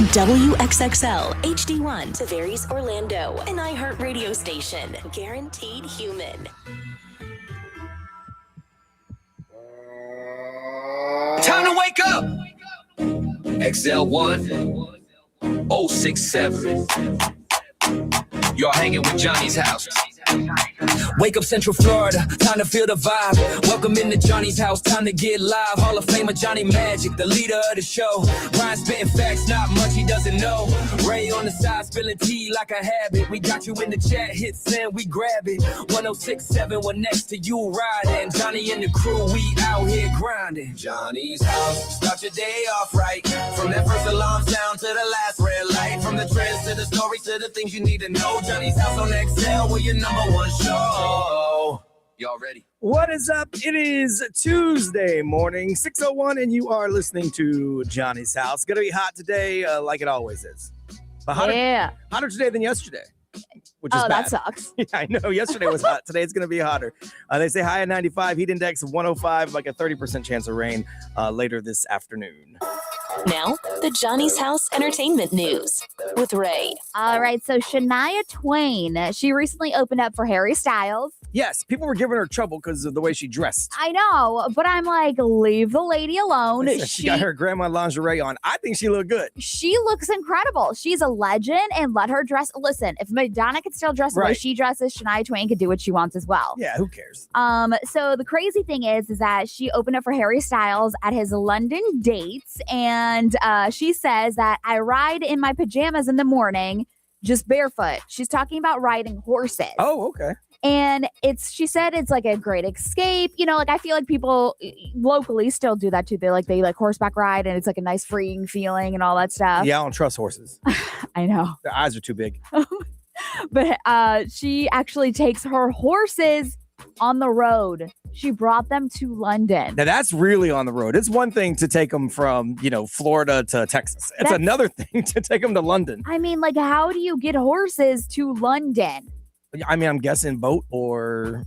WXXL HD1 Tavares, Orlando, an iHeart radio station. Guaranteed human. Time to wake up! XL1 067. You're hanging with Johnny's house. Wake up Central Florida, time to feel the vibe. Welcome into Johnny's house, time to get live. Hall of Famer Johnny Magic, the leader of the show. Ryan spitting facts, not much he doesn't know. Ray on the side, spilling tea like a habit. We got you in the chat, hit send, we grab it. 1067, we're next to you riding. Johnny and the crew, we out here grinding. Johnny's house, start your day off right. From that first alarm sound to the last red light. From the trends to the stories to the things you need to know. Johnny's house on XL, we're your number one show. Y'all ready? What is up? It is Tuesday morning, 6:01, and you are listening to Johnny's House. Gonna be hot today, like it always is. But hotter today than yesterday, which is bad. That sucks. Yeah, I know. Yesterday was hot. Today it's gonna be hotter. They say high at 95, heat index 105, like a 30% chance of rain later this afternoon. Now, the Johnny's House Entertainment News with Ray. All right, so Shania Twain, she recently opened up for Harry Styles. Yes, people were giving her trouble because of the way she dressed. I know, but I'm like, leave the lady alone. She got her grandma lingerie on. I think she looked good. She looks incredible. She's a legend, and let her dress. Listen, if Madonna could still dress the way she dresses, Shania Twain could do what she wants as well. Yeah, who cares? So the crazy thing is that she opened up for Harry Styles at his London dates, and she says that I ride in my pajamas in the morning, just barefoot. She's talking about riding horses. Oh, okay. And she said it's like a great escape. You know, like I feel like people locally still do that too. They like horseback ride, and it's like a nice freeing feeling and all that stuff. Yeah, I don't trust horses. I know. Their eyes are too big. But she actually takes her horses on the road. She brought them to London. Now that's really on the road. It's one thing to take them from, Florida to Texas. It's another thing to take them to London. I mean, like, how do you get horses to London? I mean, I'm guessing boat or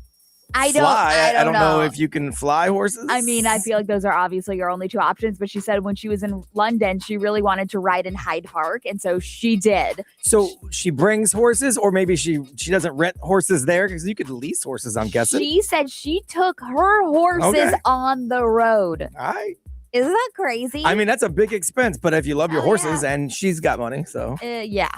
I fly. don't know if you can fly horses. I mean, I feel like those are obviously your only two options. But she said when she was in London, she really wanted to ride in Hyde Park. And so she did. So she brings horses, or maybe she doesn't rent horses there, because you could lease horses, I'm guessing. She said she took her horses on the road. All right. Isn't that crazy? I mean, that's a big expense. But if you love your horses, and she's got money, so. Yeah.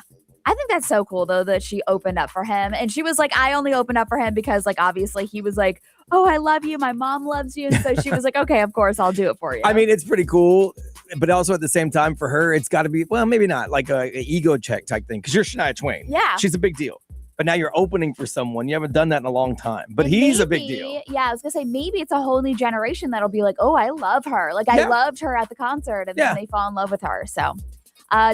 I think that's so cool, though, that she opened up for him. And she was like, I only opened up for him because, like, obviously he was like, oh, I love you. My mom loves you. And so she was like, okay, of course, I'll do it for you. I mean, it's pretty cool. But also at the same time, for her, it's got to be, well, maybe not like a ego check type thing, because you're Shania Twain. Yeah. She's a big deal. But now you're opening for someone. You haven't done that in a long time. But he's a big deal. Yeah, I was going to say, maybe it's a whole new generation that'll be like, oh, I love her. Like, I loved her at the concert. And then they fall in love with her. So.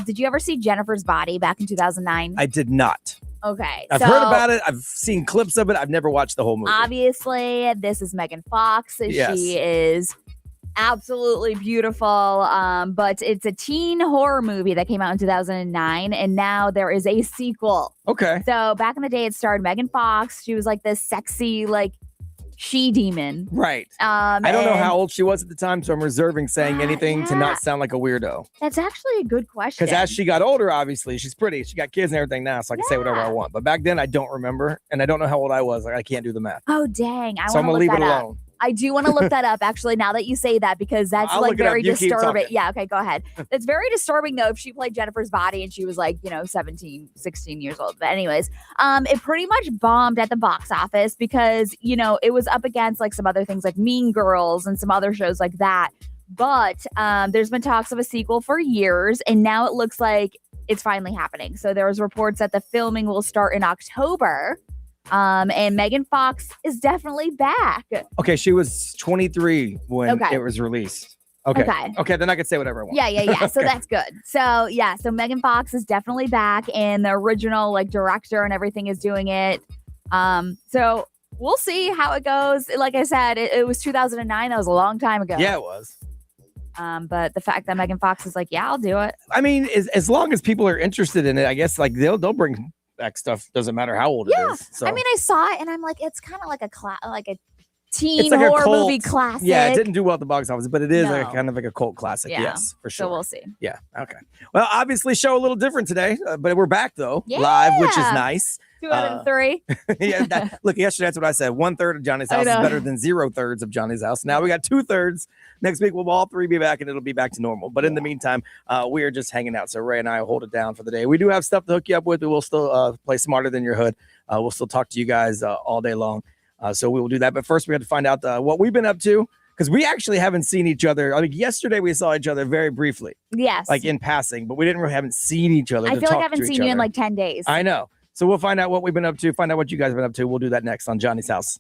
Did you ever see Jennifer's Body back in 2009? I did not. Okay. I've heard about it. I've seen clips of it. I've never watched the whole movie. Obviously, this is Megan Fox. Yes. She is absolutely beautiful. But it's a teen horror movie that came out in 2009. And now there is a sequel. Okay. So back in the day, it starred Megan Fox. She was like this sexy, like, she-demon. Right. I don't know how old she was at the time, so I'm reserving saying anything to not sound like a weirdo. That's actually a good question. Because as she got older, obviously, she's pretty. She got kids and everything now, so I can say whatever I want. But back then, I don't remember, and I don't know how old I was. Like, I can't do the math. Oh, dang. So I'm going to leave it alone. I do want to look that up, actually, now that you say that, because that's like very disturbing. Yeah, okay, go ahead. It's very disturbing, though, if she played Jennifer's Body and she was like, 17, 16 years old. But anyways, it pretty much bombed at the box office because, it was up against like some other things like Mean Girls and some other shows like that. But there's been talks of a sequel for years, and now it looks like it's finally happening. So there was reports that the filming will start in October. And Megan Fox is definitely back. Okay, she was 23 when it was released. Okay, then I could say whatever I want. Yeah. So that's good. So so Megan Fox is definitely back, and the original like director and everything is doing it. So we'll see how it goes. Like I said, it was 2009. That was a long time ago. Yeah, it was. But the fact that Megan Fox is like, yeah, I'll do it. I mean, as long as people are interested in it, I guess like they'll bring back stuff. Doesn't matter how old it is. So. I mean, I saw it and I'm like, it's kind of like a teen horror movie classic. Yeah, it didn't do well at the box office, but it is kind of like a cult classic. Yeah. Yes, for sure. So we'll see. Yeah. Okay. Well, obviously, show a little different today, but we're back though, Yeah. live, which is nice. 2 out of 3. Yeah. Look, yesterday that's what I said. 1/3 of Johnny's house is better than 0/3 of Johnny's house. Now we got 2/3. Next week we'll all 3 be back, and it'll be back to normal. But in the meantime, we are just hanging out. So Ray and I will hold it down for the day. We do have stuff to hook you up with. We will still play Smarter Than Your Hood. We'll still talk to you guys all day long. So we will do that. But first, we have to find out what we've been up to, because we actually haven't seen each other. I mean, yesterday we saw each other very briefly. Yes. Like in passing, but we haven't seen each other. I feel like I haven't seen you in like 10 days. I know. So we'll find out what we've been up to, find out what you guys have been up to. We'll do that next on Johnny's House.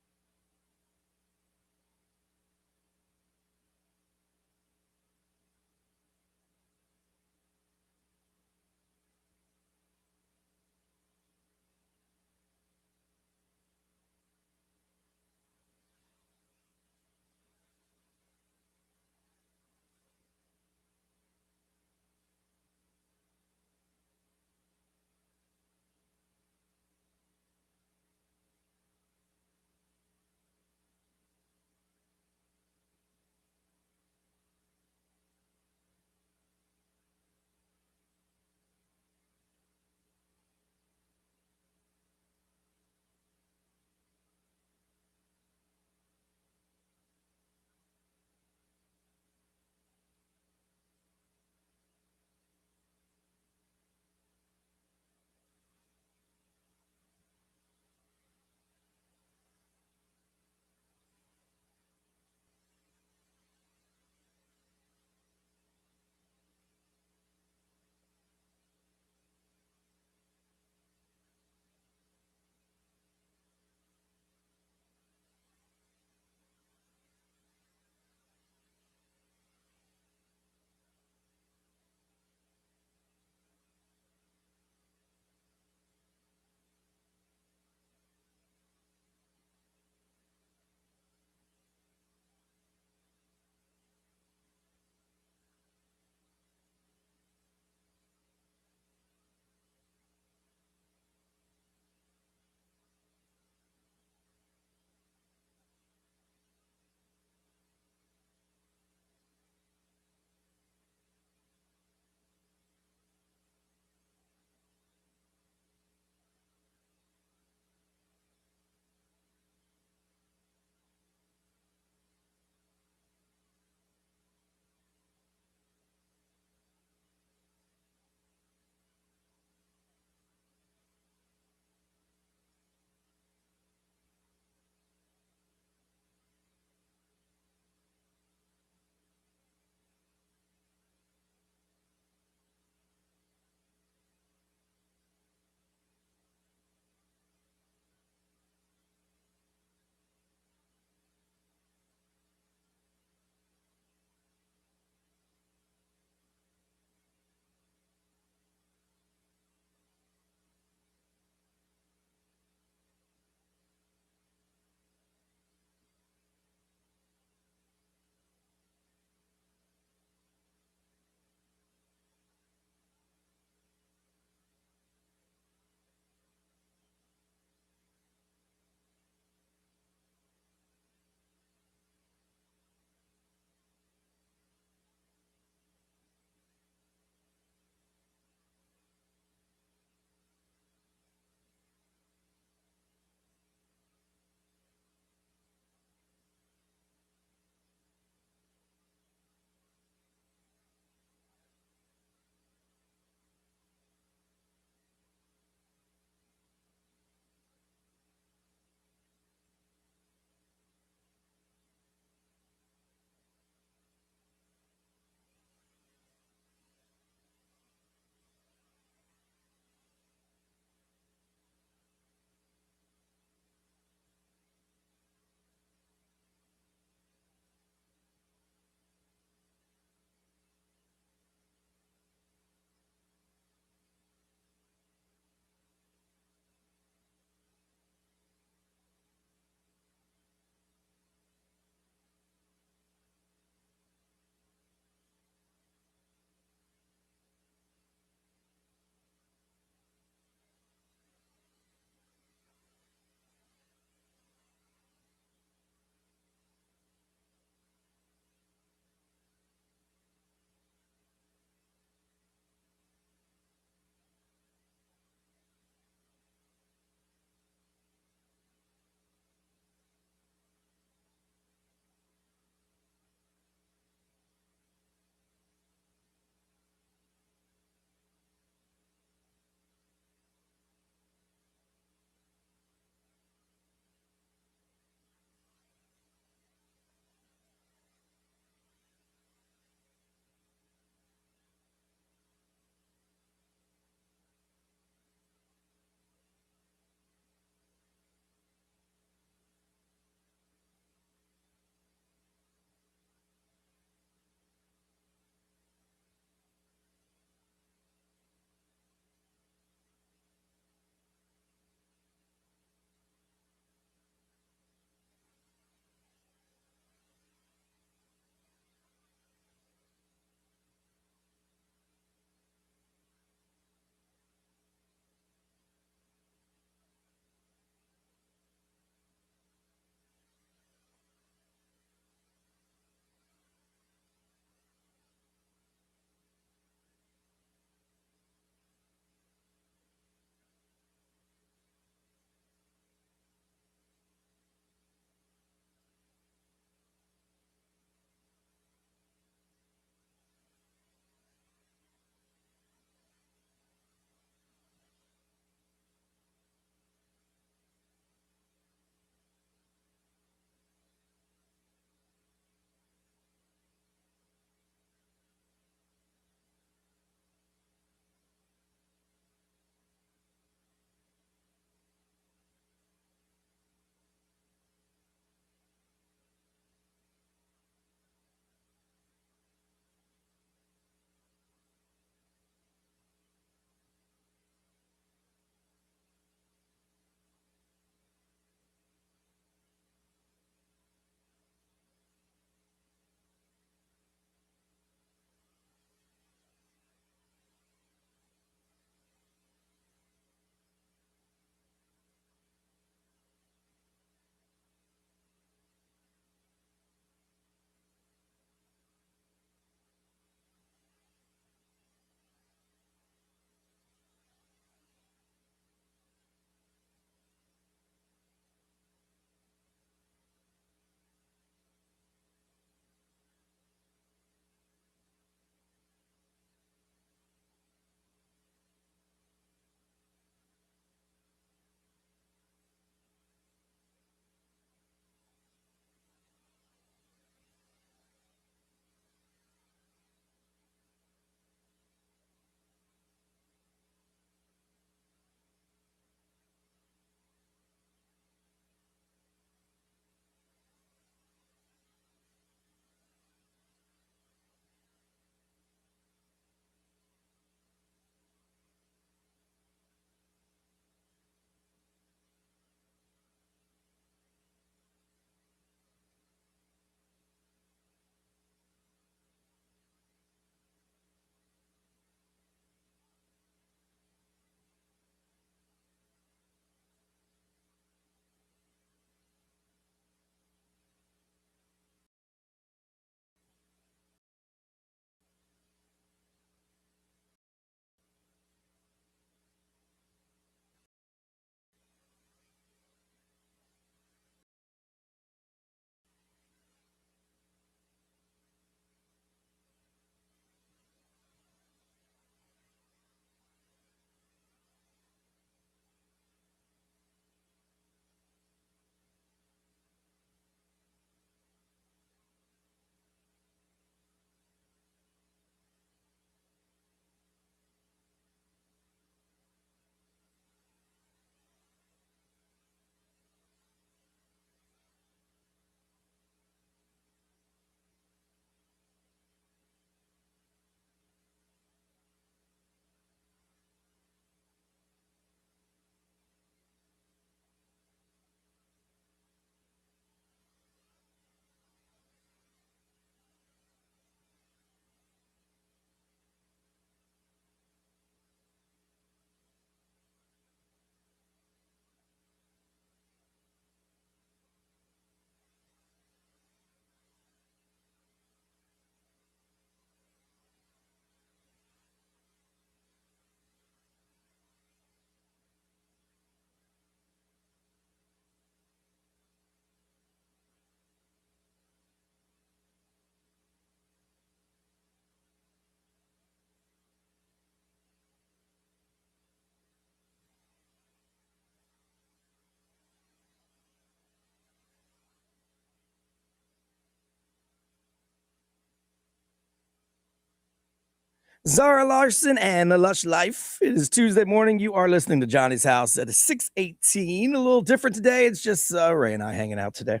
Zara Larson and The Lush Life. It is Tuesday morning. You are listening to Johnny's House at 6:18. A little different today. It's just Ray and I hanging out today.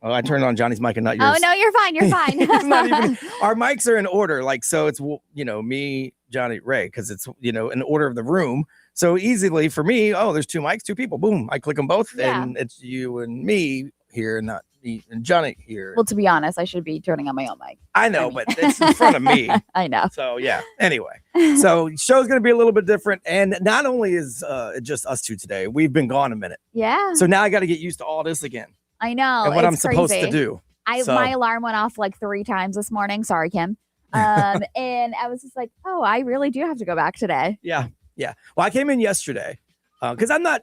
Oh, I turned on Johnny's mic and not yours. Oh, no, you're fine. You're fine. Our mics are in order. Like, so it's, me, Johnny, Ray, because it's, in order of the room. So easily for me, there's two mics, two people. Boom. I click them both and it's you and me here, not me and Johnny here. Well, to be honest, I should be turning on my own mic. I know, but it's in front of me. I know. So, yeah. Anyway, so show's going to be a little bit different. And not only is it just us two today, we've been gone a minute. Yeah. So now I got to get used to all this again. I know. And what I'm supposed to do. My alarm went off like 3 times this morning. Sorry, Kim. And I was just like, I really do have to go back today. Yeah. Yeah. Well, I came in yesterday because I'm not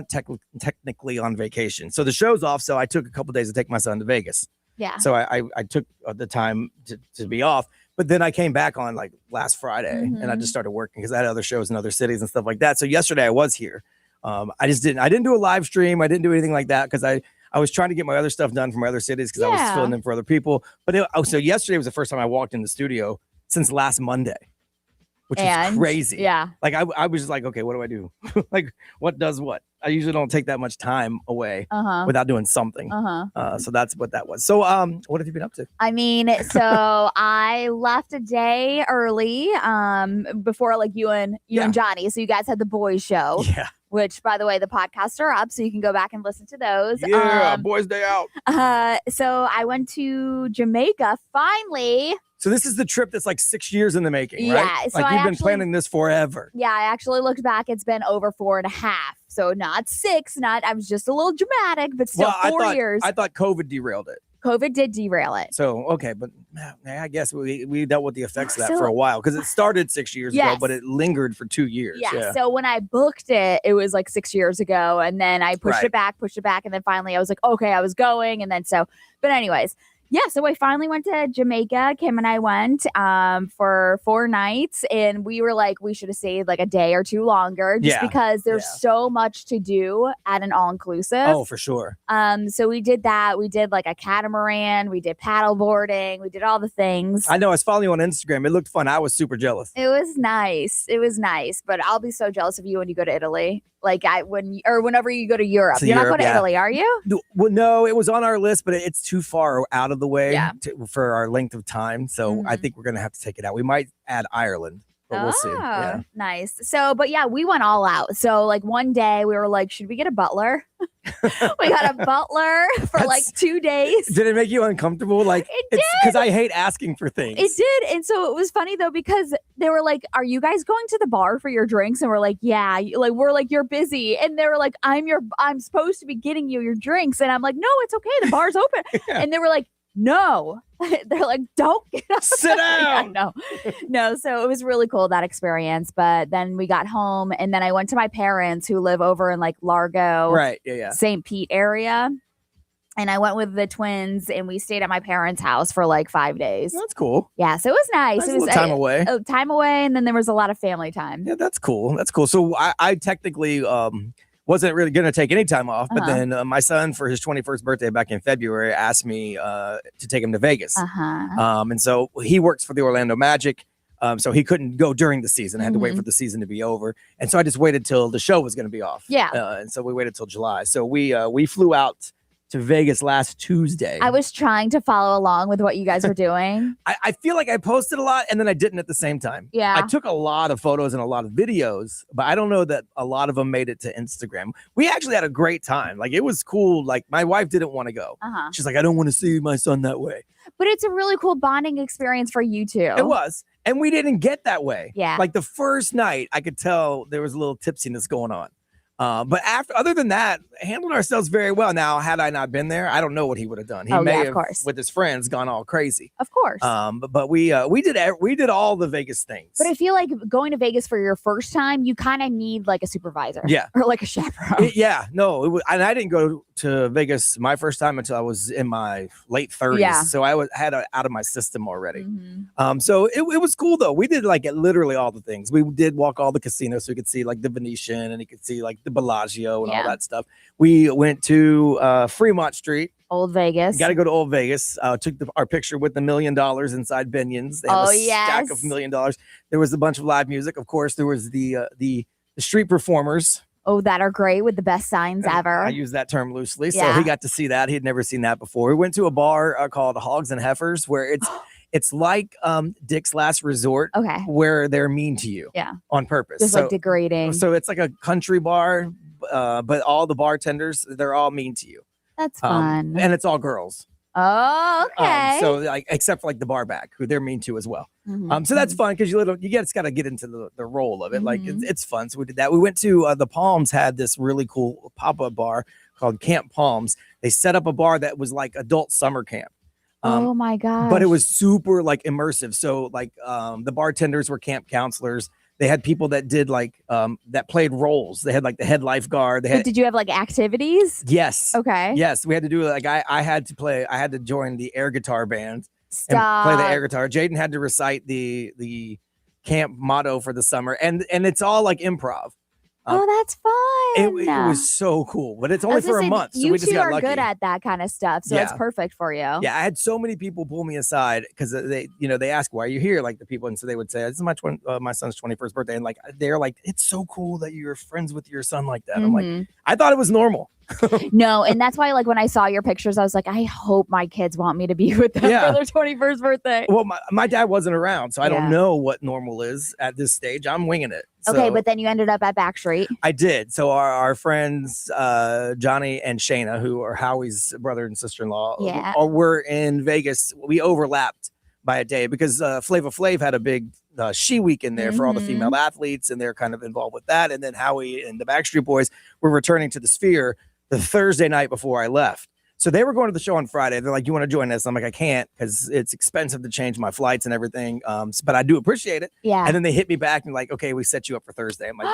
technically on vacation. So the show's off. So I took a couple days to take my son to Vegas. Yeah. So I took the time to be off. But then I came back on like last Friday and I just started working because I had other shows in other cities and stuff like that. So yesterday I was here. I didn't do a live stream. I didn't do anything like that because I was trying to get my other stuff done from my other cities because I was filling in for other people. But so yesterday was the first time I walked in the studio since last Monday, which is crazy. Yeah. Like I was just like, okay, what do I do? Like what does what? I usually don't take that much time away without doing something. So that's what that was. So what have you been up to? I mean, so I left a day early before like you and Johnny. So you guys had the boys show. Yeah. Which, by the way, the podcasts are up, so you can go back and listen to those. Yeah, boys' day out. So I went to Jamaica finally. So this is the trip that's like 6 years in the making, right? Yeah. So like you've been planning this forever. Yeah, I actually looked back. It's been over 4.5. So not 6. I was just a little dramatic, but still 4 years. I thought COVID derailed it. COVID did derail it. So, okay, but I guess we dealt with the effects of that for a while because it started 6 years ago, but it lingered for 2 years. Yeah. So when I booked it, it was like 6 years ago. And then I pushed it back. And then finally I was like, okay, I was going. And then but anyways. Yeah, so I finally went to Jamaica. Kim and I went for 4 nights, and we were like, we should have stayed like a day or two longer just because there's so much to do at an all-inclusive. Oh, for sure. So we did that. We did like a catamaran. We did paddle boarding. We did all the things. I know. I was following you on Instagram. It looked fun. I was super jealous. It was nice. But I'll be so jealous of you when you go to Italy. Like whenever you go to Europe. You're not going to Italy, are you? Well, no, it was on our list, but it's too far out of the way for our length of time. So I think we're going to have to take it out. We might add Ireland, but we'll see. Yeah. Nice. So, but yeah, we went all out. So like one day we were like, should we get a butler? We got a butler for like 2 days. Did it make you uncomfortable? Like it did. Because I hate asking for things. It did. And so it was funny though, because they were like, are you guys going to the bar for your drinks? And we're like, yeah. Like we're like, you're busy. And they were like, I'm supposed to be getting you your drinks. And I'm like, no, it's okay. The bar's open. And they were like, no. They're like, don't get up. Sit down. No. So it was really cool, that experience. But then we got home and then I went to my parents who live over in like Largo, right? Yeah. St. Pete area. And I went with the twins and we stayed at my parents' house for like 5 days. That's cool. Yeah. So it was nice. It was time away. Time away. And then there was a lot of family time. Yeah, that's cool. So I technically wasn't really going to take any time off. But then my son, for his 21st birthday back in February, asked me to take him to Vegas. And so he works for the Orlando Magic. So he couldn't go during the season. I had to wait for the season to be over. And so I just waited till the show was going to be off. Yeah. And so we waited till July. So we flew out to Vegas last Tuesday. I was trying to follow along with what you guys were doing. I feel like I posted a lot and then I didn't at the same time. Yeah. I took a lot of photos and a lot of videos, but I don't know that a lot of them made it to Instagram. We actually had a great time. Like it was cool. Like my wife didn't want to go. She's like, I don't want to see my son that way. But it's a really cool bonding experience for you two. It was. And we didn't get that way. Yeah. Like the first night, I could tell there was a little tipsiness going on. But other than that, handled ourselves very well. Now, had I not been there, I don't know what he would have done. He may have, with his friends, gone all crazy. Of course. But we did all the Vegas things. But I feel like going to Vegas for your first time, you kind of need like a supervisor. Yeah. Or like a chaperone. No, and I didn't go to Vegas my first time until I was in my late 30s. Yeah. So I had it out of my system already. So it was cool though. We did like literally all the things. We did walk all the casinos so we could see like the Venetian and you could see like the Bellagio and all that stuff. We went to Fremont Street Old Vegas. Got to go to Old Vegas. Took our picture with the $1 million inside Binion's. They have a stack of $1 million. There was a bunch of live music. Of course, there was the street performers. Oh, that are great with the best signs ever. I use that term loosely. So he got to see that. He'd never seen that before. We went to a bar called Hogs and Heifers where it's like Dick's Last Resort, where they're mean to you on purpose. Just like degrading. So it's like a country bar, but all the bartenders, they're all mean to you. That's fun. And it's all girls. Oh, okay. So like, except for like the bar back, who they're mean to as well. So that's fun because you just got to get into the role of it. Like it's fun. So we did that. We went to the Palms, had this really cool pop-up bar called Camp Palms. They set up a bar that was like adult summer camp. Oh my god! But it was super like immersive. So like the bartenders were camp counselors. They had people that did like that played roles. They had like the head lifeguard. Did you have like activities? Yes. Okay. Yes, we had to do like I had to join the air guitar band and play the air guitar. Jaden had to recite the camp motto for the summer, and it's all like improv. Oh, that's fun. It was so cool, but it's only for a month. So we just got lucky. You two are good at that kind of stuff, so it's perfect for you. Yeah, I had so many people pull me aside because they ask, why are you here? Like the people, and so they would say, this is my son's 21st birthday, and like they're like, it's so cool that you're friends with your son like that. I'm like, I thought it was normal. No, and that's why like when I saw your pictures, I was like, I hope my kids want me to be with them for their 21st birthday. Well, my dad wasn't around, so I don't know what normal is at this stage. I'm winging it. Okay, but then you ended up at Backstreet. I did. So our friends Johnny and Shayna, who are Howie's brother and sister-in-law, were in Vegas. We overlapped by a day because Flava Flav had a big She Week in there for all the female athletes, and they're kind of involved with that. And then Howie and the Backstreet Boys were returning to the Sphere the Thursday night before I left. So they were going to the show on Friday. They're like, you want to join us? I'm like, I can't because it's expensive to change my flights and everything. But I do appreciate it. Yeah. And then they hit me back and like, okay, we set you up for Thursday. I'm like,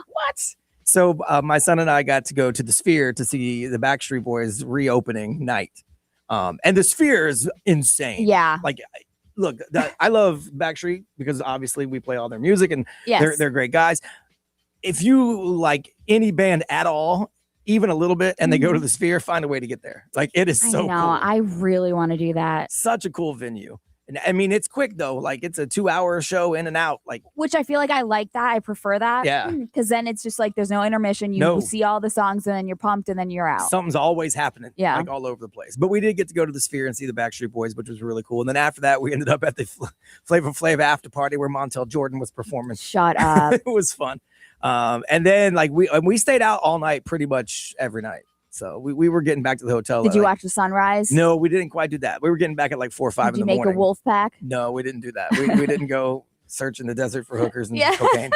what? So my son and I got to go to the Sphere to see the Backstreet Boys reopening night. And the Sphere is insane. Yeah. Like, look, I love Backstreet because obviously we play all their music and they're great guys. If you like any band at all, even a little bit, and they go to the Sphere, find a way to get there. Like, it is so cool. I really want to do that. Such a cool venue. And I mean, it's quick though. Like, it's a 2-hour show in and out. Like, which I feel like I like that. I prefer that. Yeah. Because then it's just like there's no intermission. You see all the songs and then you're pumped and then you're out. Something's always happening. Yeah. Like all over the place. But we did get to go to the Sphere and see the Backstreet Boys, which was really cool. And then after that, we ended up at the Flava Flav after party where Montel Jordan was performing. Shut up. It was fun. And then like we stayed out all night pretty much every night. So we were getting back to the hotel. Did you watch the sunrise? No, we didn't quite do that. We were getting back at like 4 or 5 in the morning. Did you make a wolf pack? No, we didn't do that. We didn't go search in the desert for hookers and cocaine.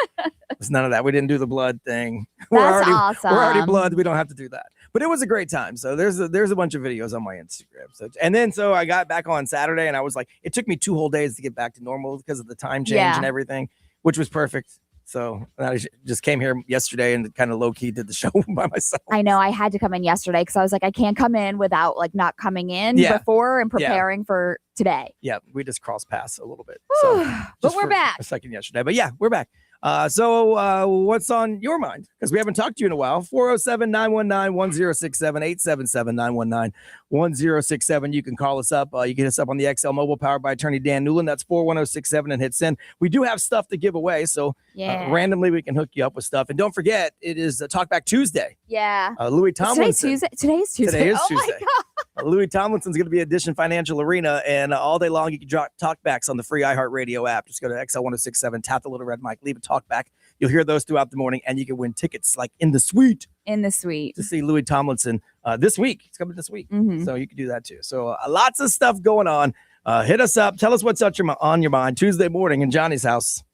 It's none of that. We didn't do the blood thing. Awesome. We're already blood. We don't have to do that. But it was a great time. So there's a bunch of videos on my Instagram. So I got back on Saturday and I was like, it took me 2 whole days to get back to normal because of the time change and everything, which was perfect. So I just came here yesterday and kind of low key did the show by myself. I know I had to come in yesterday because I was like, I can't come in without like not coming in before and preparing for today. Yeah, we just crossed paths a little bit. But we're back. A second yesterday, but yeah, we're back. So what's on your mind? Because we haven't talked to you in a while. 407-919-1067, 877-919-1067. You can call us up. You can hit us up on the XL Mobile powered by attorney Dan Newland. That's 41067 and hit send. We do have stuff to give away. So randomly we can hook you up with stuff. And don't forget, it is Talkback Tuesday. Yeah. Louis Tomlinson. Today is Tuesday. Today is oh Tuesday. My God. Louis Tomlinson's going to be at Edition Financial Arena, and all day long you can drop talkbacks on the free iHeartRadio app. Just go to XL1067, tap the little red mic, leave a talkback. You'll hear those throughout the morning, and you can win tickets like in the suite. In the suite. To see Louis Tomlinson this week. He's coming this week. So you can do that too. So lots of stuff going on. Hit us up. Tell us what's on your mind Tuesday morning in Johnny's house.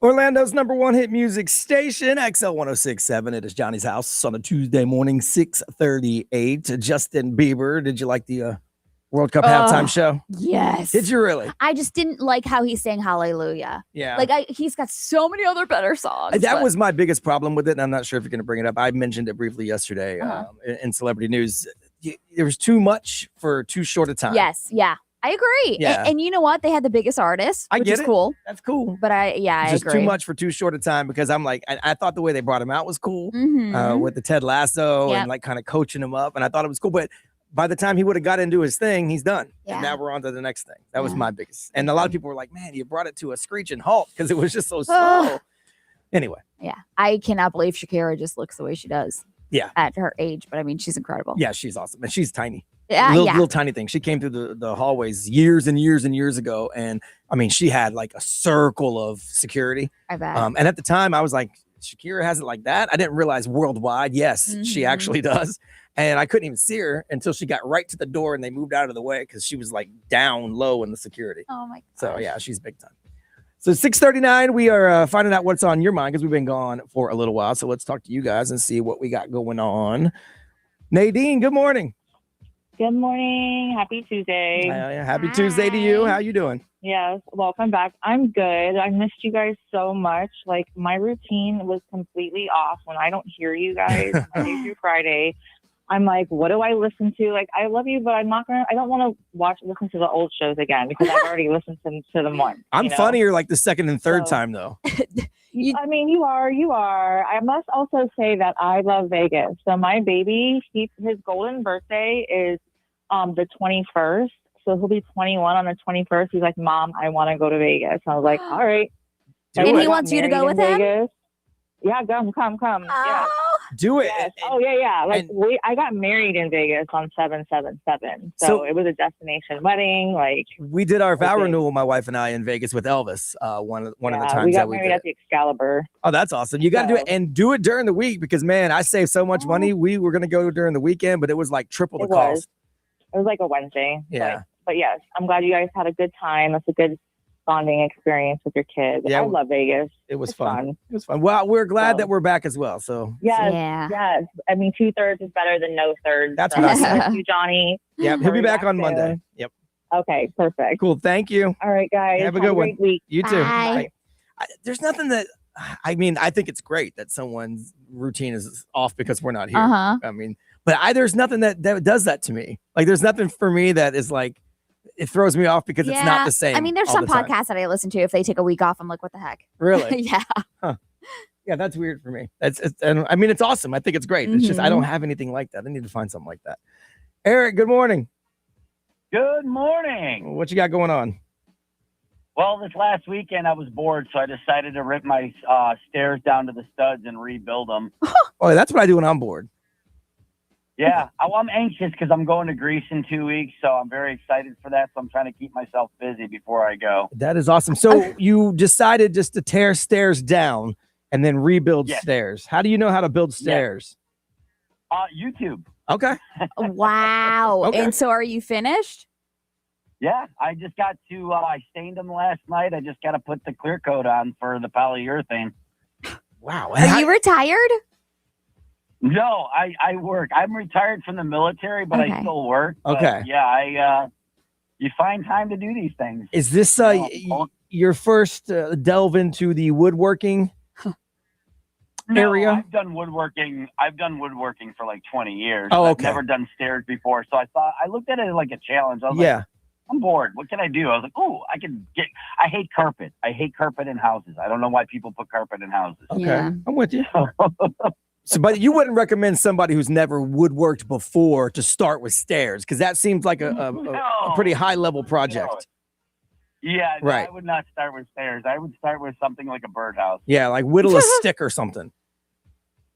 Orlando's #1 hit music station, XL 106.7. It is Johnny's House on a Tuesday morning, 6:38. Justin Bieber, did you like the World Cup halftime show? Yes. Did you really? I just didn't like how he sang Hallelujah. Yeah. Like he's got so many other better songs. That was my biggest problem with it, and I'm not sure if you're going to bring it up. I mentioned it briefly yesterday in Celebrity News. There was too much for too short a time. Yes, yeah. I agree. Yeah. And you know what? They had the biggest artist, which is cool. That's cool. But I just agree. Too much for too short a time because I'm like, I thought the way they brought him out was cool Mhm. with the Ted Lasso and like kind of coaching him up. And I thought it was cool. But by the time he would have got into his thing, he's done. Yeah. And now we're on to the next thing. That was my biggest. And a lot of people were like, man, you brought it to a screeching halt because it was just so slow. Anyway. Yeah. I cannot believe Shakira just looks the way she does. Yeah. At her age. But I mean, she's incredible. Yeah, she's awesome. And she's tiny. Yeah, little tiny thing. She came through the hallways years and years and years ago. And I mean, she had like a circle of security. I bet. And at the time I was like, Shakira has it like that. I didn't realize worldwide. Yes, she actually does. And I couldn't even see her until she got right to the door and they moved out of the way because she was like down low in the security. Oh my God. So yeah, she's big time. So 6:39, we are finding out what's on your mind because we've been gone for a little while. So let's talk to you guys and see what we got going on. Nadine, good morning. Good morning. Happy Tuesday. Happy Tuesday to you. How you doing? Yes, welcome back. I'm good. I missed you guys so much. Like my routine was completely off when I don't hear you guys Monday through Friday. I'm like, what do I listen to? Like, I love you, but I don't want to listen to the old shows again because I've already listened to them once. I'm funnier like the second and third time though. I mean, you are. I must also say that I love Vegas. So my baby, his golden birthday is the 21st. So he'll be 21 on the 21st. He's like, Mom, I want to go to Vegas. I was like, all right. And he wants you to go with him? Vegas. Yeah, come. Oh. Yeah. Do it. Yes. Oh yeah. Like I got married in Vegas on 7/7/7. So it was a destination wedding. Like we did our vow renewal, my wife and I, in Vegas with Elvis. One of the times we got that we married did. at the Excalibur. Oh, that's awesome. You got to do it and do it during the week because man, I saved so much money. We were going to go during the weekend, but it was like triple the cost. It was like a Wednesday. Yeah. But yes, I'm glad you guys had a good time. It's a good bonding experience with your kids. Yeah, I love Vegas. It was fun. It was fun. Well, we're glad that we're back as well. So yes. I mean, 2/3 is better than no thirds. That's what I said. Thank you, Johnny. Yeah, he'll be back on Monday. Yep. Okay, perfect. Cool. Thank you. All right, guys. Have a good one. Great week. You too. Bye. There's nothing that. I mean, I think it's great that someone's routine is off because we're not here. I mean, but there's nothing that does that to me. Like, there's nothing for me that is like. It throws me off because it's not the same. I mean, there's some podcasts that I listen to. If they take a week off, I'm like, what the heck? Really? Yeah. Huh. Yeah, that's weird for me. And I mean, it's awesome. I think it's great. It's just I don't have anything like that. I need to find something like that. Eric, good morning. Good morning. What you got going on? Well, this last weekend I was bored, so I decided to rip my stairs down to the studs and rebuild them. Oh, that's what I do when I'm bored. Yeah, I'm anxious because I'm going to Greece in 2 weeks, so I'm very excited for that. So I'm trying to keep myself busy before I go. That is awesome. So you decided just to tear stairs down and then rebuild stairs. How do you know how to build stairs? YouTube. Okay. Wow. Okay. And so are you finished? Yeah, I just got to, I stained them last night. I just got to put the clear coat on for the polyurethane. Wow. Are you retired? No, I work. I'm retired from the military, but I still work. Okay. Yeah, you find time to do these things. Is this your first delve into the woodworking area? I've done woodworking. I've done woodworking for like 20 years. Oh, okay. I've never done stairs before, so I looked at it like a challenge. I was like, I'm bored. What can I do? I was like, I hate carpet. I hate carpet in houses. I don't know why people put carpet in houses. Okay. Yeah. I'm with you. So, but you wouldn't recommend somebody who's never woodworked before to start with stairs because that seems like a pretty high level project. No. Yeah, right. I would not start with stairs. I would start with something like a birdhouse. Yeah, like whittle a stick or something.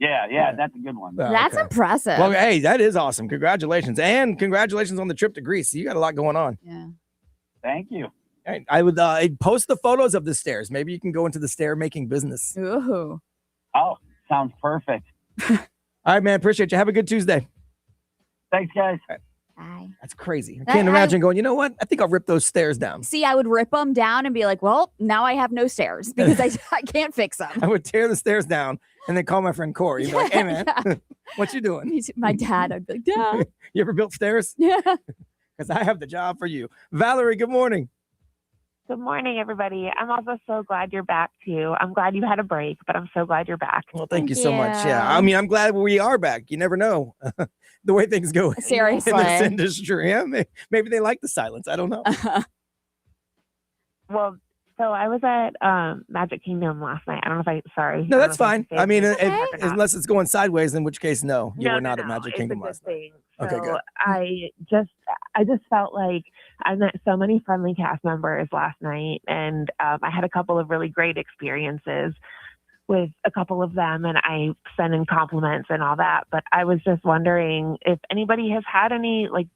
Yeah, that's a good one. That's impressive. Well, hey, that is awesome. Congratulations. And congratulations on the trip to Greece. You got a lot going on. Yeah. Thank you. I would post the photos of the stairs. Maybe you can go into the stair making business. Ooh. Oh, sounds perfect. All right, man. Appreciate you. Have a good Tuesday. Thanks, guys. Bye. That's crazy. I can't imagine going, you know what? I think I'll rip those stairs down. See, I would rip them down and be like, well, now I have no stairs because I can't fix them. I would tear the stairs down and then call my friend Corey. He'd be like, hey, man, what you doing? My dad, I'd be like, Dad. You ever built stairs? Yeah. Because I have the job for you. Valerie, good morning. Good morning, everybody. I'm also so glad you're back, too. I'm glad you had a break, but I'm so glad you're back. Well, thank you so much. Yeah, I mean, I'm glad we are back. You never know the way things go Seriously. in this industry. Yeah, maybe they like the silence. I don't know. Well, so I was at Magic Kingdom last night. I don't know if sorry. No, that's fine. I mean, unless it's going sideways, in which case, no, you were not at Magic Kingdom last night. So okay, good. I just felt like I met so many friendly cast members last night, and I had a couple of really great experiences with a couple of them, and I sent in compliments and all that. But I was just wondering if anybody has had any like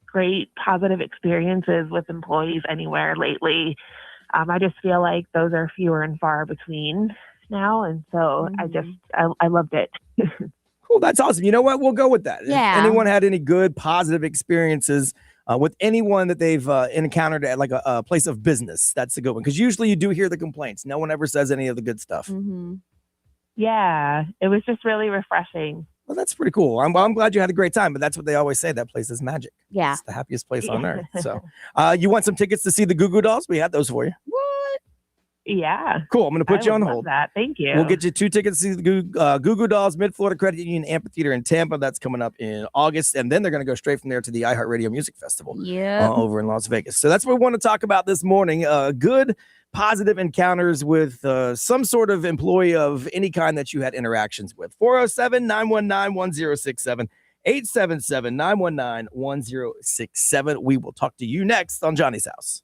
great positive experiences with employees anywhere lately. I just feel like those are fewer and far between now, and so I loved it. Cool, that's awesome. You know what? We'll go with that. Yeah. If anyone had any good positive experiences with anyone that they've encountered at like a place of business, that's a good one. Because usually you do hear the complaints. No one ever says any of the good stuff. Mm-hmm. Yeah, it was just really refreshing. Well, that's pretty cool. I'm glad you had a great time, but that's what they always say. That place is magic. Yeah. It's the happiest place on earth. So you want some tickets to see the Goo Goo Dolls? We have those for you. What? Yeah. Cool. I'm going to put you on love hold. That. Thank you. We'll get you 2 tickets to see the Goo Goo Dolls, Mid-Florida Credit Union Amphitheater in Tampa. That's coming up in August. And then they're going to go straight from there to the iHeartRadio Music Festival over in Las Vegas. So that's what we want to talk about this morning. Good, positive encounters with some sort of employee of any kind that you had interactions with. 407-919-1067. 877-919-1067. We will talk to you next on Johnny's House.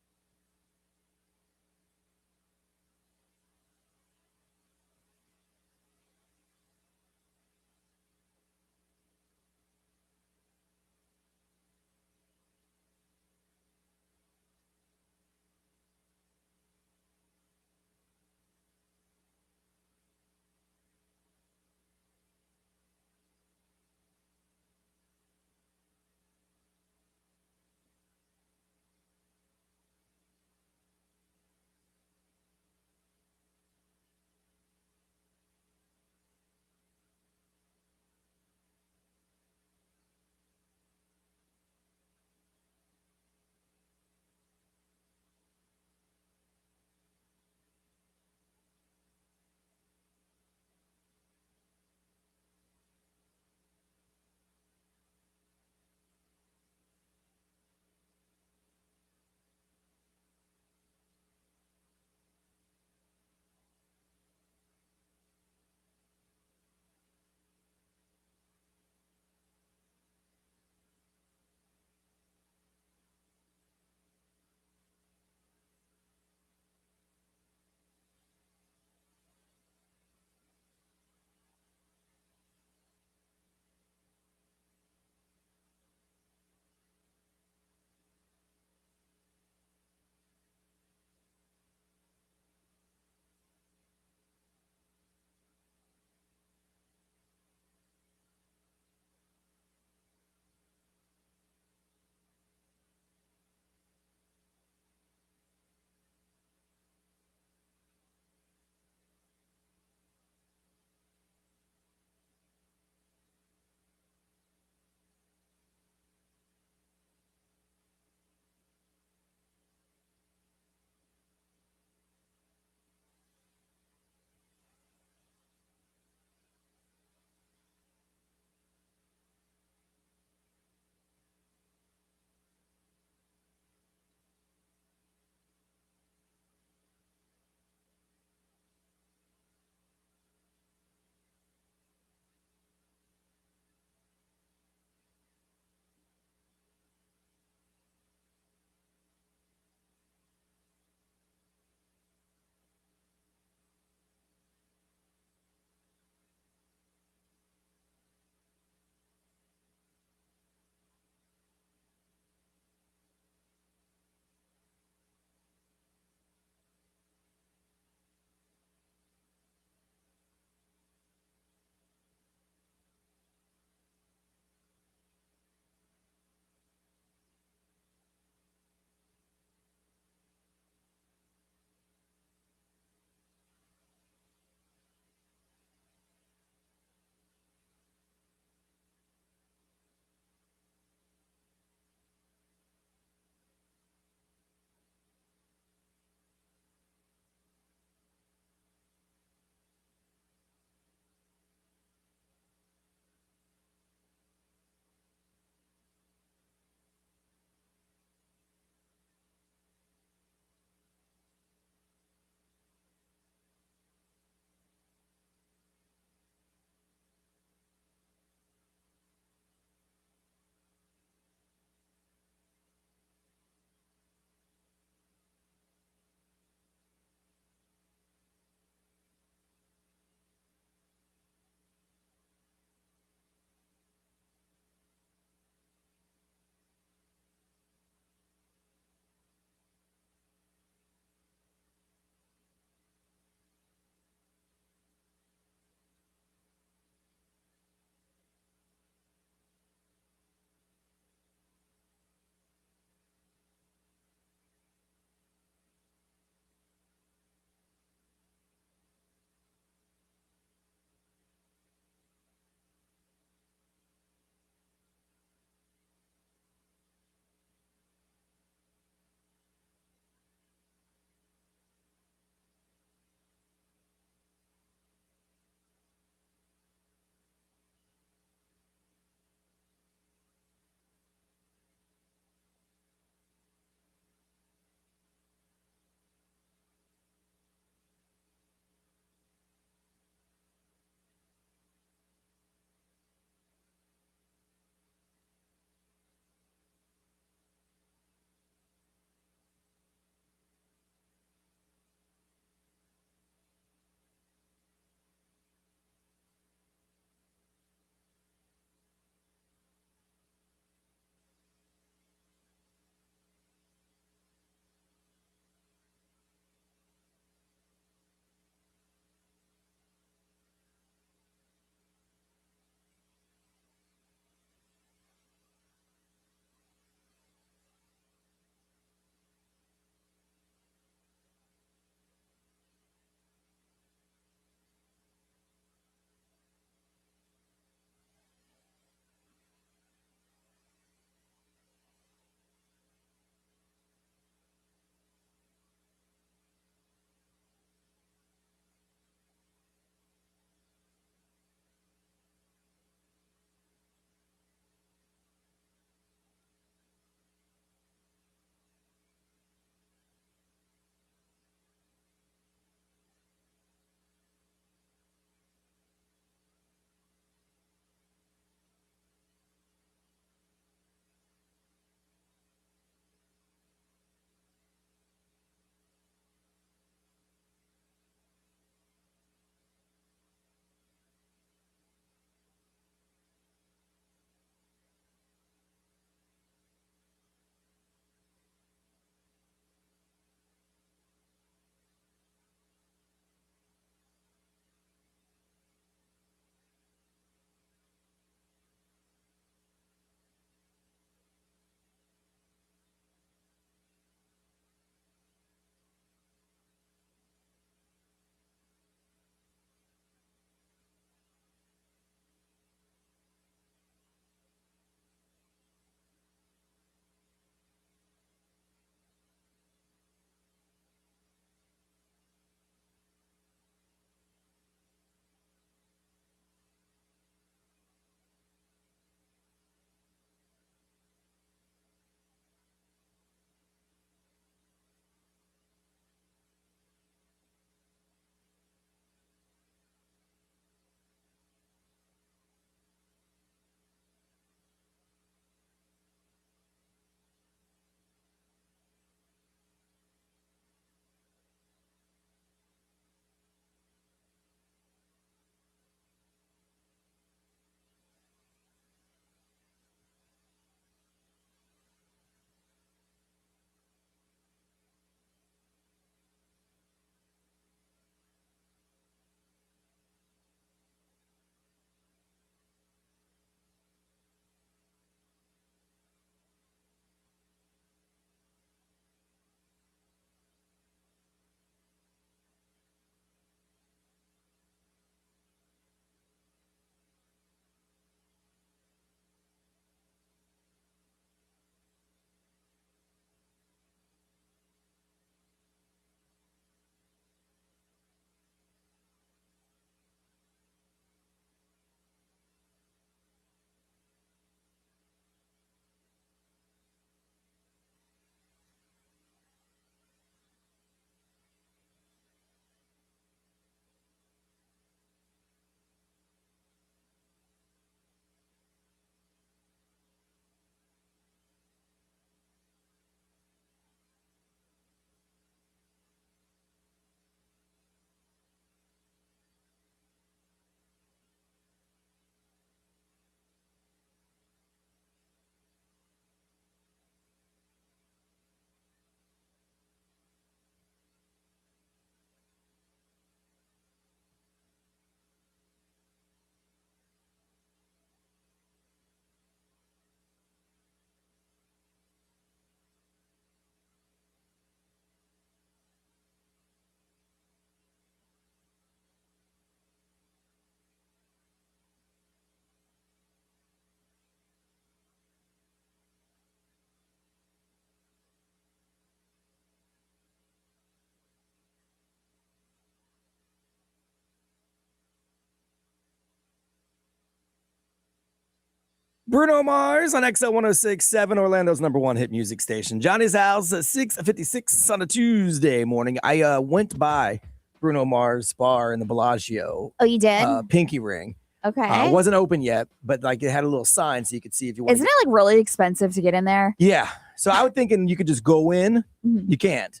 Bruno Mars on XL 106.7, Orlando's number one hit music station. Johnny's House at 6:56 on a Tuesday morning. I went by Bruno Mars bar in the Bellagio. Oh, you did? Pinky Ring. Okay. It wasn't open yet, but like it had a little sign so you could see if you want. Isn't it like really expensive to get in there? Yeah. So I was thinking you could just go in. Mhm. You can't.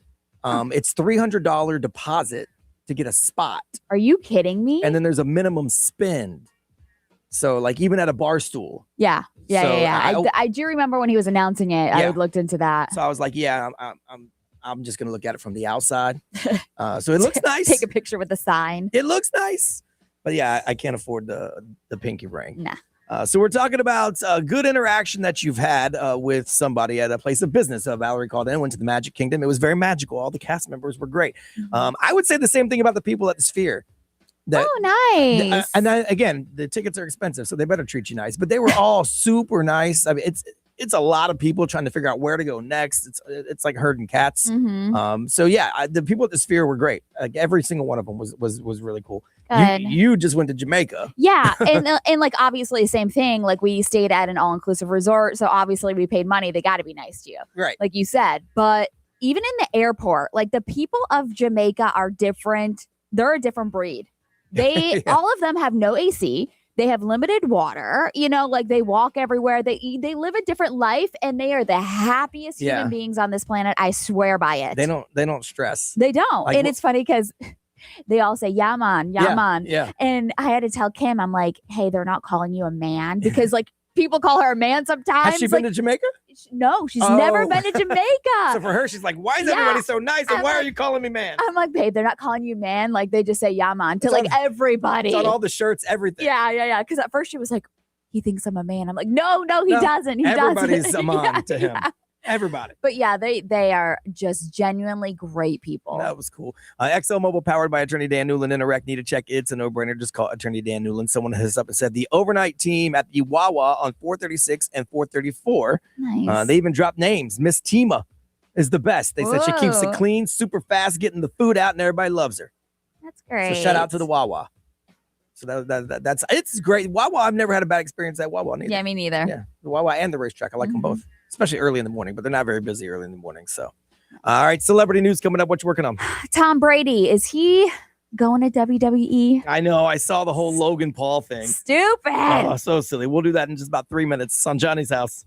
It's $300 deposit to get a spot. Are you kidding me? And then there's a minimum spend. So like even at a bar stool. Yeah. So I do remember when he was announcing it. I had looked into that. So I was like, yeah, I'm just gonna look at it from the outside. So it looks nice. Take a picture with the sign. It looks nice. But yeah, I can't afford the pinky ring. Nah. So we're talking about good interaction that you've had with somebody at a place of business. Valerie called in, went to the Magic Kingdom. It was very magical. All the cast members were great. Mm-hmm. I would say the same thing about the people at the Sphere. Nice. Again, the tickets are expensive, so they better treat you nice. But they were all super nice. I mean, it's a lot of people trying to figure out where to go next. It's like herding cats. Mm-hmm. So yeah, the people at the Sphere were great. Like every single one of them was really cool. Good. You just went to Jamaica. Yeah, and like obviously same thing. Like we stayed at an all-inclusive resort, so obviously we paid money. They got to be nice to you, Right. like you said. But even in the airport, like the people of Jamaica are different. They're a different breed. They all of them have no AC. They have limited water. You know, like they walk everywhere. They eat. They live a different life, and they are the happiest human beings on this planet. I swear by it. They don't stress. They don't. Like, and it's funny because they all say, yeah, man, yeah, man. Yeah. And I had to tell Kim, I'm like, hey, they're not calling you a man because like people call her a man sometimes. Has she been to Jamaica? No, she's never been to Jamaica. So for her, she's like, why is everybody so nice? And why are you calling me man? I'm like, babe, they're not calling you man. Like they just say, yeah, man to It's like on- everybody. It's on all the shirts, everything. Yeah. Because at first she was like, he thinks I'm a man. I'm like, no, he doesn't. He Everybody's doesn't. a man to him. Yeah. Everybody. But yeah, they are just genuinely great people. That was cool. XL Mobile powered by Attorney Dan Newland. Interact, need a check. It's a no-brainer. Just call Attorney Dan Newland. Someone hit us up and said the overnight team at the Wawa on 436 and 434. Nice. They even dropped names. Miss Tima is the best. They said she keeps it Whoa. clean, super fast, getting the food out, and everybody loves her. That's great. So shout out to the Wawa. So that's it's great. Wawa, I've never had a bad experience at Wawa neither. Yeah, me neither. Yeah, the Wawa and the racetrack. I like them both, especially early in the morning, but they're not very busy early in the morning. So, all right, celebrity news coming up. What you working on? Tom Brady, is he going to WWE? I know. I saw the whole Logan Paul thing. Stupid. Oh, so silly. We'll do that in just about 3 minutes on Johnny's House.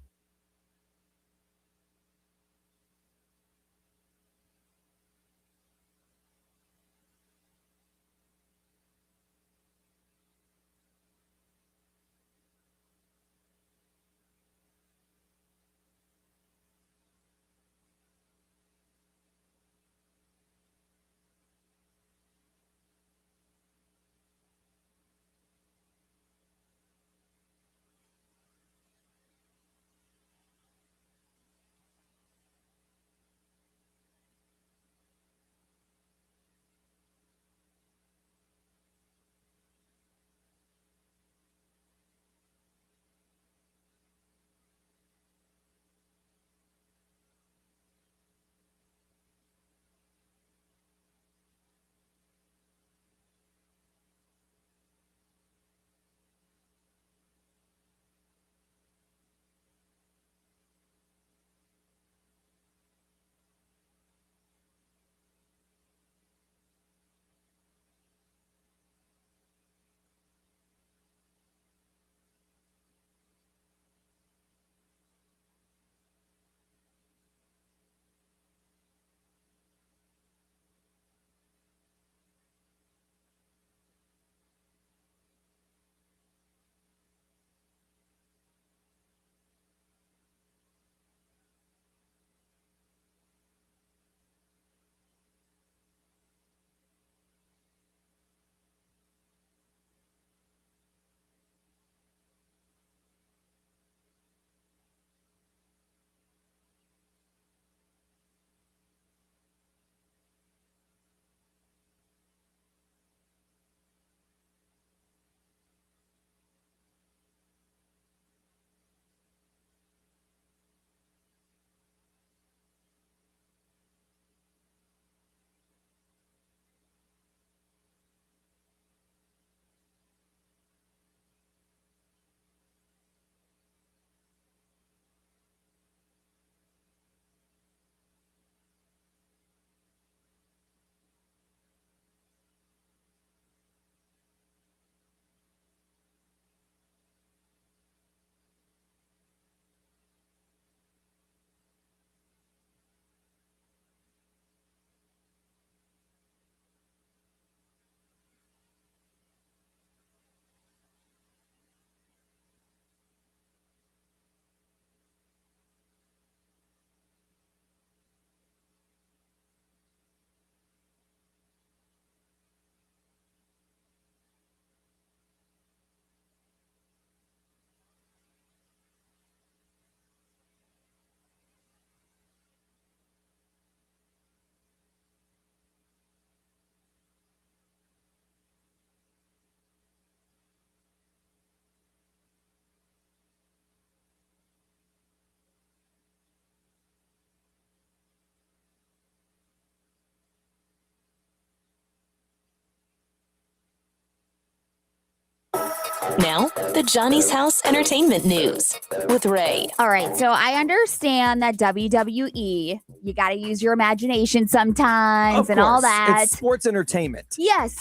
Now, the Johnny's House Entertainment News with Ray. All right, so I understand that WWE, you got to use your imagination sometimes and all that. It's sports entertainment. Yes.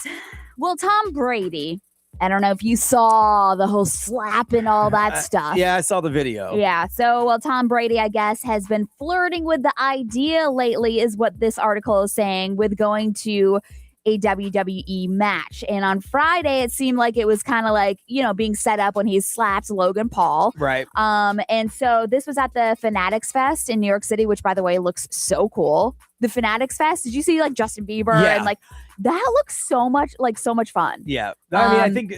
Well, Tom Brady, I don't know if you saw the whole slap and all that stuff. Yeah, I saw the video. Yeah, so, well, Tom Brady, I guess, has been flirting with the idea lately, is what this article is saying, with going to a WWE match. And on Friday, it seemed like it was kind of like, being set up when he slapped Logan Paul. Right. And so this was at the Fanatics Fest in New York City, which, by the way, looks so cool. The Fanatics Fest. Did you see like Justin Bieber? Yeah. And like that looks so much fun. Yeah. I think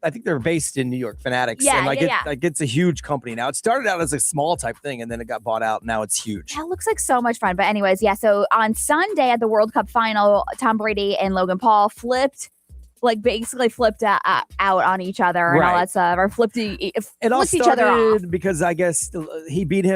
I think they're based in New York, Fanatics. Yeah, and it's a huge company now. It started out as a small type thing and then it got bought out. Now it's huge. That looks like so much fun. But anyways, yeah. So on Sunday at the World Cup final, Tom Brady and Logan Paul basically flipped out on each other and all that stuff, or flipped each other off. Because I guess he beat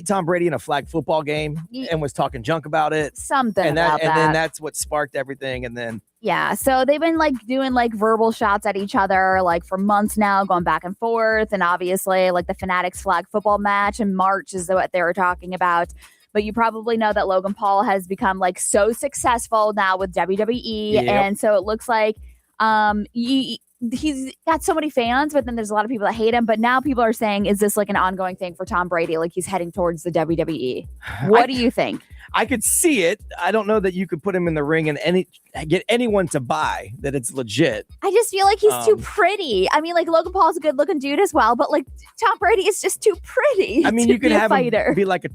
Tom Brady in a flag football game and was talking junk about it. And then that's what sparked everything. And then yeah, so they've been like doing like verbal shots at each other like for months now, going back and forth. And obviously, like the Fanatics flag football match in March is what they were talking about. But you probably know that Logan Paul has become like so successful now with WWE, Yep. and so it looks like he's got so many fans, but then there's a lot of people that hate him. But now people are saying, is this like an ongoing thing for Tom Brady? Like he's heading towards the WWE. What do you think? I could see it. I don't know that you could put him in the ring and get anyone to buy that it's legit. I just feel like he's too pretty. I mean, like Logan Paul's a good looking dude as well, but like Tom Brady is just too pretty. I mean, you could have him be like a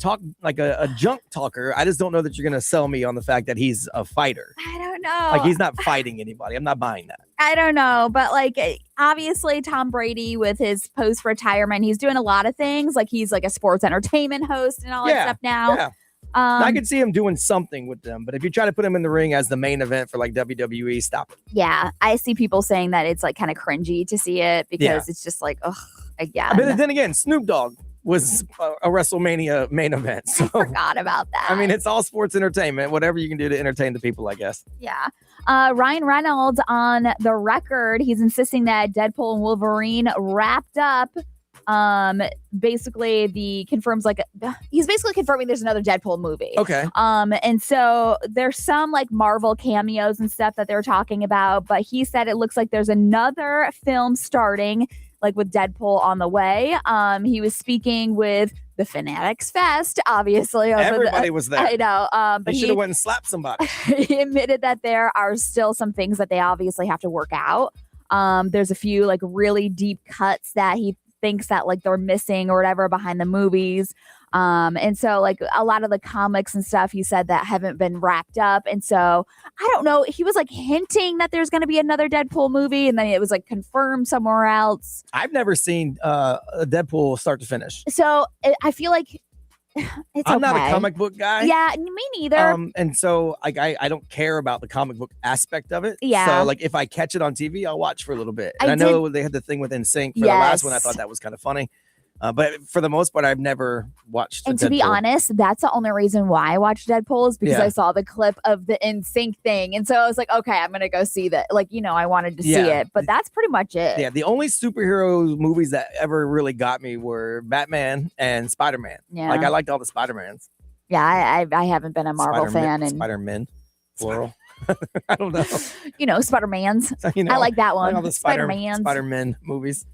junk talker. I just don't know that you're going to sell me on the fact that he's a fighter. I don't know. Like he's not fighting anybody. I'm not buying that. I don't know, but like obviously Tom Brady with his post-retirement, he's doing a lot of things. Like he's like a sports entertainment host and all that stuff now. Yeah. I could see him doing something with them, but if you try to put him in the ring as the main event for like WWE, stop it. Yeah, I see people saying that it's like kind of cringy to see it because it's just like, ugh, again. But then again, Snoop Dogg was a WrestleMania main event. So I forgot about that. I mean, it's all sports entertainment, whatever you can do to entertain the people, I guess. Yeah. Ryan Reynolds on the record, he's insisting that Deadpool and Wolverine wrapped up. Basically he's basically confirming there's another Deadpool movie. Okay. And so there's some like Marvel cameos and stuff that they're talking about, but he said it looks like there's another film starting like with Deadpool on the way. He was speaking with the Fanatics Fest, obviously. Everybody was there. I know. But he should have went and slapped somebody. He admitted that there are still some things that they obviously have to work out. There's a few like really deep cuts that he thinks that like they're missing or whatever behind the movies. And so like a lot of the comics and stuff he said that haven't been wrapped up. And so I don't know, he was like hinting that there's going to be another Deadpool movie and then it was like confirmed somewhere else. I've never seen a Deadpool start to finish. So I feel like I'm not a comic book guy. Yeah, me neither. And so like I don't care about the comic book aspect of it. Yeah. So like if I catch it on TV, I'll watch for a little bit. And I know they had the thing with NSYNC for the last one. I thought that was kind of funny. But for the most part, I've never watched. And to be honest, that's the only reason why I watched Deadpool is because I saw the clip of the NSYNC thing, and so I was like, okay, I'm gonna go see that. Like, I wanted to see it, but that's pretty much it. Yeah, the only superhero movies that ever really got me were Batman and Spider-Man. Yeah, like I liked all the Spider-Mans. Yeah, I haven't been a Marvel fan and Spider-Man, plural. I don't know. Spider-Mans. I like that one. I like all the Spider-Man movies.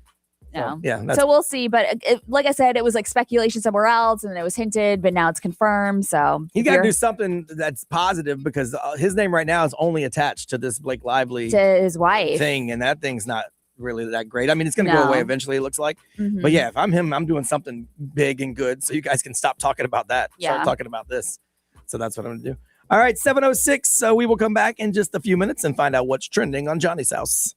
No. Yeah. So we'll see. But like I said, it was like speculation somewhere else and then it was hinted, but now it's confirmed. So you got to do something that's positive because his name right now is only attached to this Blake Lively to his wife thing. And that thing's not really that great. I mean, it's going to go away eventually, it looks like. Mm-hmm. But yeah, if I'm him, I'm doing something big and good. So you guys can stop talking about that. Start talking about this. So that's what I'm going to do. All right, 7:06. So we will come back in just a few minutes and find out what's trending on Johnny's House.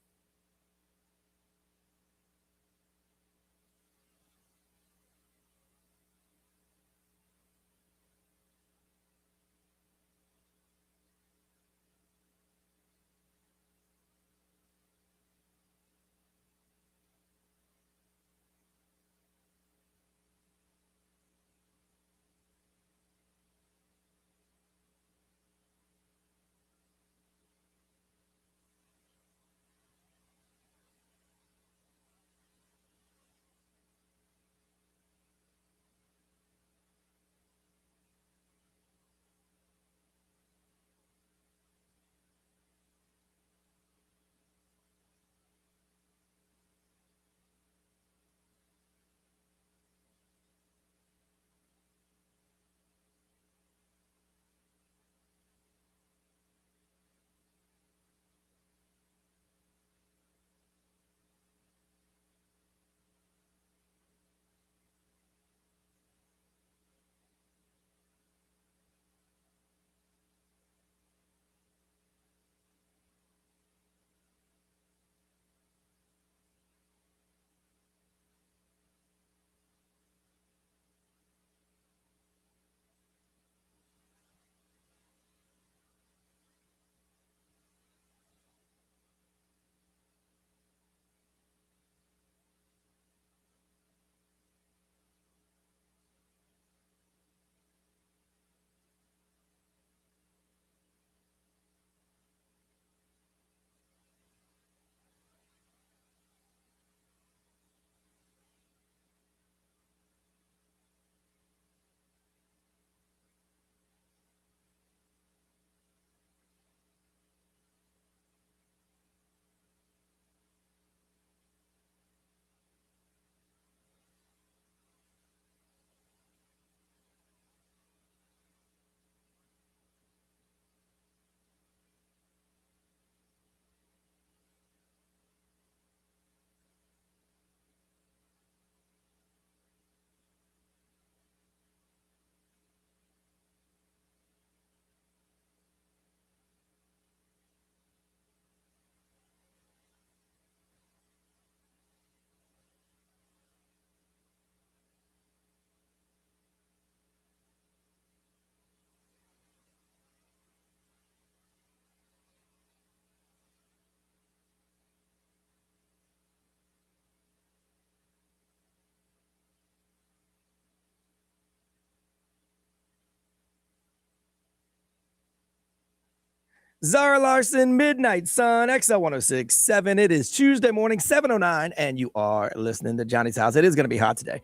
Zara Larson, Midnight Sun, XL 106.7. It is Tuesday morning, 7:09, and you are listening to Johnny's House. It is going to be hot today.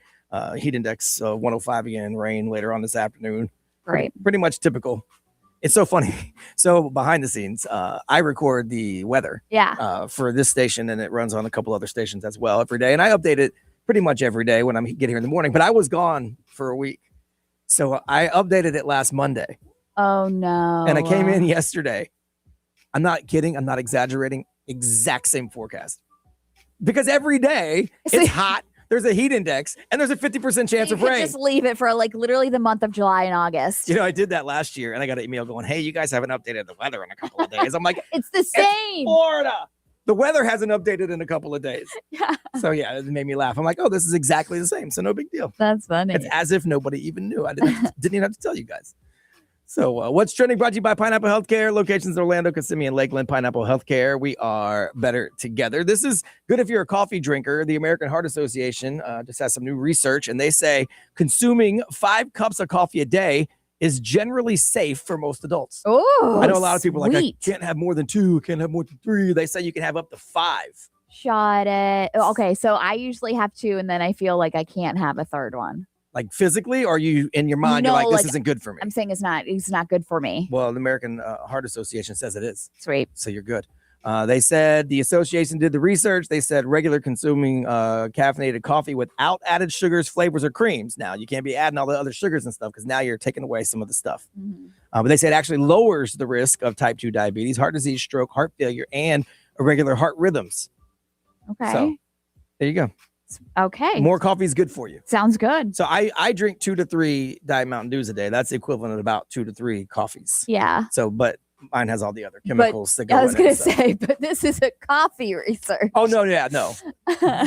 Heat index 105 again, rain later on this afternoon. Right. Pretty much typical. It's so funny. So behind the scenes, I record the weather for this station, and it runs on a couple other stations as well every day. And I update it pretty much every day when I get here in the morning. But I was gone for a week. So I updated it last Monday. Oh, no. And I came in yesterday. I'm not kidding. I'm not exaggerating. Exact same forecast. Because every day it's hot. There's a heat index and there's a 50% chance of rain. Just leave it for like literally the month of July and August. I did that last year and I got an email going, hey, you guys haven't updated the weather in a couple of days. I'm like, it's the same. It's Florida. The weather hasn't updated in a couple of days. Yeah. So yeah, it made me laugh. I'm like, oh, this is exactly the same. So no big deal. That's funny. It's as if nobody even knew. I didn't even have to tell you guys. So what's trending brought to you by Pineapple Healthcare. Locations in Orlando, Kissimmee, and Lakeland. Pineapple Healthcare. We are better together. This is good if you're a coffee drinker. The American Heart Association just has some new research, and they say consuming 5 cups of coffee a day is generally safe for most adults. Oh, I know a lot of people are like, I can't have more than 2, can't have more than 3. They say you can have up to 5. Shot it. Okay, so I usually have 2, and then I feel like I can't have a third one. Like physically, or are you in your mind, you're like, this isn't good for me? I'm saying it's not good for me. Well, the American Heart Association says it is. Sweet. So you're good. They said the association did the research. They said regular consuming caffeinated coffee without added sugars, flavors, or creams. Now, you can't be adding all the other sugars and stuff because now you're taking away some of the stuff. Mm-hmm. But they said it actually lowers the risk of type 2 diabetes, heart disease, stroke, heart failure, and irregular heart rhythms. Okay. So there you go. Okay. More coffee is good for you. Sounds good. So I drink 2 to 3 Diet Mountain Dews a day. That's the equivalent of about 2 to 3 coffees. Yeah. So, but mine has all the other chemicals that go I was in going it, to say, but this is a coffee research. Oh, no, yeah, no.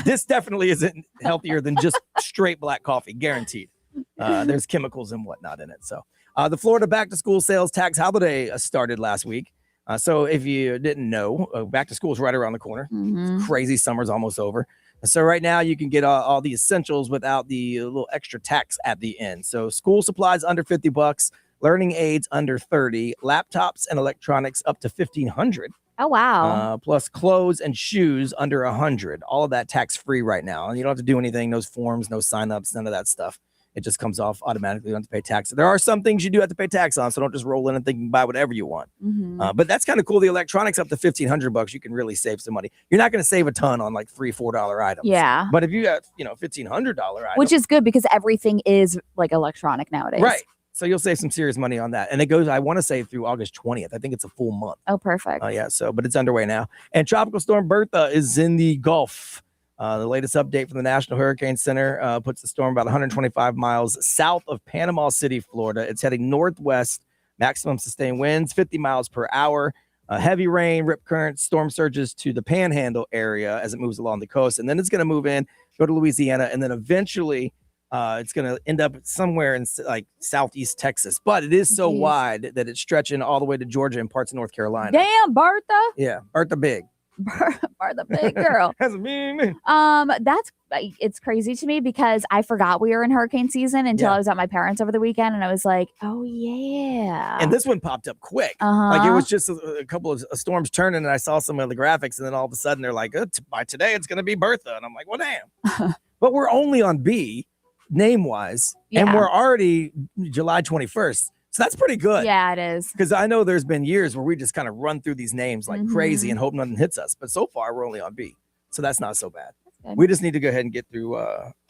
This definitely isn't healthier than just straight black coffee, guaranteed. There's chemicals and whatnot in it. So the Florida back-to-school sales tax holiday started last week. So if you didn't know, back to school is right around the corner. Mm-hmm. It's crazy. Summer's almost over. So right now you can get all the essentials without the little extra tax at the end. So school supplies under $50, learning aids under $30, laptops and electronics up to $1,500. Oh, wow. Plus clothes and shoes under $100. All of that tax free right now. And you don't have to do anything, no forms, no signups, none of that stuff. It just comes off automatically. You don't have to pay tax. There are some things you do have to pay tax on, so don't just roll in and think you can buy whatever you want. Mm-hmm. But that's kind of cool. The electronics up to $1,500, you can really save some money. You're not going to save a ton on like $3-4 items. Yeah. But if you have, $1,500 items, which is good because everything is like electronic nowadays. right? So you'll save some serious money on that. And it goes, I want to say through August 20th. I think it's a full month. Oh, perfect. Yeah. So, but it's underway now. And Tropical Storm Bertha is in the Gulf. The latest update from the National Hurricane Center puts the storm about 125 miles south of Panama City, Florida. It's heading northwest, maximum sustained winds, 50 miles per hour, heavy rain, rip currents, storm surges to the Panhandle area as it moves along the coast. And then it's going to move in, go to Louisiana, and then eventually it's going to end up somewhere in like southeast Texas. But it is so wide that it's stretching all the way to Georgia and parts of North Carolina. Damn, Bertha. Yeah, Bertha big. Bertha big girl. That's me. It's crazy to me because I forgot we were in hurricane season until I was at my parents over the weekend, and I was like, oh yeah. And this one popped up quick. Like it was just a couple of storms turning, and I saw some of the graphics, and then all of a sudden they're like, by today it's going to be Bertha, and I'm like, well, damn. But we're only on B name wise, and we're already July 21st. So that's pretty good. Yeah, it is. Because I know there's been years where we just kind of run through these names like crazy and hope nothing hits us. But so far, we're only on B. So that's not so bad. We just need to go ahead and get through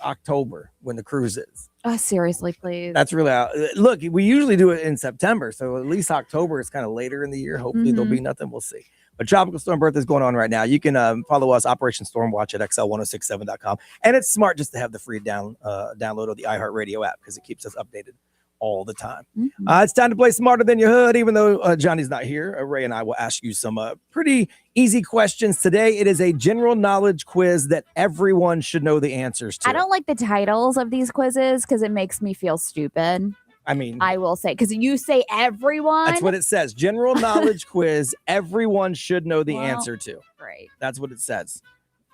October when the cruise is. Oh, seriously, please. That's really look, we usually do it in September. So at least October is kind of later in the year. Hopefully there'll be nothing. We'll see. But Tropical Storm Bertha is going on right now. You can follow us, Operation Stormwatch at XL1067.com. And it's smart just to have the free download of the iHeartRadio app because it keeps us updated all the time. It's time to play Smarter Than Your Hood. Even though Johnny's not here, Ray and I will ask you some pretty easy questions today. It is a general knowledge quiz that everyone should know the answers to. I don't like the titles of these quizzes because it makes me feel stupid. I mean, I will say, because you say everyone. That's what it says. General knowledge quiz, everyone should know the answer to. Right. That's what it says.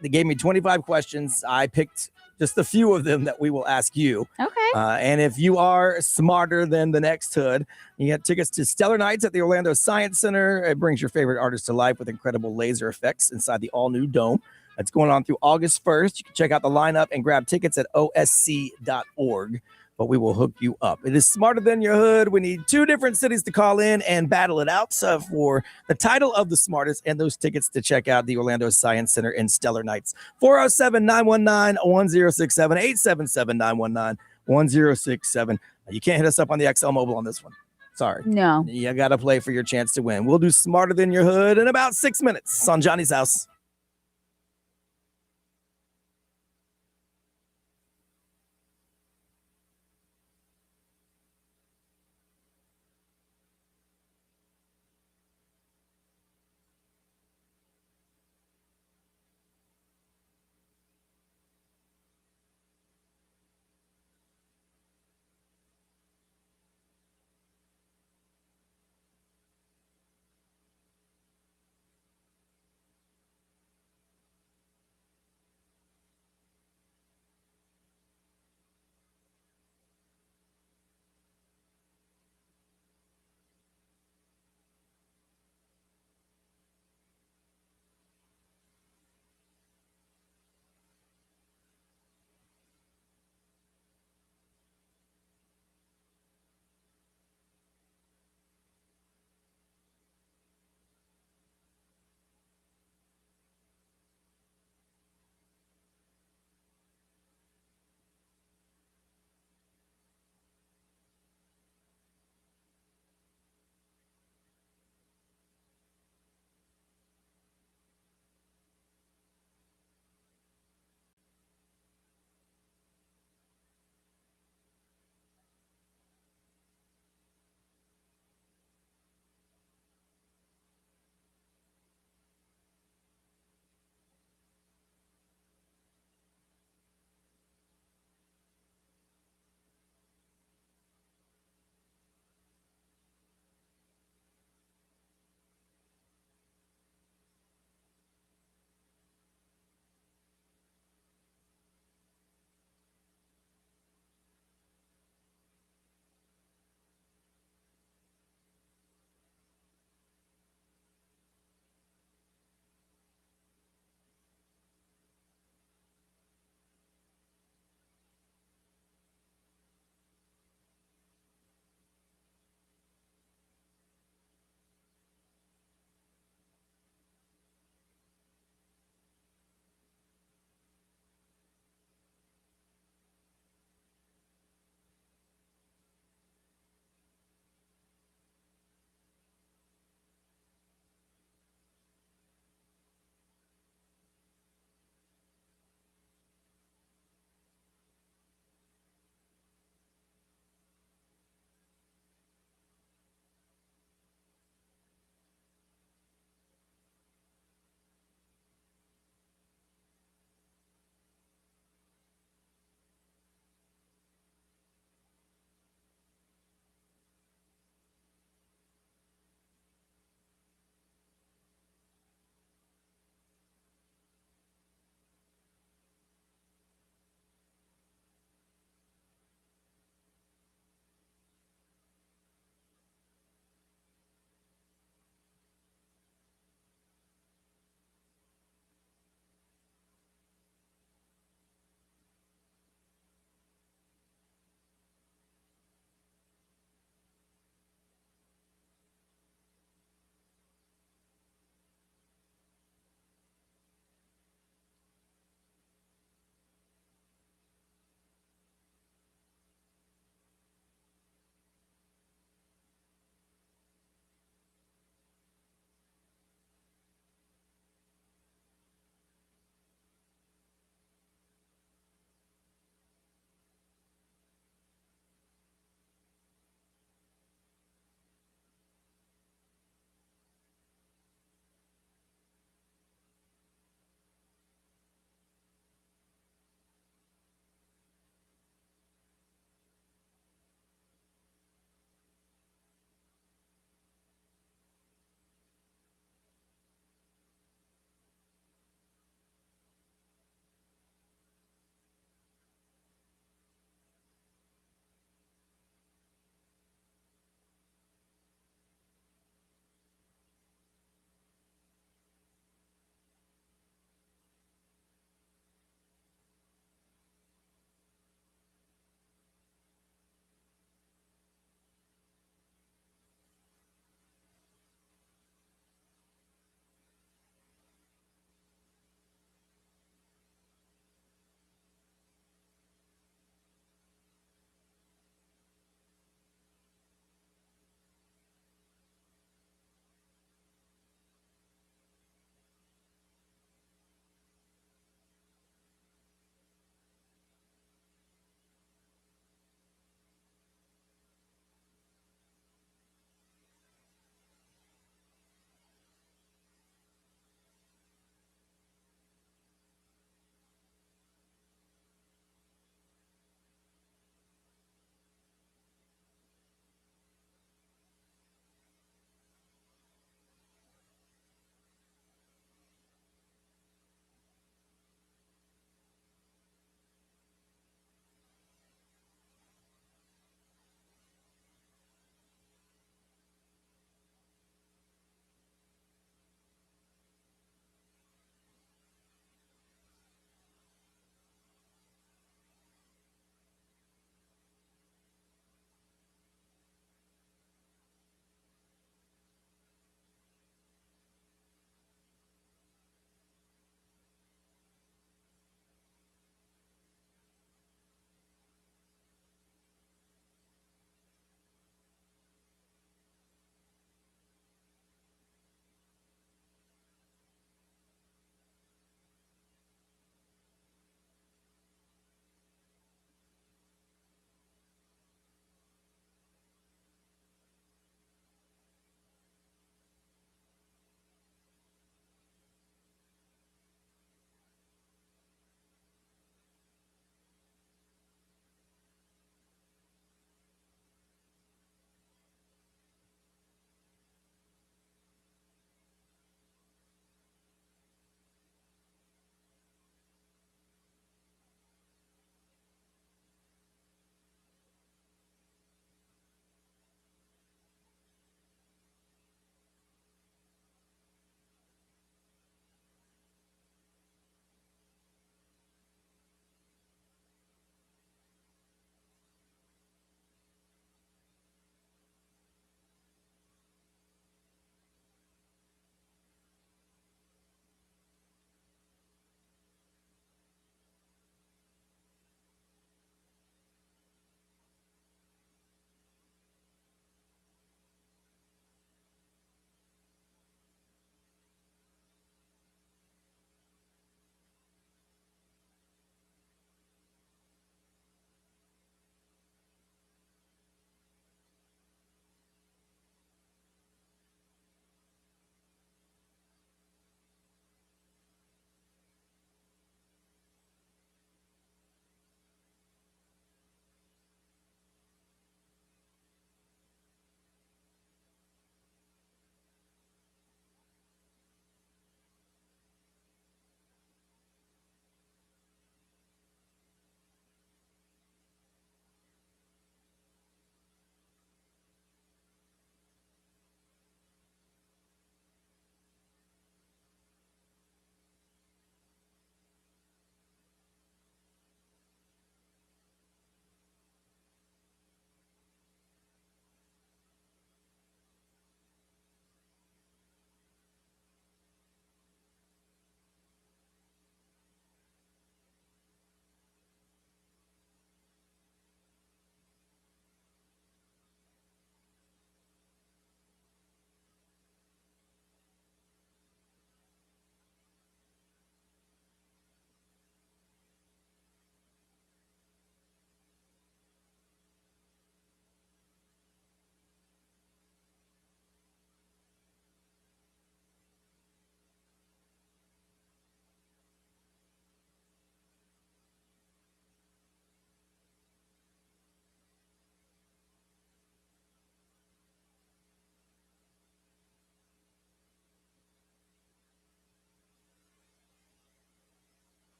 They gave me 25 questions. I picked just a few of them that we will ask you. Okay. And if you are smarter than the next hood, you get tickets to Stellar Nights at the Orlando Science Center. It brings your favorite artists to life with incredible laser effects inside the all-new dome. It's going on through August 1st. You can check out the lineup and grab tickets at osc.org. But we will hook you up. It is Smarter Than Your Hood. We need 2 different cities to call in and battle it out for the title of the smartest and those tickets to check out the Orlando Science Center and Stellar Nights. 407-919-1067, 877-919-1067. You can't hit us up on the XL Mobile on this one. Sorry. No. You got to play for your chance to win. We'll do Smarter Than Your Hood in about 6 minutes on Johnny's House.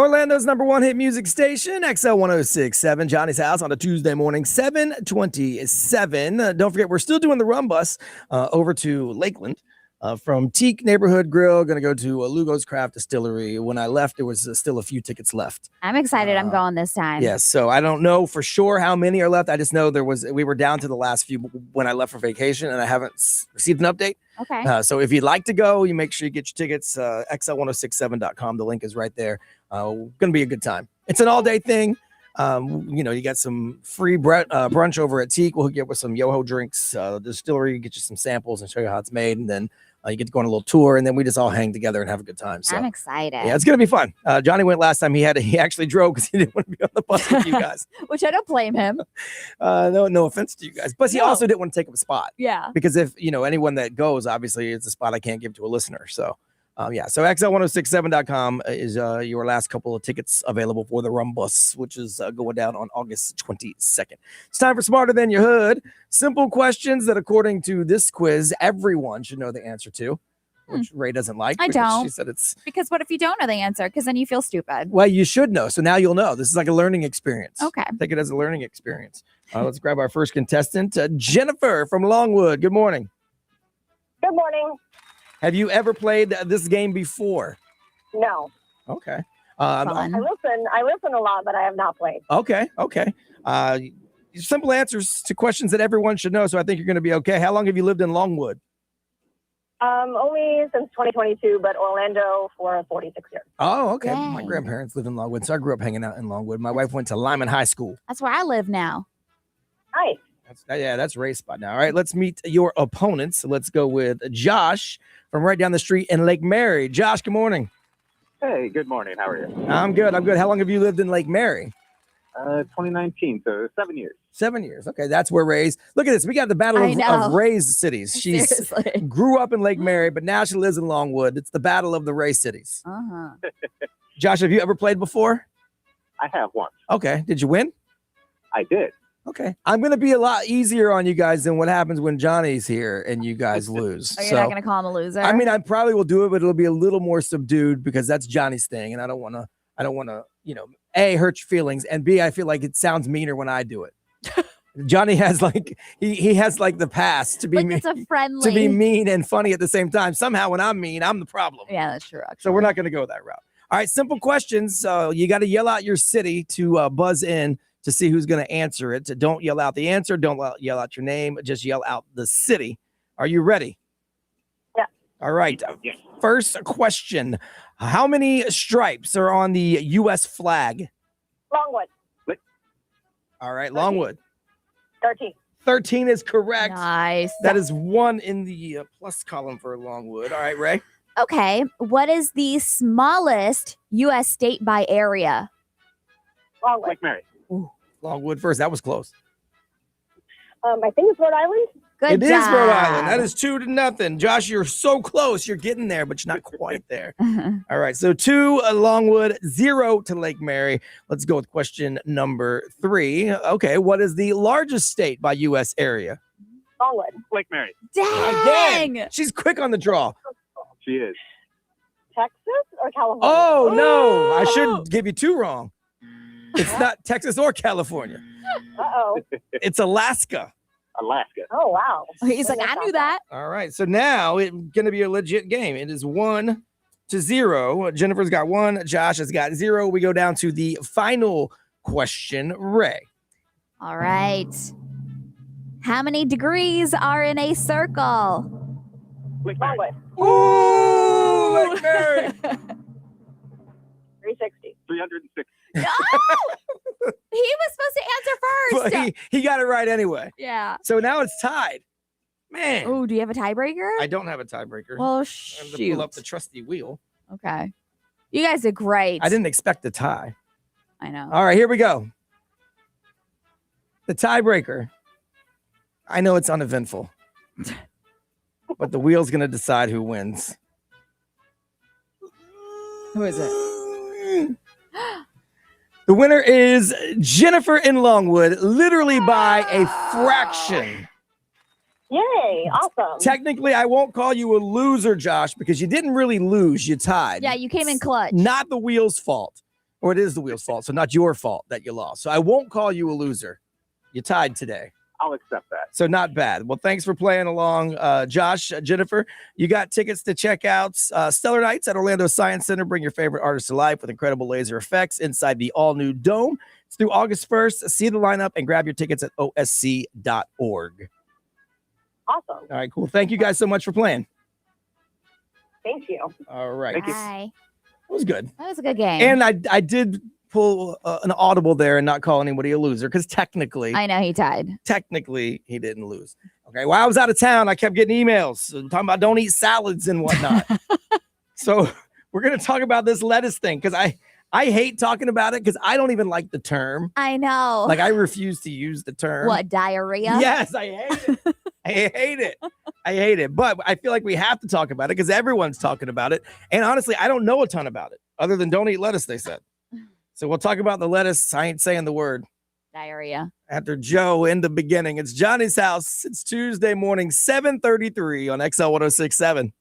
Orlando's #1 hit music station, XL 1067, Johnny's House on a Tuesday morning, 7:27. Don't forget, we're still doing the Rum Bus over to Lakeland. From Teak Neighborhood Grill, going to go to Lugo's Craft Distillery. When I left, there was still a few tickets left. I'm excited. I'm going this time. Yes, so I don't know for sure how many are left. I just know we were down to the last few when I left for vacation, and I haven't received an update. Okay. So if you'd like to go, you make sure you get your tickets. XL1067.com. The link is right there. Going to be a good time. It's an all-day thing. You got some free brunch over at Teak. We'll hook you up with some Yoho drinks. The distillery, get you some samples and show you how it's made, and then you get to go on a little tour, and then we just all hang together and have a good time. So I'm excited. Yeah, it's gonna be fun. Johnny went last time. He actually drove because he didn't want to be on the bus with you guys. Which I don't blame him. No offense to you guys, but he also didn't want to take up a spot. Yeah. Because if anyone that goes, obviously it's a spot I can't give to a listener. So. So XL1067.com is your last couple of tickets available for the Rum Bus, which is going down on August 22nd. It's time for Smarter Than Your Hood. Simple questions that, according to this quiz, everyone should know the answer to, which Ray doesn't like. I don't. She said it's... Because what if you don't know the answer? Because then you feel stupid. Well, you should know. So now you'll know. This is like a learning experience. Okay. Take it as a learning experience. Let's grab our first contestant, Jennifer from Longwood. Good morning. Good morning. Have you ever played this game before? No. Okay. I listen a lot, but I have not played. Okay. Simple answers to questions that everyone should know, so I think you're going to be okay. How long have you lived in Longwood? Only since 2022, but Orlando for 46 years. Oh, okay. Dang. My grandparents live in Longwood, so I grew up hanging out in Longwood. My wife went to Lyman High School. That's where I live now. Nice. That's Ray's spot now. All right, let's meet your opponents. Let's go with Josh from right down the street in Lake Mary. Josh, good morning. Hey, good morning. How are you? I'm good. How long have you lived in Lake Mary? 2019, so 7 years. 7 years. Okay, that's where Ray's. Look at this. We got the battle of Ray's cities. She grew up in Lake Mary, but now she lives in Longwood. It's the battle of the Ray cities. Josh, have you ever played before? I have once. Okay. Did you win? I did. Okay. I'm going to be a lot easier on you guys than what happens when Johnny's here and you guys lose. You're not going to call him a loser? I mean, I probably will do it, but it'll be a little more subdued because that's Johnny's thing. And I don't want to, A, hurt your feelings. And B, I feel like it sounds meaner when I do it. Johnny has he has the past to be mean, to be mean and funny at the same time. Somehow when I'm mean, I'm the problem. Yeah, that's true. Actually. So we're not going to go that route. All right. Simple questions. So you got to yell out your city to buzz in to see who's going to answer it. Don't yell out the answer. Don't yell out your name. Just yell out the city. Are you ready? Yeah. All right. Yeah. First question. How many stripes are on the U.S. flag? Longwood. All right. Longwood. 13. 13 is correct. Nice. That is 1 in the plus column for Longwood. All right, Ray. Okay. What is the smallest U.S. state by area? Longwood. Lake Mary. Ooh, Longwood first. That was close. I think it's Rhode Island. Good It job. is Rhode Island. That is 2-0. Josh, you're so close. You're getting there, but you're not quite there. All right. So 2 Longwood, 0 to Lake Mary. Let's go with question number 3. Okay. What is the largest state by U.S. area? Longwood. Lake Mary. Dang. Again. She's quick on the draw. She is. Texas or California? Oh, no. I should give you 2 wrong. It's not Texas or California. Uh-oh. It's Alaska. Alaska. Oh, wow. He's like, I knew that. All right. So now it's going to be a legit game. It is 1-0. Jennifer's got 1. Josh has got 0. We go down to the final question. Ray. All right. How many degrees are in a circle? Lake Mary. Longwood. Ooh, Lake Mary. 360. 360. No! He was supposed to answer first. But he got it right anyway. Yeah. So now it's tied. Man. Oh, do you have a tiebreaker? I don't have a tiebreaker. Well, I have to shoot. pull up the trusty wheel. Okay. You guys did great. I didn't expect a tie. I know. All right, here we go. The tiebreaker. I know it's uneventful, but the wheel's going to decide who wins. Who is it? The winner is Jennifer in Longwood, literally by a fraction. Yay. Awesome. Technically, I won't call you a loser, Josh, because you didn't really lose. You tied. Yeah, you came in clutch. Not the wheel's fault. or it is the wheel's fault. So not your fault that you lost. So I won't call you a loser. You tied today. I'll accept that. So not bad. Well, thanks for playing along, Josh, Jennifer. You got tickets to check out Stellar Nights at Orlando Science Center. Bring your favorite artists to life with incredible laser effects inside the all-new Dome. It's through August 1st. See the lineup and grab your tickets at osc.org. Awesome. All right, cool. Thank you guys so much for playing. Thank you. All right. Bye. It was good. That was a good game. And I did pull an audible there and not call anybody a loser because technically I know he tied. Technically, he didn't lose. Okay. While I was out of town, I kept getting emails talking about don't eat salads and whatnot. So we're going to talk about this lettuce thing because I hate talking about it because I don't even like the term. I know. Like I refuse to use the term. What, diarrhea? Yes, I hate it. I hate it. I hate it. But I feel like we have to talk about it because everyone's talking about it. And honestly, I don't know a ton about it other than don't eat lettuce, they said. So we'll talk about the lettuce. I ain't saying the word. Diarrhea. After Joe in the beginning. It's Johnny's House. It's Tuesday morning, 7:33 on XL 106.7.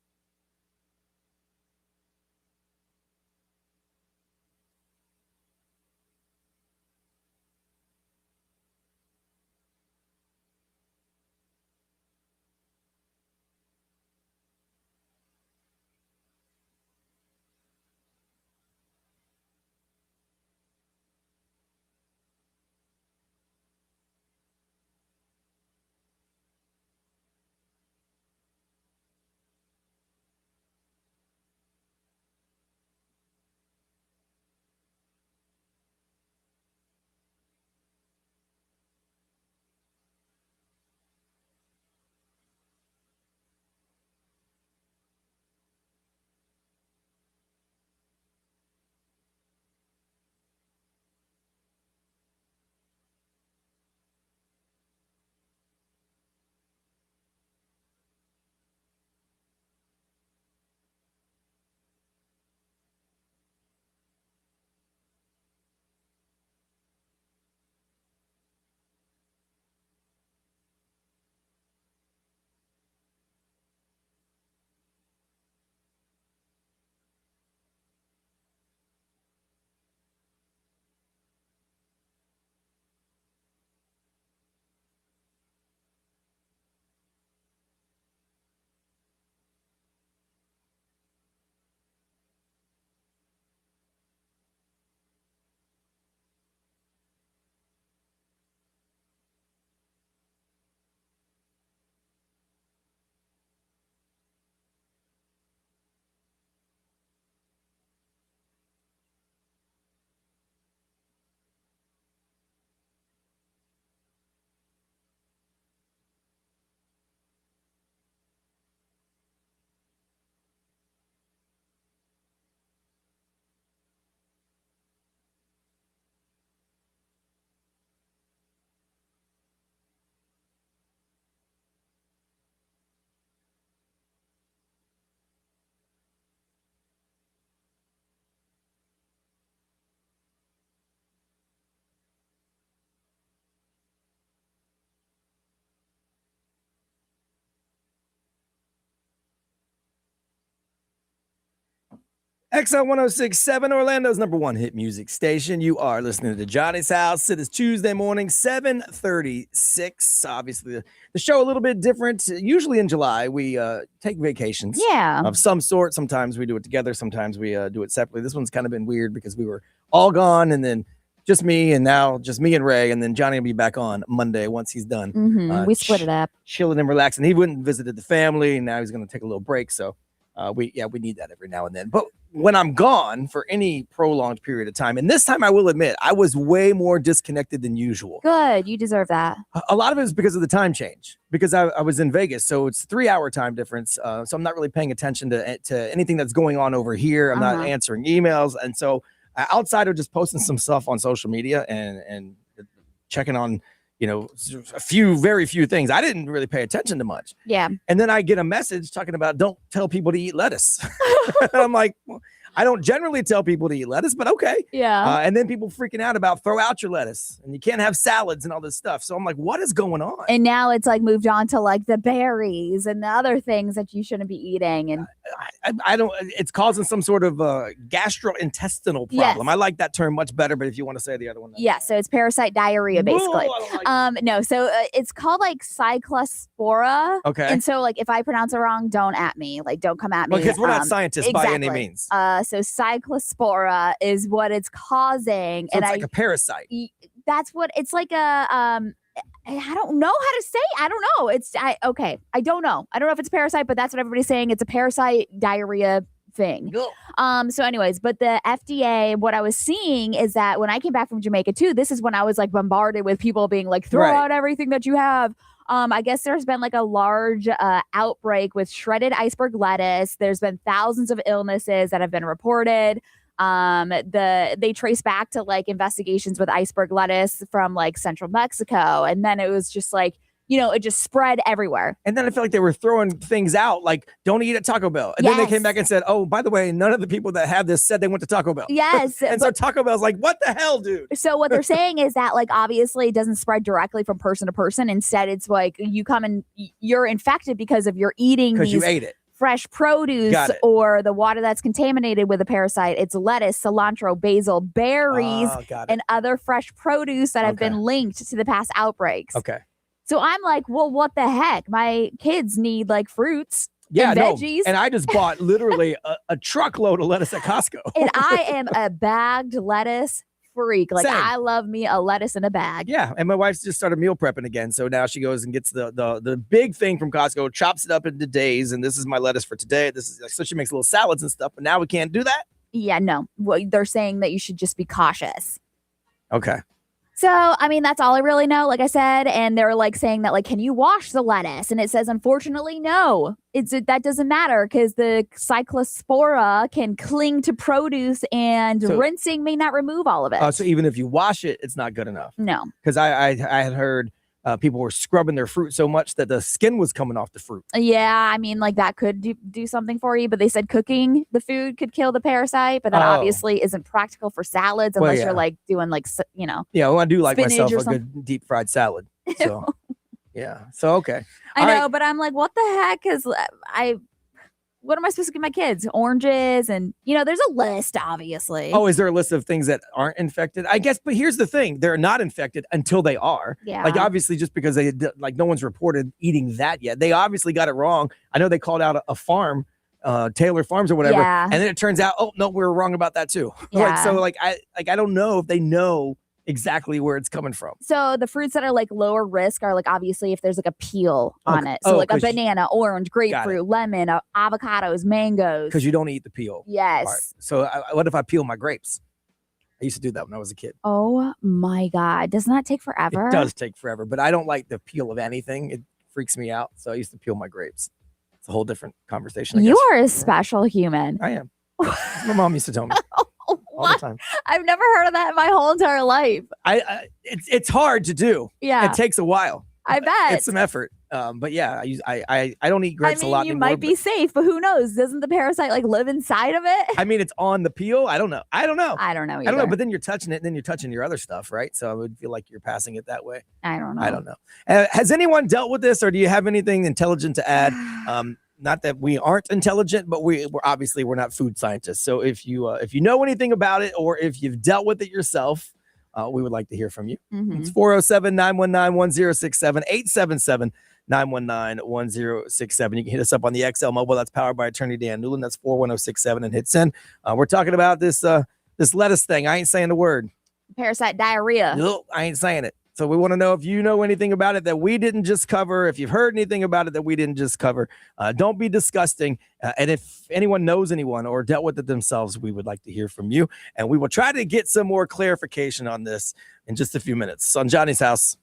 XL 106.7, Orlando's #1 hit music station. You are listening to Johnny's House. It is Tuesday morning, 7:36. Obviously, the show a little bit different. Usually in July, we take vacations. Yeah. Of some sort. Sometimes we do it together. Sometimes we do it separately. This one's kind of been weird because we were all gone and then just me and now just me and Ray. And then Johnny will be back on Monday once he's done. Mm-hmm. We split it up. Chilling and relaxing. He went and visited the family and now he's going to take a little break. So we need that every now and then. But when I'm gone for any prolonged period of time, and this time I will admit, I was way more disconnected than usual. Good. You deserve that. A lot of it is because of the time change, because I was in Vegas. So it's 3-hour time difference. So I'm not really paying attention to anything that's going on over here. I'm not answering emails. And so outside of just posting some stuff on social media and checking on, very few things, I didn't really pay attention to much. Yeah. And then I get a message talking about don't tell people to eat lettuce. And I'm like, well, I don't generally tell people to eat lettuce, but okay. Yeah. And then people freaking out about throw out your lettuce and you can't have salads and all this stuff. So I'm like, what is going on? And now it's like moved on to like the berries and the other things that you shouldn't be eating. And I don't, it's causing some sort of gastrointestinal problem. Yes. I like that term much better, but if you want to say the other one. Yeah, so it's parasite diarrhea, basically. Whoa, I don't like No, so it's called like cyclospora. Okay. And so like if I pronounce it wrong, don't at me. Like don't come at me. Because we're not scientists by any exactly. means. So cyclospora is what it's causing. So it's like a parasite. That's what it's like I don't know how to say. I don't know. Okay. I don't know. I don't know if it's a parasite, but that's what everybody's saying. It's a parasite diarrhea thing. So anyways, but the FDA, what I was seeing is that when I came back from Jamaica too, this is when I was like bombarded with people being like, throw out everything that you have. I guess there's been like a large outbreak with shredded iceberg lettuce. There's been thousands of illnesses that have been reported. They trace back to like investigations with iceberg lettuce from like central Mexico. And then it was just like, it just spread everywhere. And then I feel like they were throwing things out like, don't eat at Taco Bell. And then they came back and said, oh, by the way, none of the people that have this said they went to Taco Bell. Yes. And so Taco Bell's like, what the hell, dude? So what they're saying is that like, obviously it doesn't spread directly from person to person. Instead, it's like you come and you're infected because of you're eating because you ate it. Fresh produce or the water that's contaminated with a parasite. It's lettuce, cilantro, basil, berries, and other fresh produce that have been linked to the past outbreaks. Okay. So I'm like, well, what the heck? My kids need like fruits and veggies. And I just bought literally a truckload of lettuce at Costco. And I am a bagged lettuce freak. Like Same. I love me a lettuce in a bag. Yeah, and my wife's just started meal prepping again. So now she goes and gets the big thing from Costco, chops it up into days, and this is my lettuce for today. This is so she makes little salads and stuff. But now we can't do that. Yeah, no. Well, they're saying that you should just be cautious. Okay. So, I mean, that's all I really know, like I said. And they're like saying that, like, can you wash the lettuce? And it says, unfortunately, no. That doesn't matter because the cyclospora can cling to produce and rinsing may not remove all of it. So even if you wash it, it's not good enough. No. Because I had heard people were scrubbing their fruit so much that the skin was coming off the fruit. Yeah, I mean, like that could do something for you, but they said cooking the food could kill the parasite, but that obviously isn't practical for salads unless you're like doing like, Yeah, well, I do like myself a something. good deep fried salad. So, yeah. So, okay. I know, but I'm like, what the heck? Because what am I supposed to give my kids? Oranges and, there's a list, obviously. Oh, is there a list of things that aren't infected? I guess, but here's the thing. They're not infected until they are. Yeah. Like, obviously, just because no one's reported eating that yet. They obviously got it wrong. I know they called out a farm, Taylor Farms or whatever. Yeah. And then it turns out, oh, no, we were wrong about that too. Yeah. I don't know if they know exactly where it's coming from. So the fruits that are like lower risk are like obviously if there's like a peel on it. So like a banana, orange, grapefruit, lemon, avocados, mangoes. Because you don't eat the peel. Yes. Right. So what if I peel my grapes? I used to do that when I was a kid. Oh my God. Doesn't that take forever? It does take forever, but I don't like the peel of anything. It freaks me out. So I used to peel my grapes. It's a whole different conversation. You are a special human. I am. My mom used to tell me. All the time. I've never heard of that in my whole entire life. It's hard to do. Yeah. It takes a while. I bet. It's some effort. But yeah, I don't eat grapes a lot you anymore. might be safe, but who knows? Doesn't the parasite like live inside of it? I mean, it's on the peel. I don't know. I don't know either. But then you're touching it, and then you're touching your other stuff, right? So I would feel like you're passing it that way. I don't know. Has anyone dealt with this, or do you have anything intelligent to add? Not that we aren't intelligent, but we're obviously not food scientists. So if you know anything about it, or if you've dealt with it yourself, we would like to hear from you. Mm-hmm. It's 407-919-1067, 877-919-1067. You can hit us up on the XL Mobile. That's powered by Attorney Dan Newland. That's 41067 and hit send. We're talking about this lettuce thing. I ain't saying the word. Parasite diarrhea. No, I ain't saying it. So we want to know if you know anything about it that we didn't just cover, if you've heard anything about it that we didn't just cover. Don't be disgusting. And if anyone knows anyone or dealt with it themselves, we would like to hear from you. And we will try to get some more clarification on this in just a few minutes on Johnny's House.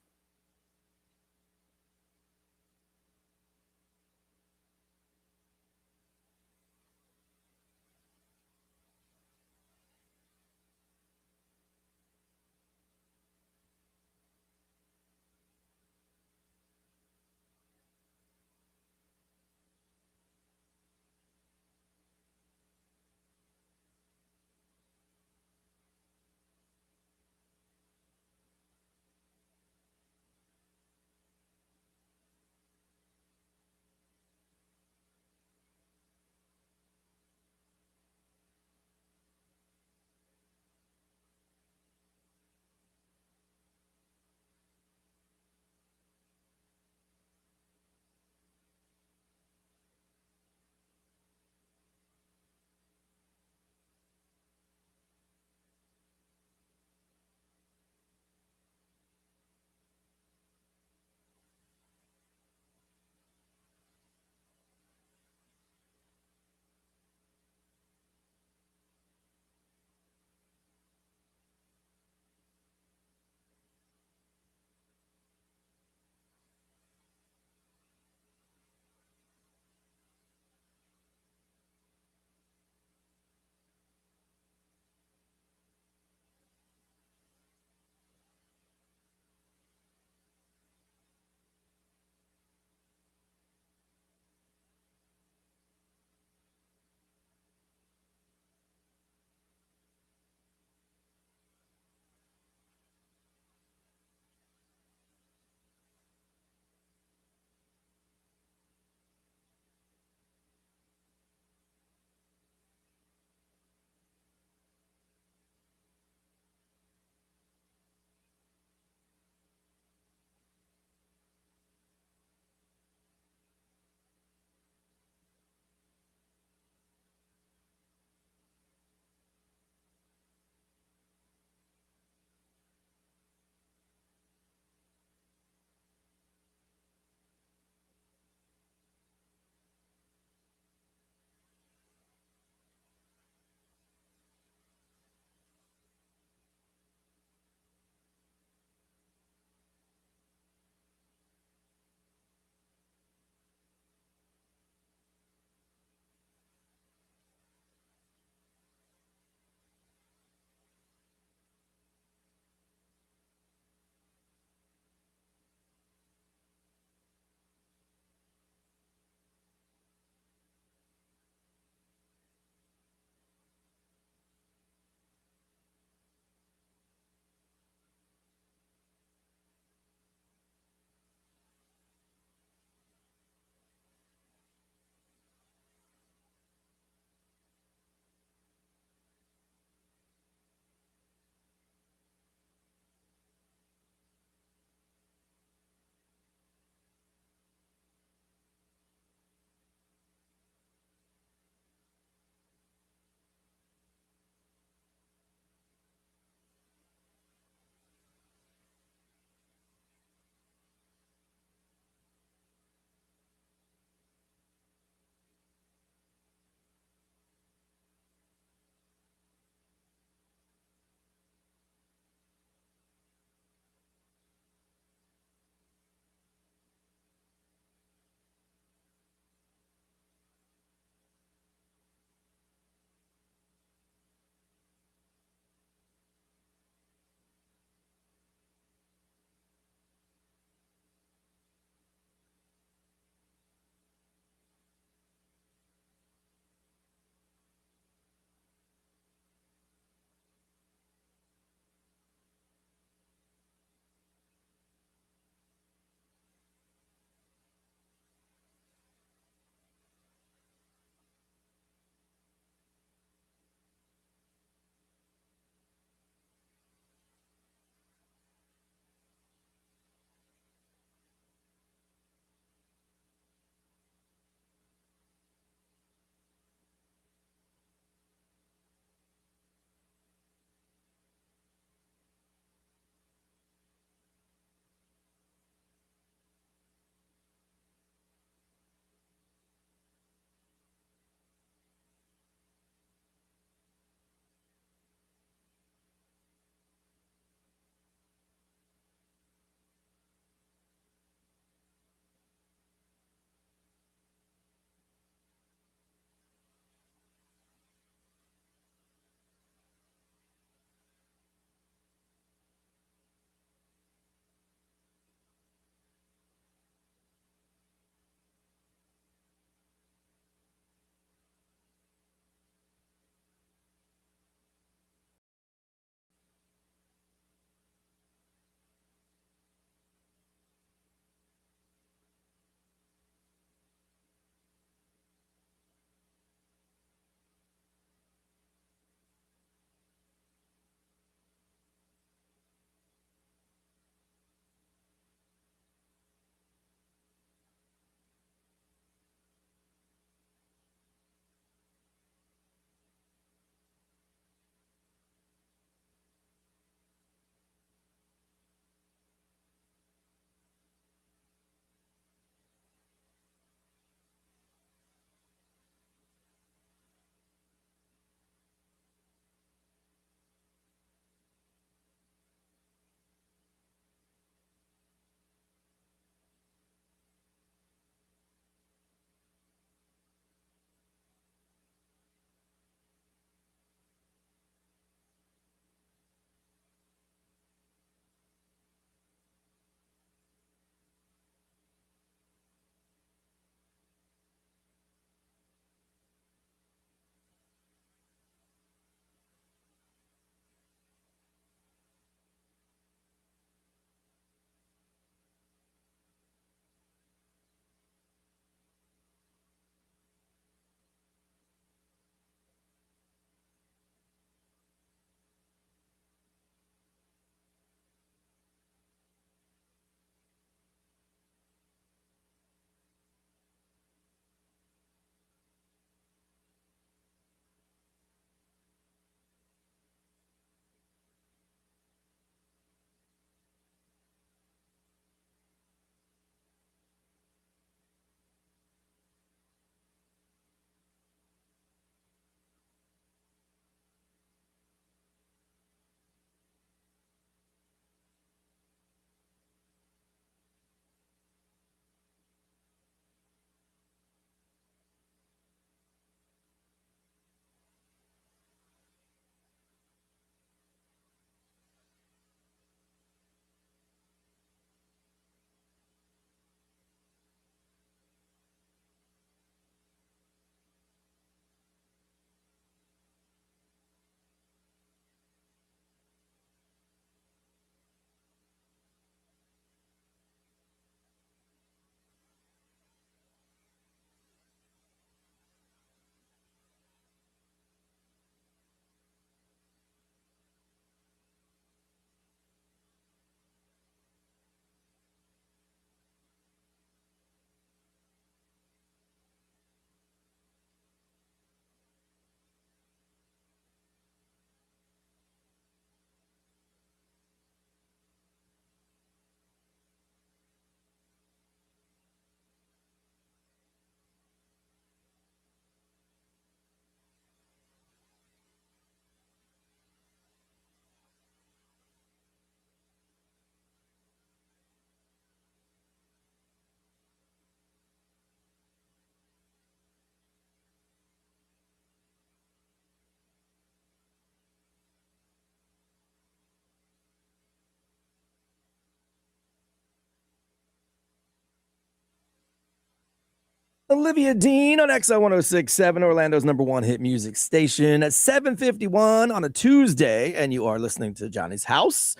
Olivia Dean on XO 106.7, Orlando's #1 hit music station at 7:51 on a Tuesday, and you are listening to Johnny's House.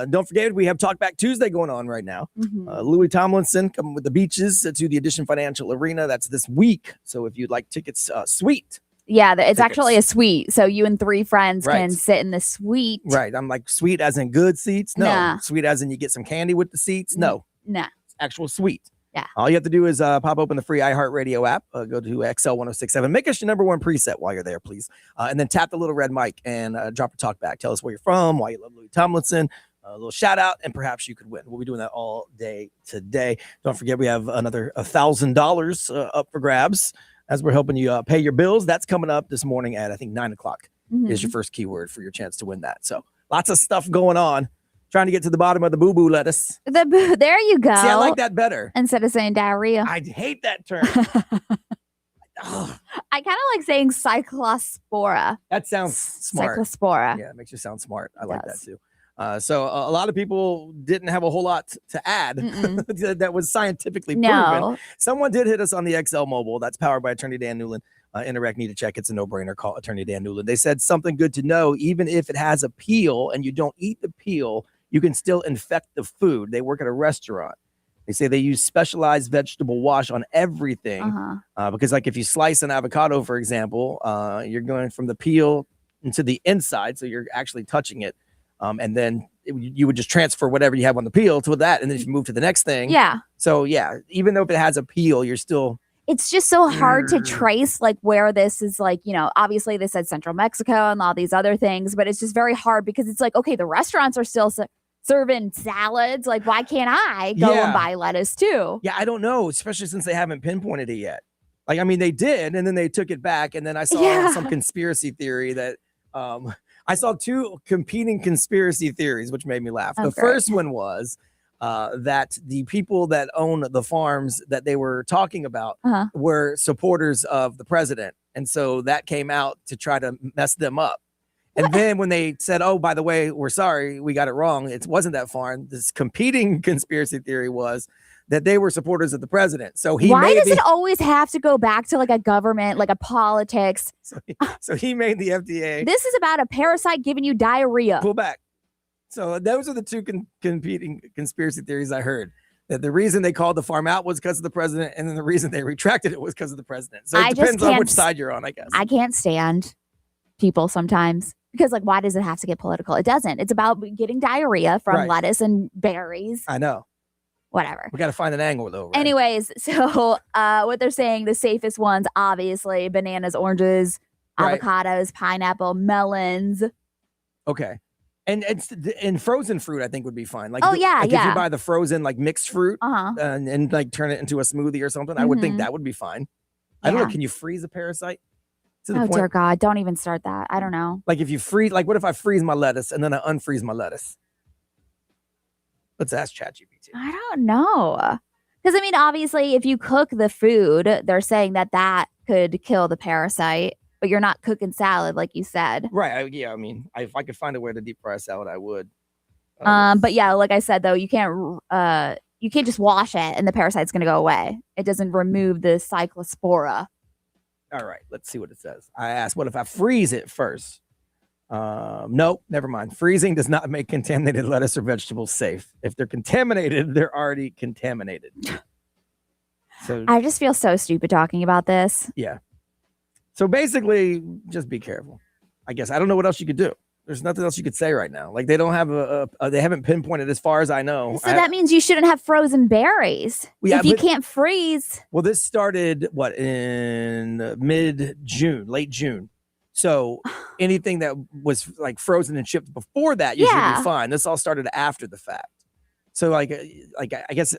Don't forget, we have Talkback Tuesday going on right now. Louis Tomlinson coming with the Beaches to the Edition Financial Arena. That's this week. So if you'd like tickets, sweet. Yeah, it's actually a suite. So you and 3 friends can sit in the suite. Right. I'm like, sweet as in good seats? No. Nah. Sweet as in you get some candy with the seats? No. Nah. It's actual suite. Yeah. All you have to do is pop open the free iHeartRadio app, go to XL 106.7. Make us your #1 preset while you're there, please. And then tap the little red mic and drop a talk back. Tell us where you're from, why you love Louis Tomlinson. A little shout out, and perhaps you could win. We'll be doing that all day today. Don't forget, we have another $1,000 up for grabs as we're helping you pay your bills. That's coming up this morning at, I think, 9 o'clock is your first keyword for your chance to win that. So lots of stuff going on. Trying to get to the bottom of the boo-boo lettuce. There you go. See, I like that better. Instead of saying diarrhea. I hate that term. I kind of like saying cyclospora. That sounds smart. Cyclospora. Yeah, it makes you sound smart. I like that too. So a lot of people didn't have a whole lot to add that was scientifically proven. Someone did hit us on the XL Mobile. That's powered by Attorney Dan Newland. Interact, need to check. It's a no-brainer. Call Attorney Dan Newland. They said something good to know. Even if it has a peel and you don't eat the peel, you can still infect the food. They work at a restaurant. They say they use specialized vegetable wash on everything because, like, if you slice an avocado, for example, you're going from the peel into the inside, so you're actually touching it. And then you would just transfer whatever you have on the peel to that, and then if you move to the next thing. Yeah. So, yeah, even though if it has a peel, you're still... It's just so hard to trace, like, where this is, like, you know, obviously they said Central Mexico and all these other things, but it's just very hard because it's like, okay, the restaurants are still serving salads. Like, why can't I go and buy lettuce too? Yeah, I don't know, especially since they haven't pinpointed it yet. Like, I mean, they did, and then they took it back, and then I saw some conspiracy theory that... I saw 2 competing conspiracy theories, which made me laugh. The first one was that the people that own the farms that they were talking about were supporters of the president. And so that came out to try to mess them up. And then when they said, oh, by the way, we're sorry, we got it wrong. It wasn't that farm. This competing conspiracy theory was that they were supporters of the president. So why does it always have to go back to like a government, like a politics? So he made the FDA. This is about a parasite giving you diarrhea. Pull back. So those are the 2 competing conspiracy theories I heard. That the reason they called the farm out was because of the president, and then the reason they retracted it was because of the president. So it depends on which side you're on, I guess. I can't stand people sometimes. Because, like, why does it have to get political? It doesn't. It's about getting diarrhea from lettuce and berries. I know. Whatever. We got to find an angle, though. Right? Anyways, so what they're saying, the safest ones, obviously, bananas, oranges, avocados, pineapple, melons. Okay. And frozen fruit, I think, would be fine. Like, if you buy the frozen, like, mixed fruit and like, turn it into a smoothie or something, I would think that would be fine. I don't know. Can you freeze a parasite? Oh, dear God. Don't even start that. I don't know. Like, if you freeze, like, what if I freeze my lettuce and then I unfreeze my lettuce? Let's ask ChatGPT. I don't know. Because, I mean, obviously, if you cook the food, they're saying that could kill the parasite, but you're not cooking salad, like you said. Right. I mean, if I could find a way to deep fry salad, I would. But yeah, like I said, though, you can't just wash it and the parasite's going to go away. It doesn't remove the cyclospora. All right, let's see what it says. I asked, what if I freeze it first? Nope, never mind. Freezing does not make contaminated lettuce or vegetables safe. If they're contaminated, they're already contaminated. So I just feel so stupid talking about this. Yeah. So basically, just be careful. I guess I don't know what else you could do. There's nothing else you could say right now. Like, they don't have they haven't pinpointed as far as I know. So that means you shouldn't have frozen berries. If you can't freeze. Well, this started in mid-June, late June. So anything that was like frozen and shipped before that, you should be fine. This all started after the fact. So like I guess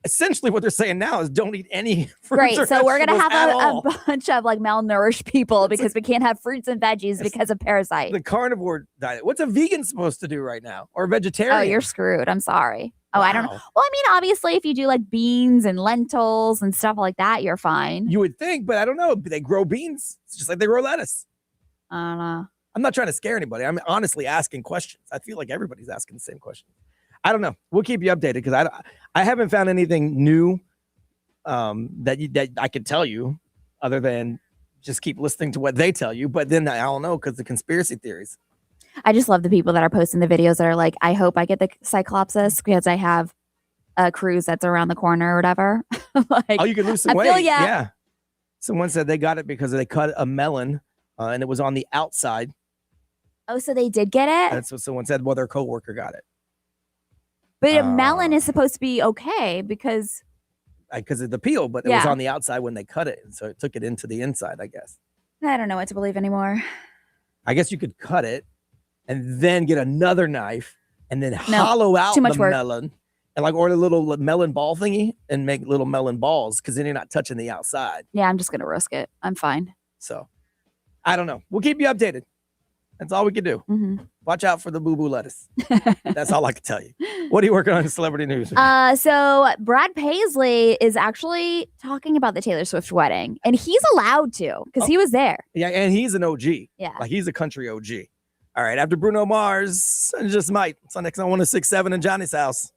essentially what they're saying now is don't eat any fruits. Right. So we're going to have a bunch of like malnourished people because we can't have fruits and veggies because of parasite. The carnivore diet. What's a vegan supposed to do right now? Or a vegetarian? Oh, you're screwed. I'm sorry. Oh, I don't know. Well, I mean, obviously, if you do like beans and lentils and stuff like that, you're fine. You would think, but I don't know. They grow beans. It's just like they grow lettuce. I don't know. I'm not trying to scare anybody. I'm honestly asking questions. I feel like everybody's asking the same question. I don't know. We'll keep you updated because I haven't found anything new that I could tell you other than just keep listening to what they tell you. But then I don't know because the conspiracy theories. I just love the people that are posting the videos that are like, I hope I get the Cyclopsis because I have a cruise that's around the corner or whatever. Like, you can lose some weight. Yeah. Someone said they got it because they cut a melon and it was on the outside. Oh, so they did get it? That's what someone said. Well, their coworker got it. But a melon is supposed to be okay because of the peel, but it was on the outside when they cut it. And so it took it into the inside, I guess. I don't know what to believe anymore. I guess you could cut it and then get another knife and then hollow out the melon and or the little melon ball thingy and make little melon balls because then you're not touching the outside. Yeah, I'm just going to risk it. I'm fine. So I don't know. We'll keep you updated. That's all we can do. Mm-hmm. Watch out for the boo-boo lettuce. That's all I can tell you. What are you working on in celebrity news? So Brad Paisley is actually talking about the Taylor Swift wedding, and he's allowed to because he was there. Yeah, and he's an OG. Yeah. He's a country OG. All right, after Bruno Mars, and Just Might. It's on next on 106.7 in Johnny's house.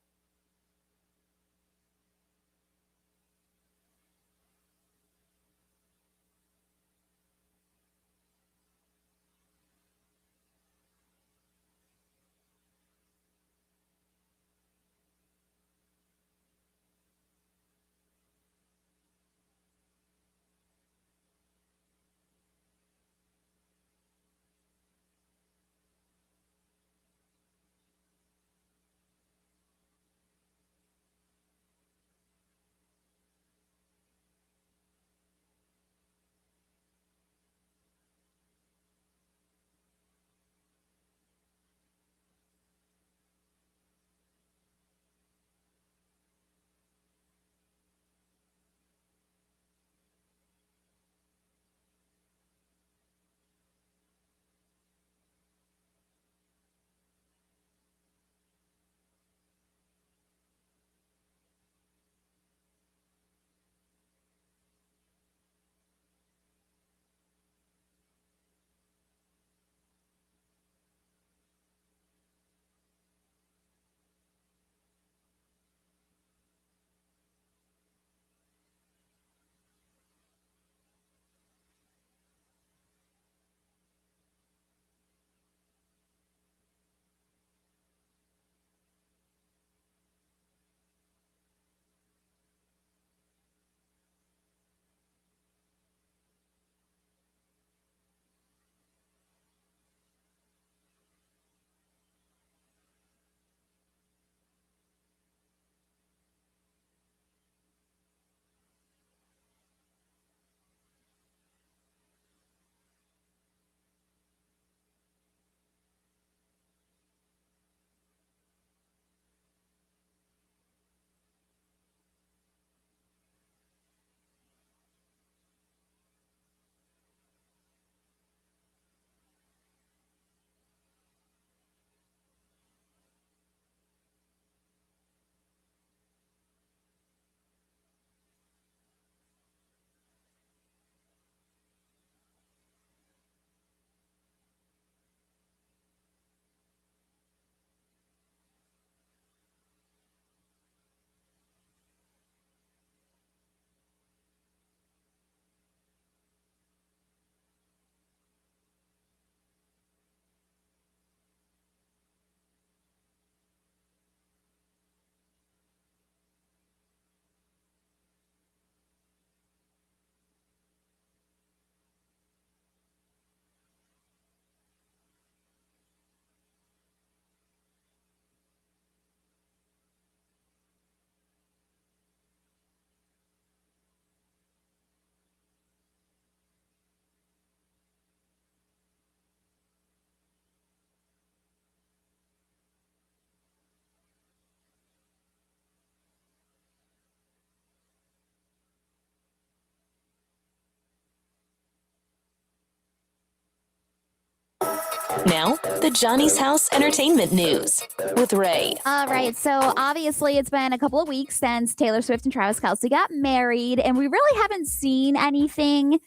Now, the Johnny's House Entertainment News with Ray. All right. So obviously it's been a couple of weeks since Taylor Swift and Travis Kelce got married, and we really haven't seen anything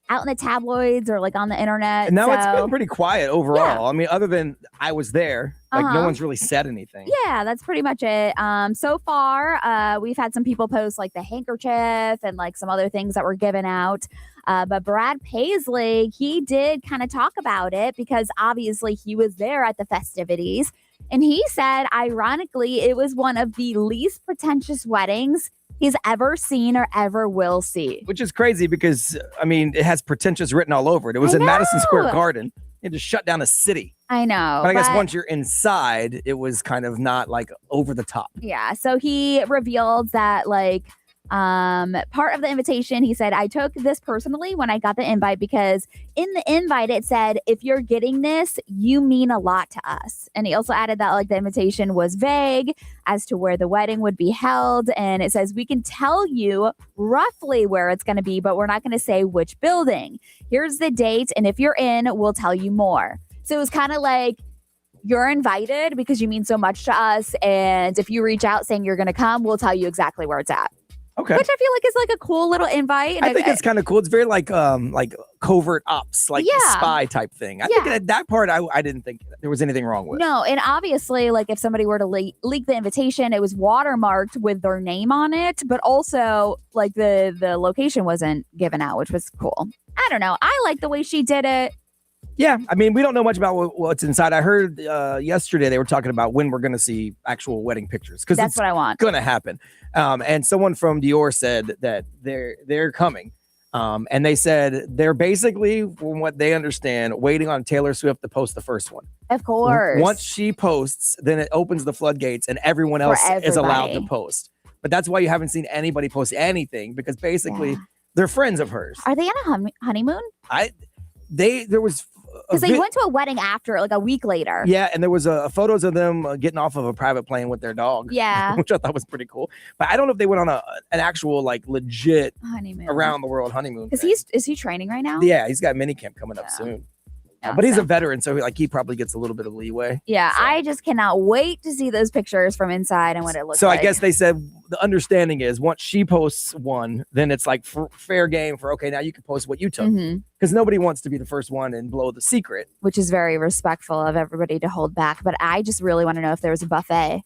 out in the tabloids or like on the internet. And now it's been pretty quiet overall. Yeah. I mean, other than I was there, like no one's really said anything. Yeah, that's pretty much it. So far, we've had some people post like the handkerchief and like some other things that were given out. But Brad Paisley, he did kind of talk about it because obviously he was there at the festivities. And he said, ironically, it was one of the least pretentious weddings he's ever seen or ever will see. Which is crazy because, I mean, it has pretentious written all over it. It was in Madison Square Garden. You had to shut down a city. I know. But I guess once you're inside, it was kind of not like over the top. Yeah. So he revealed that like part of the invitation, he said, I took this personally when I got the invite because in the invite it said, if you're getting this, you mean a lot to us. And he also added that like the invitation was vague as to where the wedding would be held. And it says, we can tell you roughly where it's going to be, but we're not going to say which building. Here's the date. And if you're in, we'll tell you more. So it was kind of like, you're invited because you mean so much to us. And if you reach out saying you're going to come, we'll tell you exactly where it's at. Okay. Which I feel like is like a cool little invite. And I think it's kind of cool. It's very like covert ops, like spy type thing. I think that part I didn't think there was anything wrong with. No, and obviously like if somebody were to leak the invitation, it was watermarked with their name on it, but also like the location wasn't given out, which was cool. I don't know. I like the way she did it. Yeah, I mean, we don't know much about what's inside. I heard yesterday they were talking about when we're going to see actual wedding pictures because that's what I want. Going to happen. And someone from Dior said that they're coming, and they said they're basically, from what they understand, waiting on Taylor Swift to post the first one. Of course. Once she posts, then it opens the floodgates, and everyone else is allowed to post. But that's why you haven't seen anybody post anything because basically they're friends of hers. Are they on a honeymoon? There was. Because they went to a wedding after, like a week later. Yeah, and there was photos of them getting off of a private plane with their dog. Yeah. Which I thought was pretty cool. But I don't know if they went on an actual, like, legit honeymoon, around the world honeymoon. Is he training right now? Yeah, he's got minicamp coming up soon. But he's a veteran, so he probably gets a little bit of leeway. Yeah, so. I just cannot wait to see those pictures from inside and what it looks like. So I guess they said the understanding is once she posts one, then it's like fair game for, okay, now you can post what you took. Because nobody wants to be the first one and blow the secret. Which is very respectful of everybody to hold back. But I just really want to know if there was a buffet.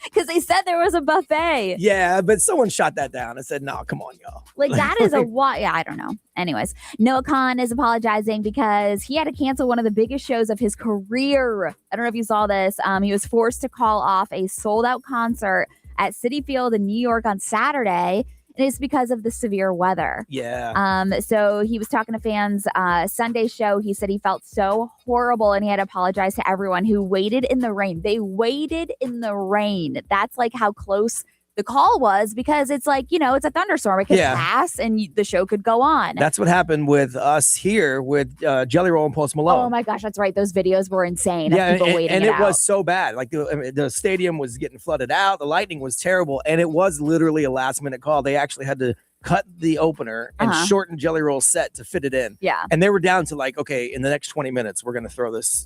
Because they said there was a buffet. Yeah, but someone shot that down and said, no, come on, y'all. Like, that is yeah, I don't know. Anyways, Noah Khan is apologizing because he had to cancel one of the biggest shows of his career. I don't know if you saw this. He was forced to call off a sold-out concert at Citi Field in New York on Saturday. And it's because of the severe weather. Yeah. So he was talking to fans Sunday show. He said he felt so horrible and he had to apologize to everyone who waited in the rain. They waited in the rain. That's like how close the call was because it's like, it's a thunderstorm. It could pass and the show could go on. That's what happened with us here with Jelly Roll and Post Malone. Oh my gosh, that's right. Those videos were insane. Yeah, people waiting and it it out. was so bad. Like the stadium was getting flooded out. The lightning was terrible. And it was literally a last minute call. They actually had to cut the opener and shorten Jelly Roll's set to fit it in. Yeah. And they were down to like, okay, in the next 20 minutes, we're going to throw this,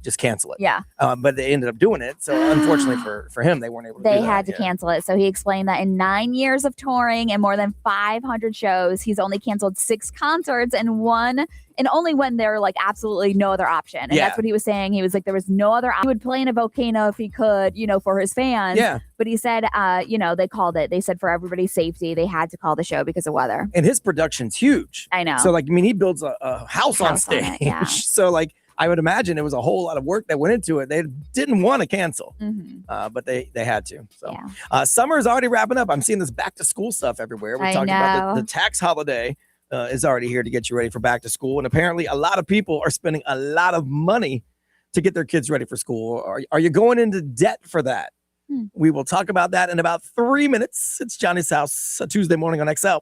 just cancel it. Yeah. But they ended up doing it. So unfortunately for him, they weren't able to do that. They had to cancel it. So he explained that in 9 years of touring and more than 500 shows, he's only canceled 6 concerts and only when there were like absolutely no other option. And that's what he was saying. He was like, there was no other option. He would play in a volcano if he could, for his fans. Yeah. But he said, they called it. They said for everybody's safety, they had to call the show because of weather. And his production's huge. I know. So he builds a house on stage. Yeah. So I would imagine it was a whole lot of work that went into it. They didn't want to cancel, but they had to. So summer is already wrapping up. I'm seeing this back to school stuff everywhere. We're talking about the tax holiday. Is already here to get you ready for back to school. And apparently a lot of people are spending a lot of money to get their kids ready for school. Are you going into debt for that? We will talk about that in about 3 minutes. It's Johnny's House, a Tuesday morning on XL.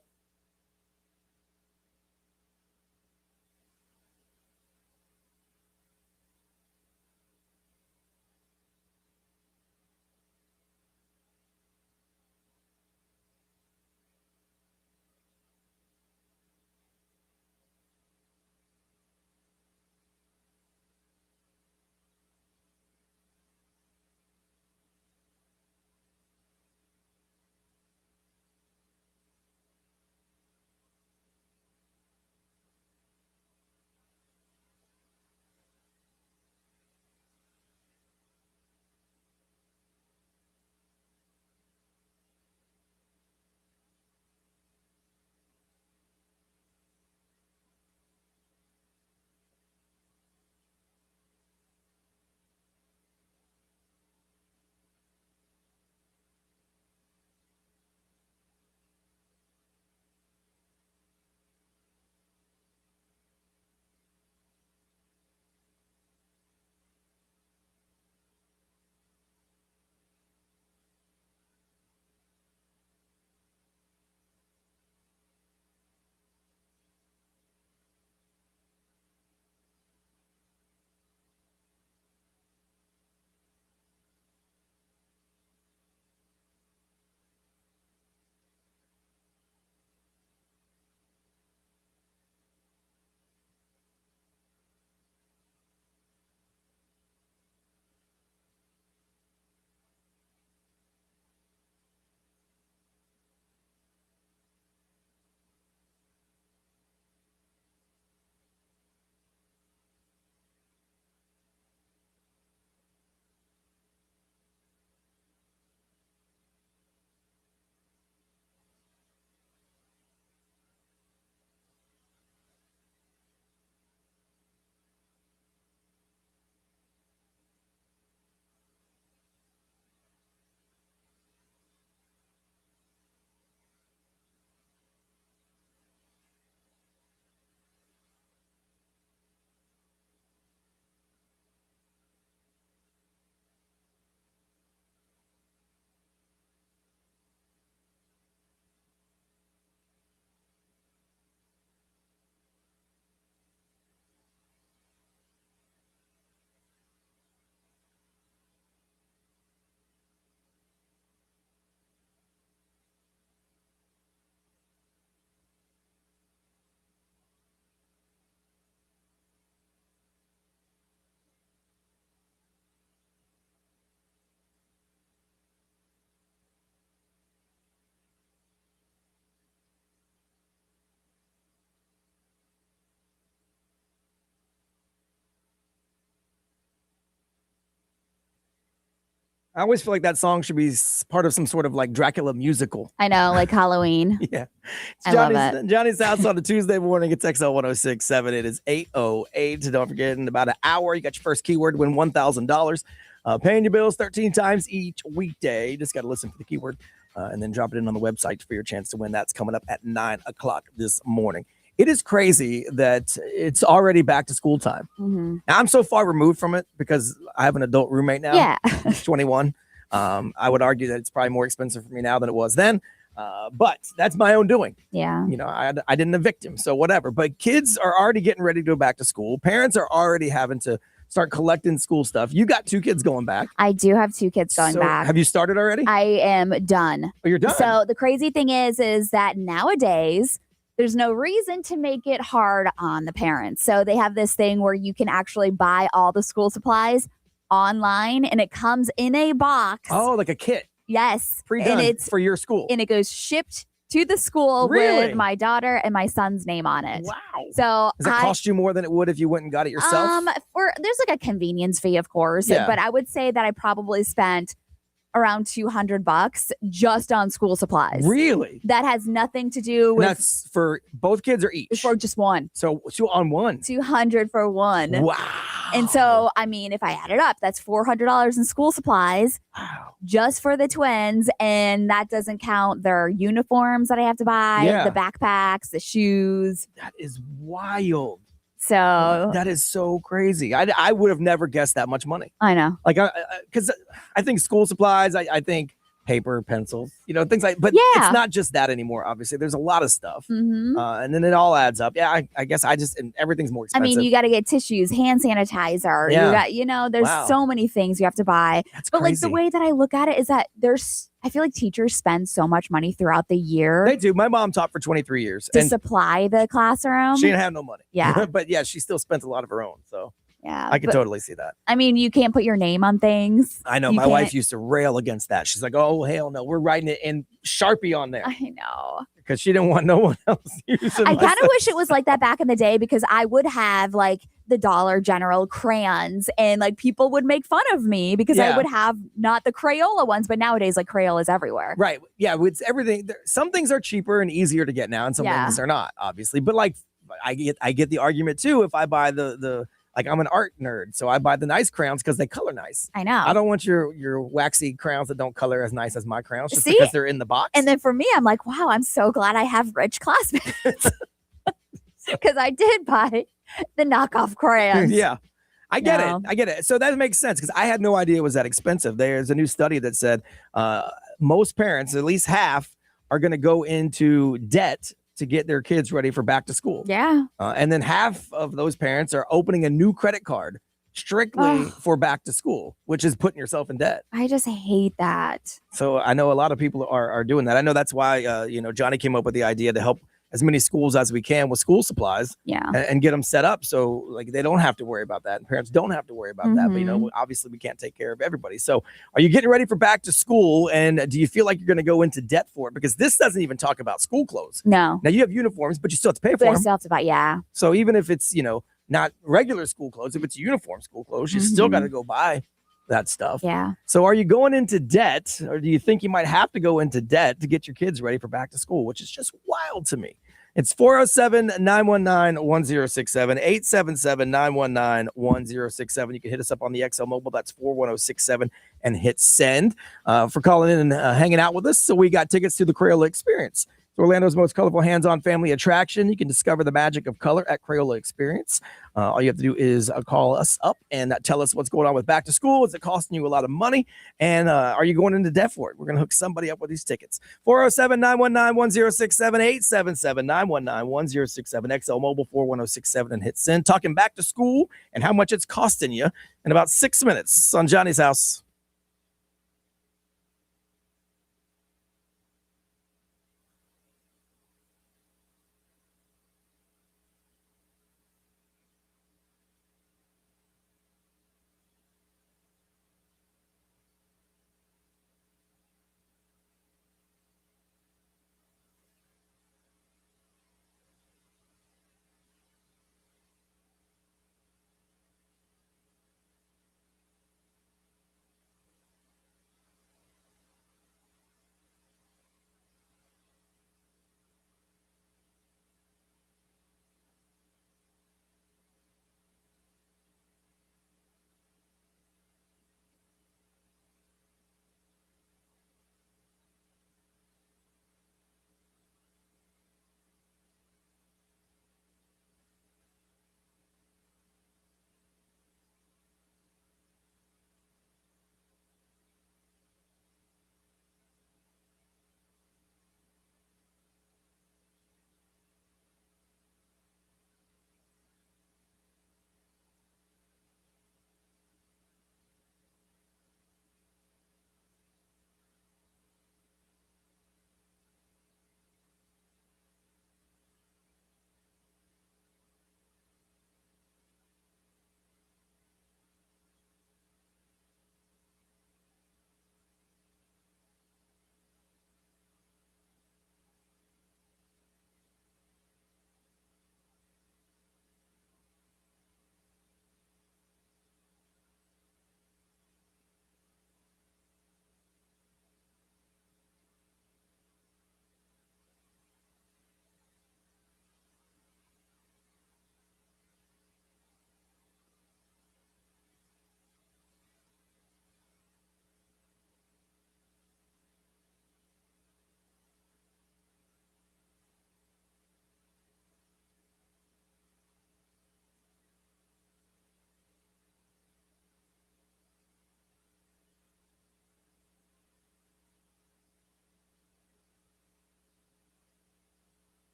I always feel like that song should be part of some sort of like Dracula musical. I know, like Halloween. Yeah. I love it. Johnny's House on a Tuesday morning. It's XL 1067. It is 8:08. Don't forget, in about an hour, you got your first keyword, win $1,000. Paying your bills 13 times each weekday. You just got to listen for the keyword and then drop it in on the website for your chance to win. That's coming up at 9 o'clock this morning. It is crazy that it's already back to school time. Mm-hmm. Now, I'm so far removed from it because I have an adult roommate now. Yeah. He's 21. I would argue that it's probably more expensive for me now than it was then. But that's my own doing. Yeah. You know, I didn't evict him, so whatever. But kids are already getting ready to go back to school. Parents are already having to start collecting school stuff. You got 2 kids going back. I do have 2 kids going back. Have you started already? I am done. Oh, you're done. So the crazy thing is that nowadays there's no reason to make it hard on the parents. So they have this thing where you can actually buy all the school supplies online and it comes in a box. Oh, like a kit. Yes. Pre-done and it's for your school. And it goes shipped to the school with my daughter and my son's name on it. Wow. So does it cost you more than it would if you went and got it yourself? There's like a convenience fee, of course. Yeah. But I would say that I probably spent around $200 just on school supplies. Really? That has nothing to do with. That's for both kids or each? For just one. So on one. 200 for one. Wow. And so, I mean, if I add it up, that's $400 in school supplies just for the twins. And that doesn't count their uniforms that I have to buy, the backpacks, the shoes. That is wild. So that is so crazy. I would have never guessed that much money. I know. Like, because I think school supplies, I think paper, pencils, things like, but it's not just that anymore. Obviously, there's a lot of stuff. Mm-hmm. And then it all adds up. Yeah, I guess and everything's more expensive. I mean, you got to get tissues, hand sanitizer. Yeah. You got, there's so many things you have to buy. That's but crazy. like the way that I look at it is that I feel like teachers spend so much money throughout the year. They do. My mom taught for 23 years. To supply the classroom. She didn't have no money. Yeah. But yeah, she still spent a lot of her own. So yeah, I can totally see that. I mean, you can't put your name on things. I know. My wife used to rail against that. She's like, oh, hell no. We're writing it in Sharpie on there. I know. Because she didn't want no one else using I kind of wish it was like that back in the day because I would have like the Dollar General crayons and like people would make fun of me because I would have not the Crayola ones, but nowadays like Crayola is everywhere. Right. Yeah. It's everything. Some things are cheaper and easier to get now and some things are not, obviously. But like I get the argument too if I buy the like I'm an art nerd, so I buy the nice crayons because they color nice. I know. I don't want your waxy crayons that don't color as nice as my crayons just See? because they're in the box. And then for me, I'm like, wow, I'm so glad I have rich classmates because I did buy the knockoff crayons. Yeah. I get it. So that makes sense because I had no idea it was that expensive. There's a new study that said most parents, at least half, are going to go into debt to get their kids ready for back to school. Yeah. And then half of those parents are opening a new credit card strictly for back to school, which is putting yourself in debt. I just hate that. So I know a lot of people are doing that. I know that's why, Johnny came up with the idea to help as many schools as we can with school supplies and get them set up. So like they don't have to worry about that. And parents don't have to worry about that. But, obviously we can't take care of everybody. So are you getting ready for back to school? And do you feel like you're going to go into debt for it? Because this doesn't even talk about school clothes. No. Now you have uniforms, but you still have to pay for them. Still have to buy, So even if it's, not regular school clothes, if it's uniform school clothes, you still got to go buy that stuff. Yeah. So are you going into debt or do you think you might have to go into debt to get your kids ready for back to school, which is just wild to me. It's 407-919-1067, 877-919-1067. You can hit us up on the XL Mobile. That's 41067 and hit send for calling in and hanging out with us. So we got tickets to the Crayola Experience. It's Orlando's most colorful hands-on family attraction. You can discover the magic of color at Crayola Experience. All you have to do is call us up and tell us what's going on with back to school. Is it costing you a lot of money? And are you going into debt for it? We're going to hook somebody up with these tickets. 407-919-1067, 877-919-1067, XL Mobile 41067 and hit send. Talking back to school and how much it's costing you in about 6 minutes on Johnny's House.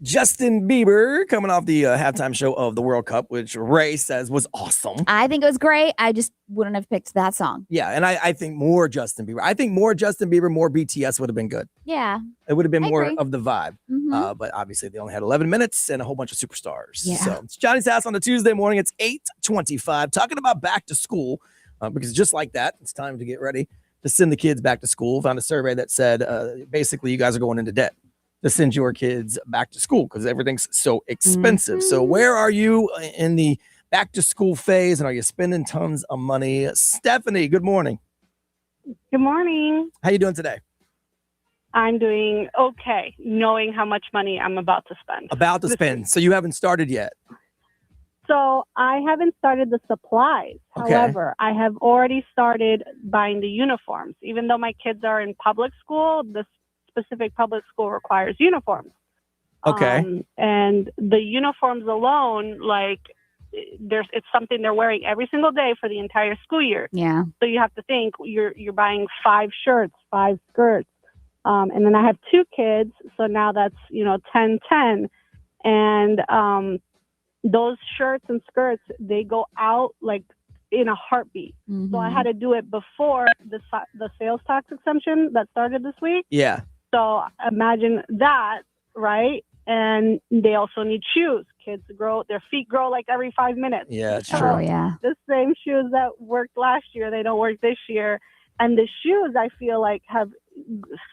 Justin Bieber coming off the halftime show of the World Cup, which Ray says was awesome. I think it was great. I just wouldn't have picked that song. Yeah, and I think more Justin Bieber. I think more Justin Bieber, more BTS would have been good. Yeah. It would have been more agree. of the vibe. Mhm. But obviously they only had 11 minutes and a whole bunch of superstars. Yeah. So it's Johnny's House on a Tuesday morning. It's 8:25. Talking about back to school, because just like that, it's time to get ready to send the kids back to school. Found a survey that said basically you guys are going into debt to send your kids back to school because everything's so expensive. So where are you in the back to school phase, and are you spending tons of money? Stephanie, good morning. Good morning. How you doing today? I'm doing okay, knowing how much money I'm about to spend. About to spend. So you haven't started yet. So I haven't started the supplies. Okay. However, I have already started buying the uniforms. Even though my kids are in public school, the specific public school requires uniforms. Okay. And the uniforms alone, like it's something they're wearing every single day for the entire school year. Yeah. So you have to think you're buying 5 shirts, 5 skirts. And then I have 2 kids. So now that's, 10. And those shirts and skirts, they go out like in a heartbeat. Mm-hmm. So I had to do it before the sales tax exemption that started this week. Yeah. So imagine that, right? And they also need shoes. Kids their feet grow like every 5 minutes. Yeah, So true. Yeah. the same shoes that worked last year, they don't work this year. And the shoes, I feel like, have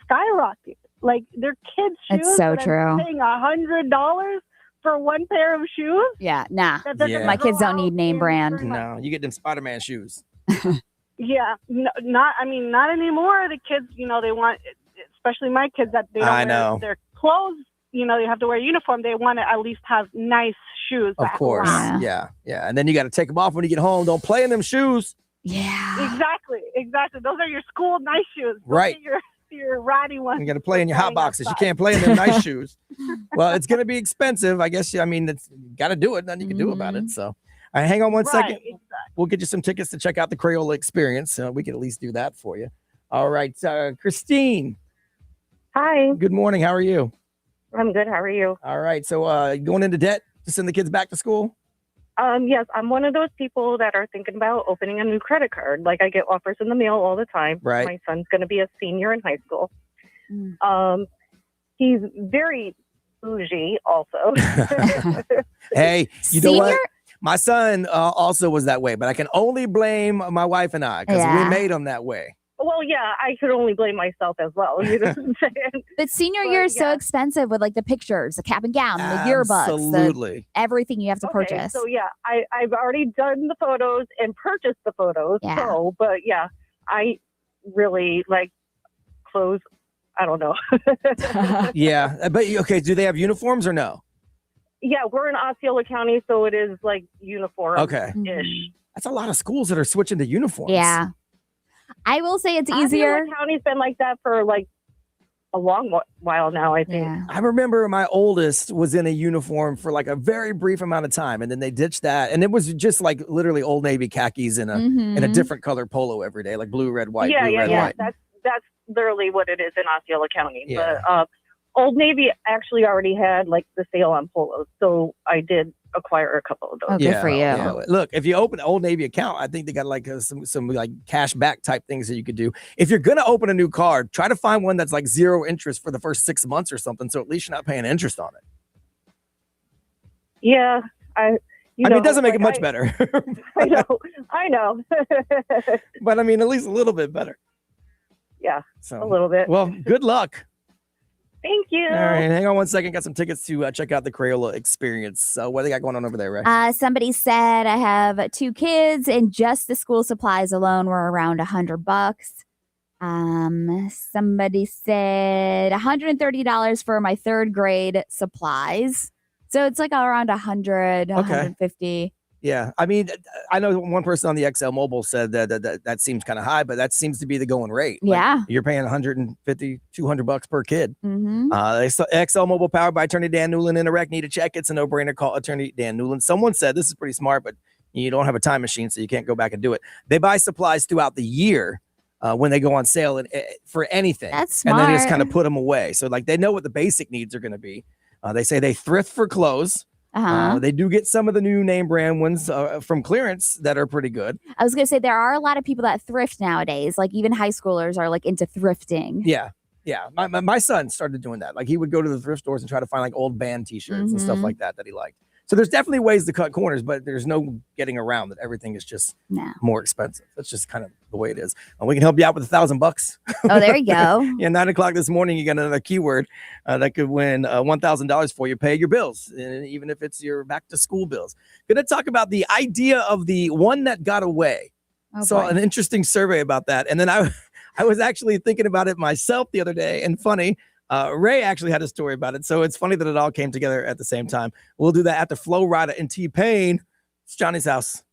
skyrocketed. Like they're kids' shoes. It's so but I'm true. paying $100 for one pair of shoes. Yeah. Nah. that they're gonna My kids go don't need out name in brand. for, like, No, you get them Spider-Man shoes. Yeah, not anymore. The kids, they want, especially my kids, that they don't I wear know. their clothes. They have to wear a uniform. They want to at least have nice shoes. Of that course. last. Yeah. And then you got to take them off when you get home. Don't play in them shoes. Yeah. Exactly. Those are your school nice shoes. Those Right. are your ratty ones. You got to play in your hot playing boxes. You outside. can't play in them nice shoes. Well, it's going to be expensive. I guess, it's got to do it. Nothing you can do about it. So hang on one second. Exactly. We'll get you some tickets to check out the Crayola Experience. We can at least do that for you. All right. Christine. Hi, Good morning. How are you? I'm good. How are you? All right. So going into debt to send the kids back to school? Yes, I'm one of those people that are thinking about opening a new credit card. Like I get offers in the mail all the time. Right. My son's going to be a senior in high school. Mm. He's very bougie also. Hey, you know what? Senior? My son also was that way, but I can only blame my wife and I because Yeah. we made him that way. Well, yeah, I could only blame myself as well. You know what I'm saying? But senior But, year is so yeah. expensive with like the pictures, the cap and gown, the yearbooks, Absolutely. everything you have to Okay, purchase. so yeah, I've already done the photos and purchased the photos. Yeah. So, but yeah, I really like clothes. I don't know. Yeah. But okay, do they have uniforms or no? Yeah, we're in Osceola County, so it is like uniform. Okay. Ish. That's a lot of schools that are switching to uniforms. Yeah. I will say it's easier. Osceola County's been like that for like a long while now, I think. Yeah. I remember my oldest was in a uniform for like a very brief amount of time, and then they ditched that, and it was just like literally Old Navy khakis in a Mhm. different color polo every day, like blue, red, white. yeah, blue, yeah, red, yeah. white. That's literally what it is in Osceola County. Yeah. But Old Navy actually already had like the sale on polos, so I did acquire a couple of those. Oh, good for you. Look, if you open an Old Navy account, I think they got like some like cash back type things that you could do. If you're gonna open a new card, try to find one that's like 0 interest for the first 6 months or something, so at least you're not paying interest on it. Yeah, I mean, it doesn't make it much better, I know. but I mean, at least a little bit better. Yeah, So a little bit. Well, good luck. Thank you. All right, hang on one second. Got some tickets to check out the Crayola Experience. So what they got going on over there, Ray? Somebody said I have 2 kids and just the school supplies alone were around $100. Somebody said $130 for my 3rd grade supplies. So it's like around 100, 150. Yeah, I mean, I know one person on the XL Mobile said that seems kind of high, but that seems to be the going rate. Like, Yeah. you're paying $150, $200 per kid. Mm-hmm. XL Mobile, powered by Attorney Dan Newland. Interact, need a check. It's a no-brainer. Call Attorney Dan Newland. Someone said this is pretty smart, but you don't have a time machine, so you can't go back and do it. They buy supplies throughout the year when they go on sale and for anything. That's And then they just smart. kind of put them away. So like they know what the basic needs are going to be. They say they thrift for clothes. They do get some of the new name brand ones from clearance that are pretty good. I was going to say there are a lot of people that thrift nowadays. Like even high schoolers are like into thrifting. Yeah. Yeah. My son started doing that. Like he would go to the thrift stores and try to find like old band t-shirts and stuff like that he liked. So there's definitely ways to cut corners, but there's no getting around that. Everything is just more expensive. That's just kind of the way it is. And we can help you out with $1,000. Oh, there you go. 9:00 this morning, you got another keyword that could win $1,000 for you. Pay your bills, even if it's your back to school bills. Going to talk about the idea of the one that got away. Saw an interesting survey about that. And then I was actually thinking about it myself the other day, and funny. Ray actually had a story about it, so it's funny that it all came together at the same time. We'll do that after Flo Rida and T-Pain. It's Johnny's house.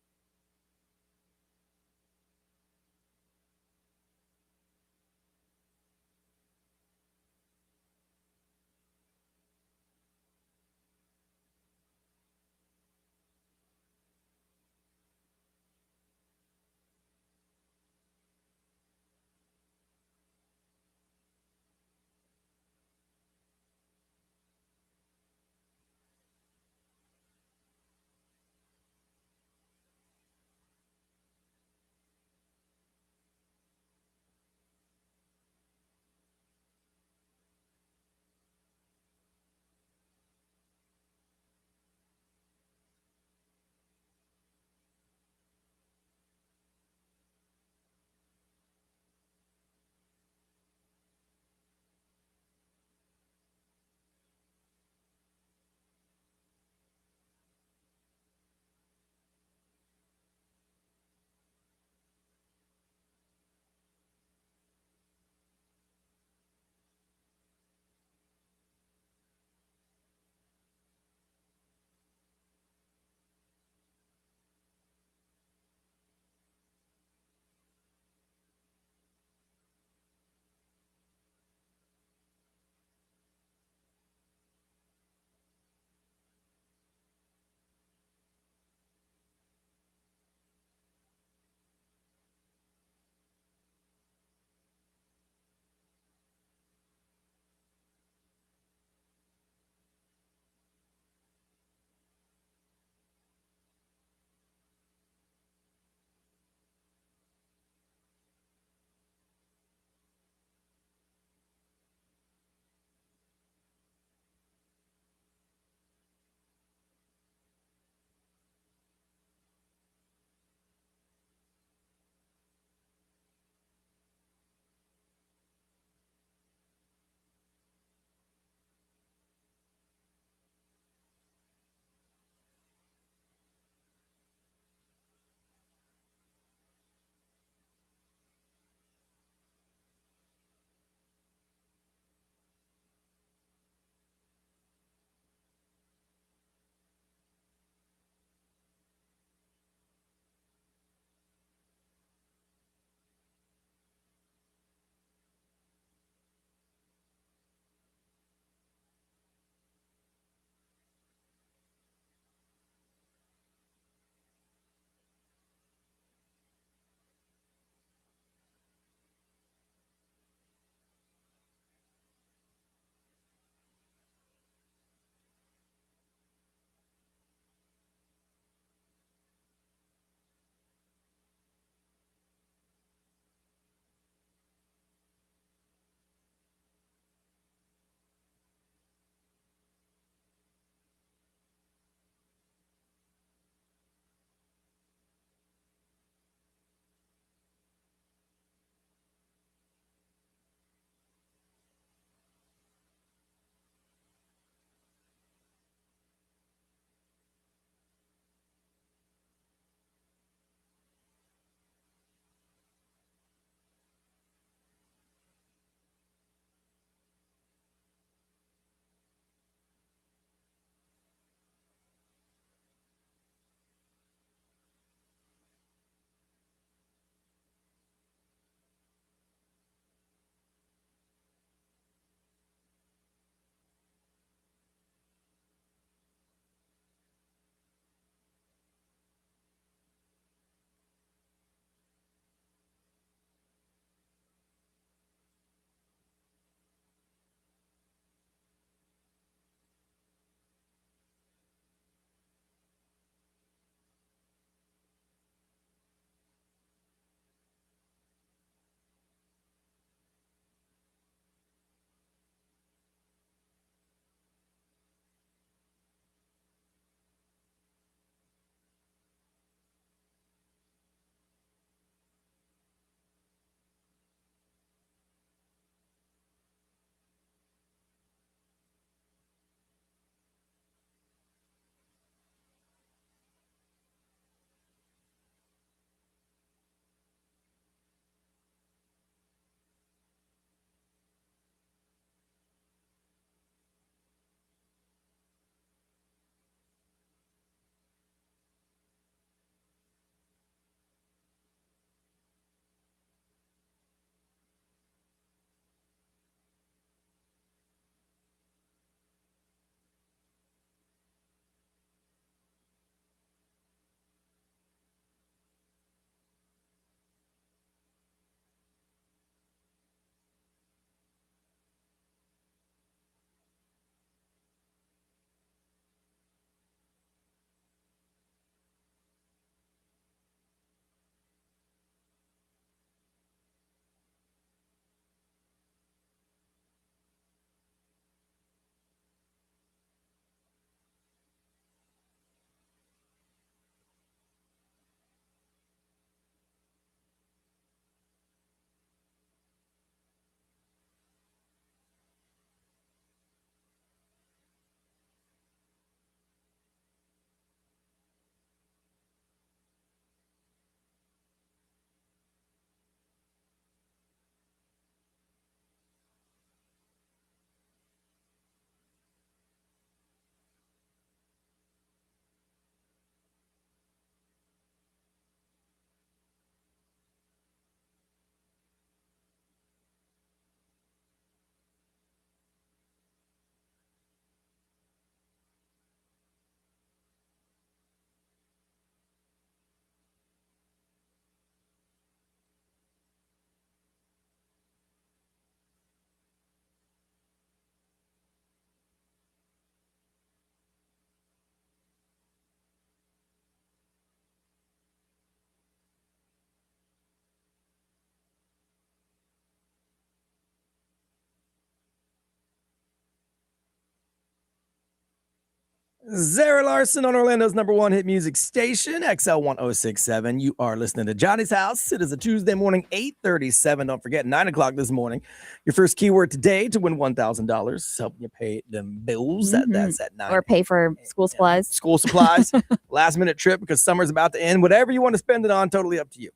Zara Larson on Orlando's #1 hit music station, XL 1067. You are listening to Johnny's House. It is a Tuesday morning, 8:37. Don't forget, 9 o'clock this morning. Your first keyword today to win $1,000. Helping you pay them bills. That's at 9. Or pay for school supplies. School supplies. Last minute trip because summer's about to end. Whatever you want to spend it on, totally up to you.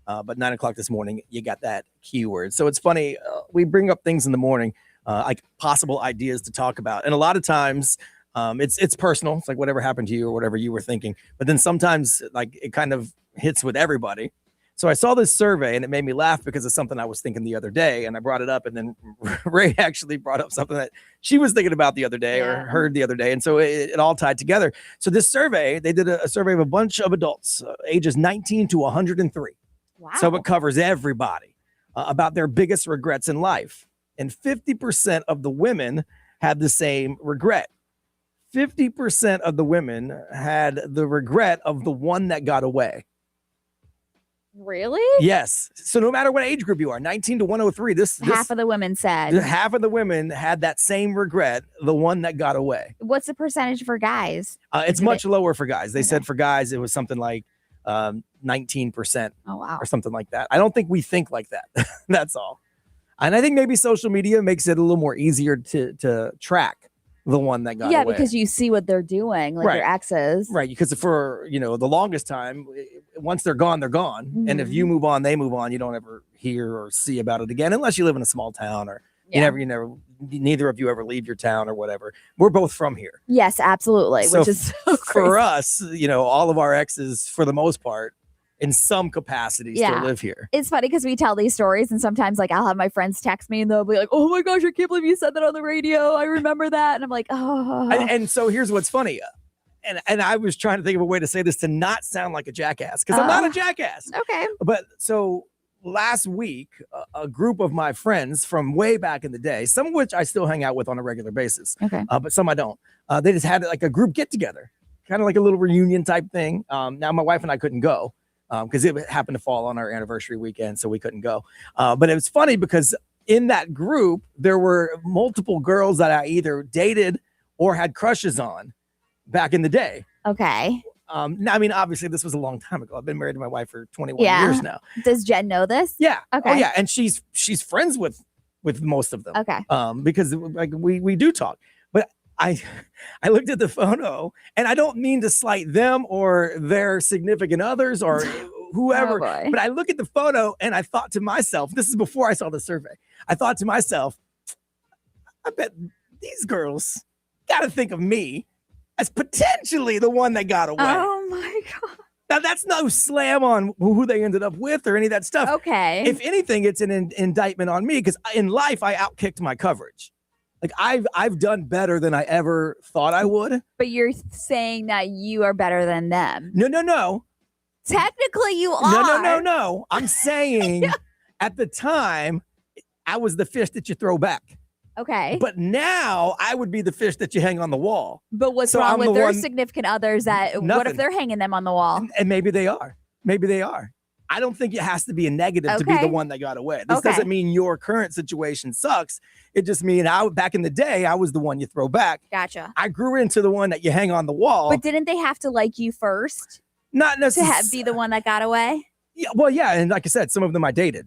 But 9 o'clock this morning, you got that keyword. So it's funny. We bring up things in the morning, like possible ideas to talk about. And a lot of times, it's personal. It's like whatever happened to you or whatever you were thinking. But then sometimes like it kind of hits with everybody. So I saw this survey and it made me laugh because of something I was thinking the other day. And I brought it up and then Ray actually brought up something that she was thinking about the other day or heard the other day. And so it all tied together. So this survey, they did a survey of a bunch of adults, ages 19 to 103. Wow. So it covers everybody about their biggest regrets in life. And 50% of the women had the same regret. 50% of the women had the regret of the one that got away. Really? Yes. So no matter what age group you are, 19 to 103, half of the women said. Half of the women had that same regret, the one that got away. What's the percentage for guys? It's much lower for guys. They said for guys, it was something like 19%. Oh, wow. Or something like that. I don't think we think like that. That's all. And I think maybe social media makes it a little more easier to track the one that got away. Because you see what they're doing, like your exes. Right. Because for, the longest time, once they're gone, they're gone. Mm-hmm. And if you move on, they move on. You don't ever hear or see about it again, unless you live in a small town or neither of you ever leave your town or whatever. We're both from here. Yes, absolutely. So which is so crazy. For us, all of our exes, for the most part, in some capacity still live here. It's funny because we tell these stories and sometimes like I'll have my friends text me and they'll be like, oh my gosh, I can't believe you said that on the radio. I remember that. And I'm like, oh. And so here's what's funny. And I was trying to think of a way to say this to not sound like a jackass because I'm not a jackass. Okay. But so last week, a group of my friends from way back in the day, some of which I still hang out with on a regular basis, but some I don't. They just had like a group get together, kind of like a little reunion type thing. Now my wife and I couldn't go. Because it happened to fall on our anniversary weekend, so we couldn't go. But it was funny because in that group, there were multiple girls that I either dated or had crushes on back in the day. Okay. Now, I mean, obviously, this was a long time ago. I've been married to my wife for 21 years now. Does Jen know this? Yeah. Okay. Oh, yeah. And she's friends with most of them. Okay. Because like we do talk. But I looked at the photo and I don't mean to slight them or their significant others or whoever, but I look at the photo and I thought to myself, this is before I saw the survey. I thought to myself, I bet these girls got to think of me as potentially the one that got away. Oh my God. Now that's no slam on who they ended up with or any of that stuff. Okay. If anything, it's an indictment on me because in life I outkicked my coverage. Like I've done better than I ever thought I would. But you're saying that you are better than them. No. Technically you are. No. I'm saying at the time, I was the fish that you throw back. Okay. But now I would be the fish that you hang on the wall. But what's wrong with their significant others that what if they're hanging them on the wall? And maybe they are. I don't think it has to be a negative to be the one that got away. This doesn't mean your current situation sucks. It just means back in the day, I was the one you throw back. Gotcha. I grew into the one that you hang on the wall. But didn't they have to like you first? Not necessarily. To be the one that got away? Yeah. Well, yeah. And like I said, some of them I dated.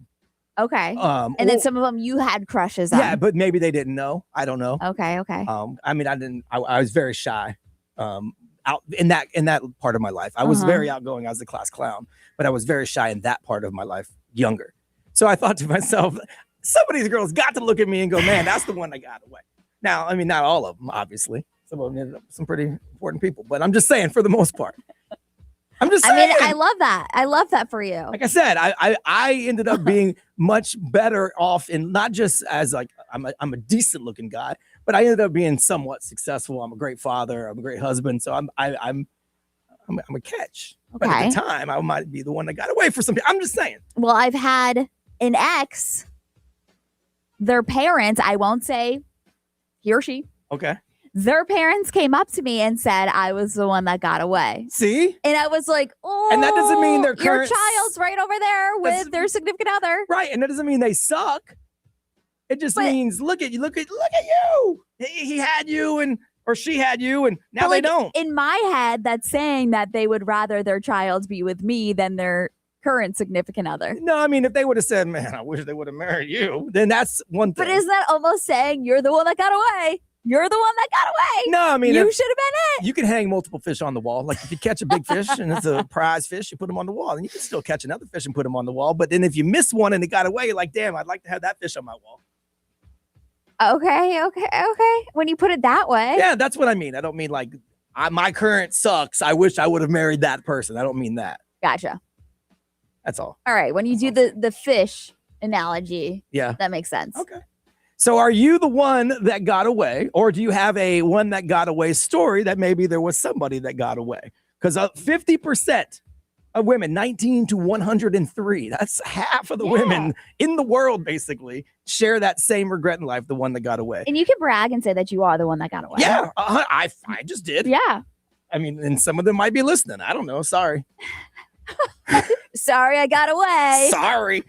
Okay. And then some of them you had crushes on. Yeah, but maybe they didn't know. I don't know. Okay. I mean, I was very shy. Out in that part of my life. I was very outgoing. I was the class clown, but I was very shy in that part of my life, younger. So I thought to myself, some of these girls got to look at me and go, man, that's the one that got away. Now, I mean, not all of them, obviously. Some of them ended up with some pretty important people, but I'm just saying for the most part. I'm just saying. I mean, I love that. I love that for you. Like I said, I ended up being much better off in not just as like I'm a decent looking guy, but I ended up being somewhat successful. I'm a great father. I'm a great husband. So I'm a catch. Okay. But at the time, I might be the one that got away for some people. I'm just saying. Well, I've had an ex. Their parents, I won't say he or she. Okay. Their parents came up to me and said I was the one that got away. See? And I was like, oh. And that doesn't mean their your child's right over there with their significant other. Right. And that doesn't mean they suck. It just means look at you. He had you or she had you and now they don't. In my head, that's saying that they would rather their child be with me than their current significant other. No, I mean, if they would have said, man, I wish they would have married you, then that's one thing. But isn't that almost saying you're the one that got away? You're the one that got away. No, I mean, you should have been it. You can hang multiple fish on the wall. Like if you catch a big fish and it's a prize fish, you put them on the wall. And you can still catch another fish and put them on the wall. But then if you miss one and it got away, you're like, damn, I'd like to have that fish on my wall. Okay. When you put it that way. Yeah, that's what I mean. I don't mean like my current sucks. I wish I would have married that person. I don't mean that. Gotcha. That's all. All right. When you do the fish analogy, yeah, that makes sense. Okay. So are you the one that got away, or do you have a one that got away story that maybe there was somebody that got away? Because 50% of women, 19 to 103, that's half of the women in the world basically share that same regret in life, the one that got away. And you can brag and say that you are the one that got away. Yeah, I just did. Yeah. I mean, and some of them might be listening. I don't know. Sorry. Sorry, I got away. Sorry.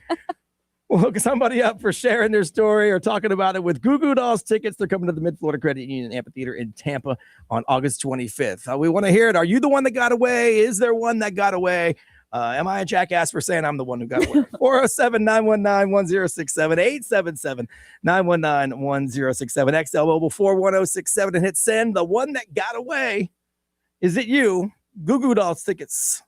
We'll hook somebody up for sharing their story or talking about it with Goo Goo Dolls tickets. They're coming to the Mid-Florida Credit Union Amphitheater in Tampa on August 25th. We want to hear it. Are you the one that got away? Is there one that got away? Am I a jackass for saying I'm the one who got away? 407-919-1067, 877-919-1067, XL Mobile 41067, and hit send. The one that got away. Is it you? Goo Goo Dolls tickets.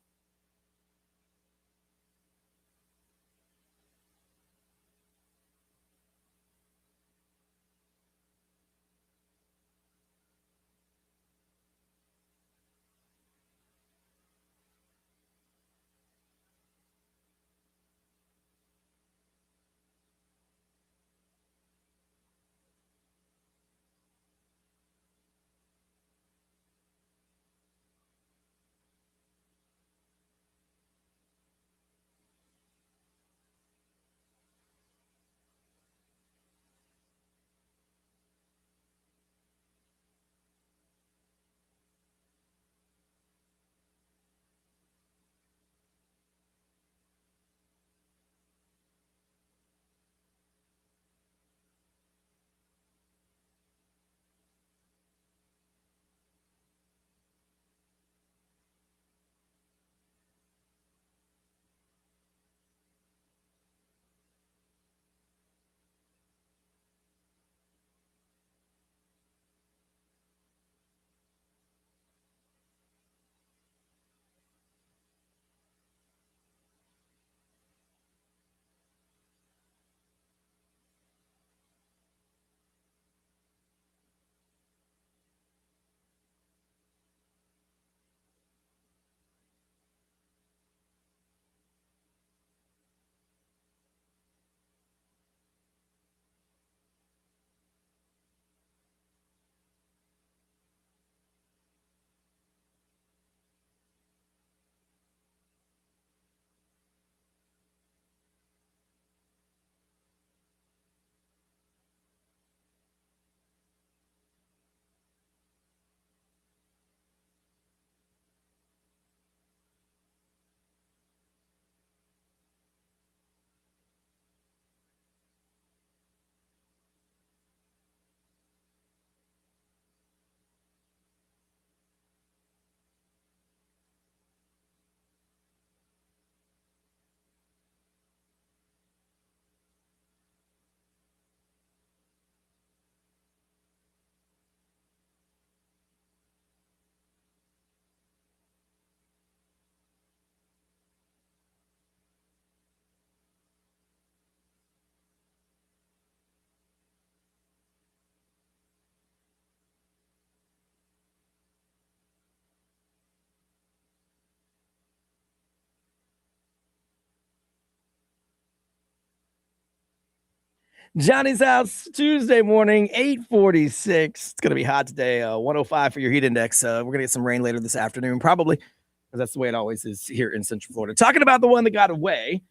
Johnny's House, Tuesday morning, 8:46. It's going to be hot today. 105 for your heat index. We're going to get some rain later this afternoon, probably, because that's the way it always is here in Central Florida. Talking about the one that got away,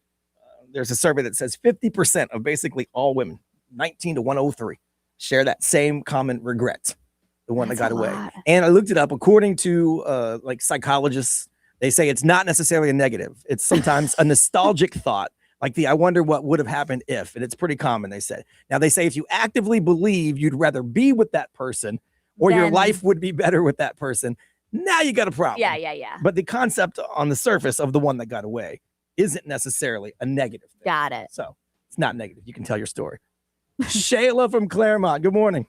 there's a survey that says 50% of basically all women, 19 to 103, share that same common regret, the one that got away. And I looked it up. According to like psychologists, they say it's not necessarily a negative. It's sometimes a nostalgic thought. Like I wonder what would have happened if, and it's pretty common, they say. Now, they say if you actively believe you'd rather be with that person or your life would be better with that person, now you got a problem. Yeah. But the concept on the surface of the one that got away isn't necessarily a negative thing. Got it. So it's not negative. You can tell your story. Shayla from Claremont. Good morning.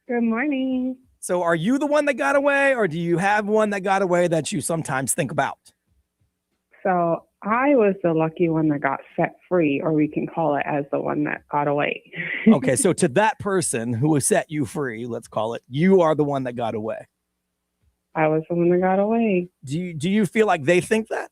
Good morning. So are you the one that got away, or do you have one that got away that you sometimes think about? So I was the lucky one that got set free, or we can call it as the one that got away. Okay, so to that person who set you free, let's call it, you are the one that got away. I was the one that got away. Do you feel like they think that?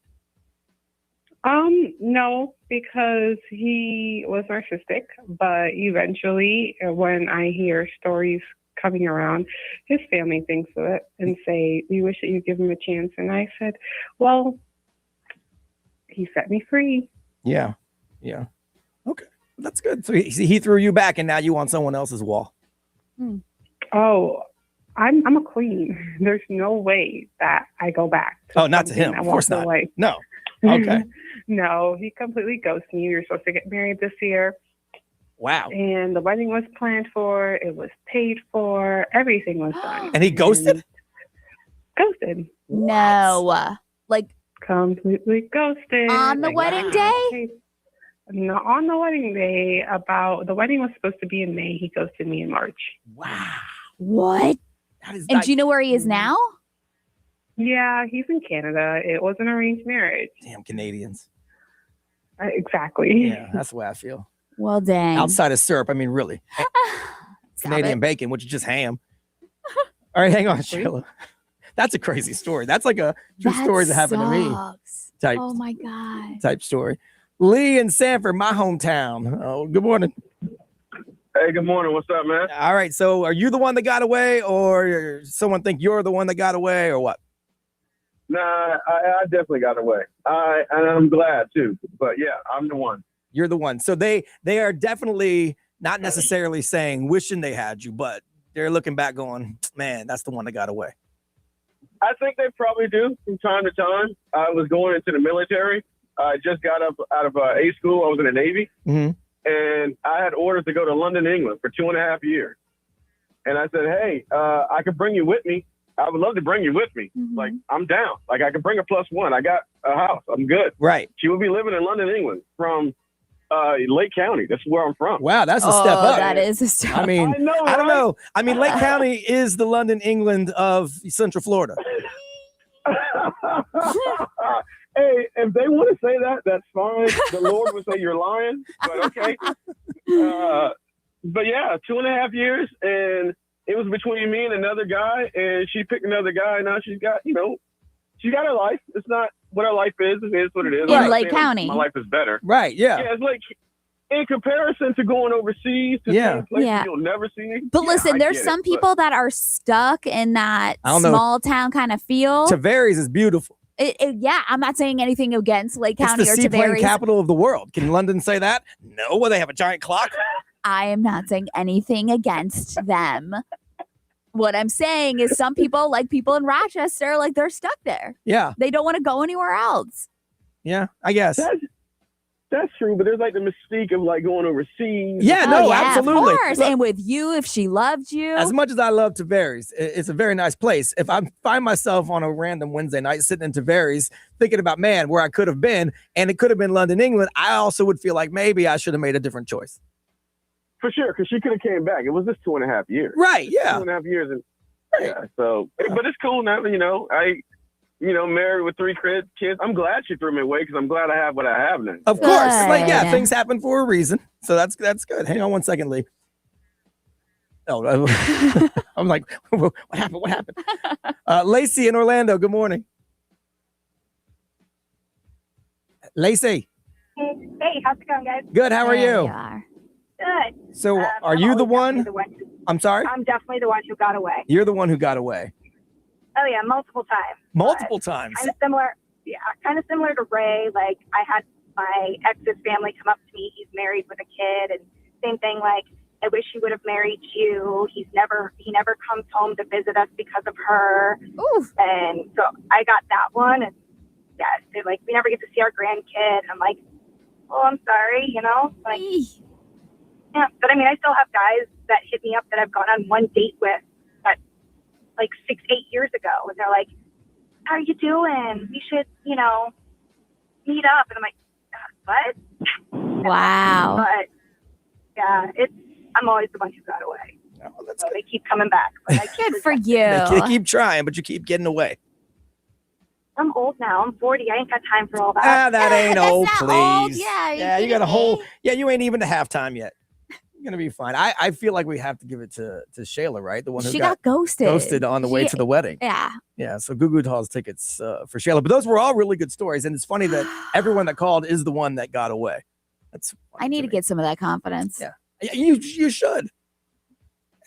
No, because he was narcissistic, but eventually when I hear stories coming around, his family thinks of it and say, we wish that you'd give him a chance. And I said, well, he set me free. Yeah. Okay, that's good. So he threw you back, and now you on someone else's wall. Oh, I'm a queen. There's no way that I go back. Not to him. Of course not. Away. No. Okay. No, he completely ghosted me. We were supposed to get married this year. Wow. And the wedding was planned for. It was paid for. Everything was done. And he ghosted? Ghosted. No. Like completely ghosted. On the wedding day? No, on the wedding day. The wedding was supposed to be in May. He ghosted me in March. Wow. What? And do you know where he is now? Yeah, he's in Canada. It was an arranged marriage. Damn Canadians. Exactly. Yeah, that's the way I feel. Well, dang. Outside of syrup, I mean, really. Canadian bacon, which is just ham. All right, hang on, Sheila. That's a crazy story. That's like a true story that happened to me. Type, oh my God. Type story. Lee in Sanford, my hometown. Oh, good morning. Hey, good morning. What's up, man? All right. So are you the one that got away, or someone think you're the one that got away, or what? Nah, I definitely got away. And I'm glad too. But yeah, I'm the one. You're the one. So they are definitely not necessarily saying wishing they had you, but they're looking back going, man, that's the one that got away. I think they probably do from time to time. I was going into the military. I just got up out of A school. I was in the Navy. Mm-hmm. And I had orders to go to London, England for 2.5 years. And I said, hey, I could bring you with me. I would love to bring you with me. Mm-hmm. Like, I'm down. Like, I could bring a +1. I got a house. I'm good. Right. She would be living in London, England from Lake County. That's where I'm from. Wow, that's a step up. That is a step up. I mean, I don't know. I mean, Lake County is the London, England of Central Florida. Hey, if they want to say that, that's fine. The Lord would say you're lying, but okay. But yeah, 2.5 years, and it was between me and another guy, and she picked another guy. Now she's got, she got her life. It's not what her life is. It is what it is. In Lake County. My life is better. Right, yeah. Yeah, it's like, in comparison to going overseas to places you'll never see. But listen, there's some people that are stuck in that small town kind of feel. Tavares is beautiful. Yeah, I'm not saying anything against Lake County it's the or seaplane Tavares. capital of the world. Can London say that? No. Well, they have a giant clock. I am not saying anything against them. What I'm saying is some people, like people in Rochester, like they're stuck there. Yeah. They don't want to go anywhere else. Yeah, I guess. That's true, but there's like the mystique of like going overseas. Yeah, absolutely. Of course. And with you, if she loved you. As much as I love Tavares, it's a very nice place. If I find myself on a random Wednesday night sitting in Tavares thinking about, man, where I could have been, and it could have been London, England, I also would feel like maybe I should have made a different choice. For sure, because she could have came back. It was just 2.5 years. Right, yeah. 2.5 years. And yeah, so, but it's cool now, married with 3 kids. I'm glad she threw me away because I'm glad I have what I have now. Of course. Like, yeah, things happen for a reason. So that's good. Hang on one second, Lee. Oh, I'm like, what happened? What happened? Lacey in Orlando, good morning. Lacey. Hey, how's it going, guys? Good, how are you? Good. So are you the one? I'm sorry? I'm definitely the one who got away. You're the one who got away. Oh yeah, multiple times. Multiple times. Kind of similar to Ray. Like I had my ex's family come up to me. He's married with a kid, and same thing. Like I wish he would have married you. He never comes home to visit us because of her. Ooh. And so I got that one, and yeah, they're like, we never get to see our grandkid. And I'm like, oh, I'm sorry, like. Yeah, but I mean, I still have guys that hit me up that I've gone on one date with like 6, 8 years ago. And they're like, how are you doing? We should, meet up. And I'm like, what? Wow. But yeah, I'm always the one who got away. Oh, that's so they keep coming back. But I Good for you. They keep trying, but you keep getting away. I'm old now. I'm 40. I ain't got time for all that. That ain't old, please. old. Yeah, Yeah, you got a whole. Yeah, you ain't even to halftime yet. You're gonna be fine. I feel like we have to give it to Shayla, right? The one who She got ghosted. Ghosted on the way to the wedding. Yeah. Yeah. So Goo Goo Dolls tickets for Shayla, but those were all really good stories, and it's funny that everyone that called is the one that got away. That's. I need to get some of that confidence. Yeah. You should.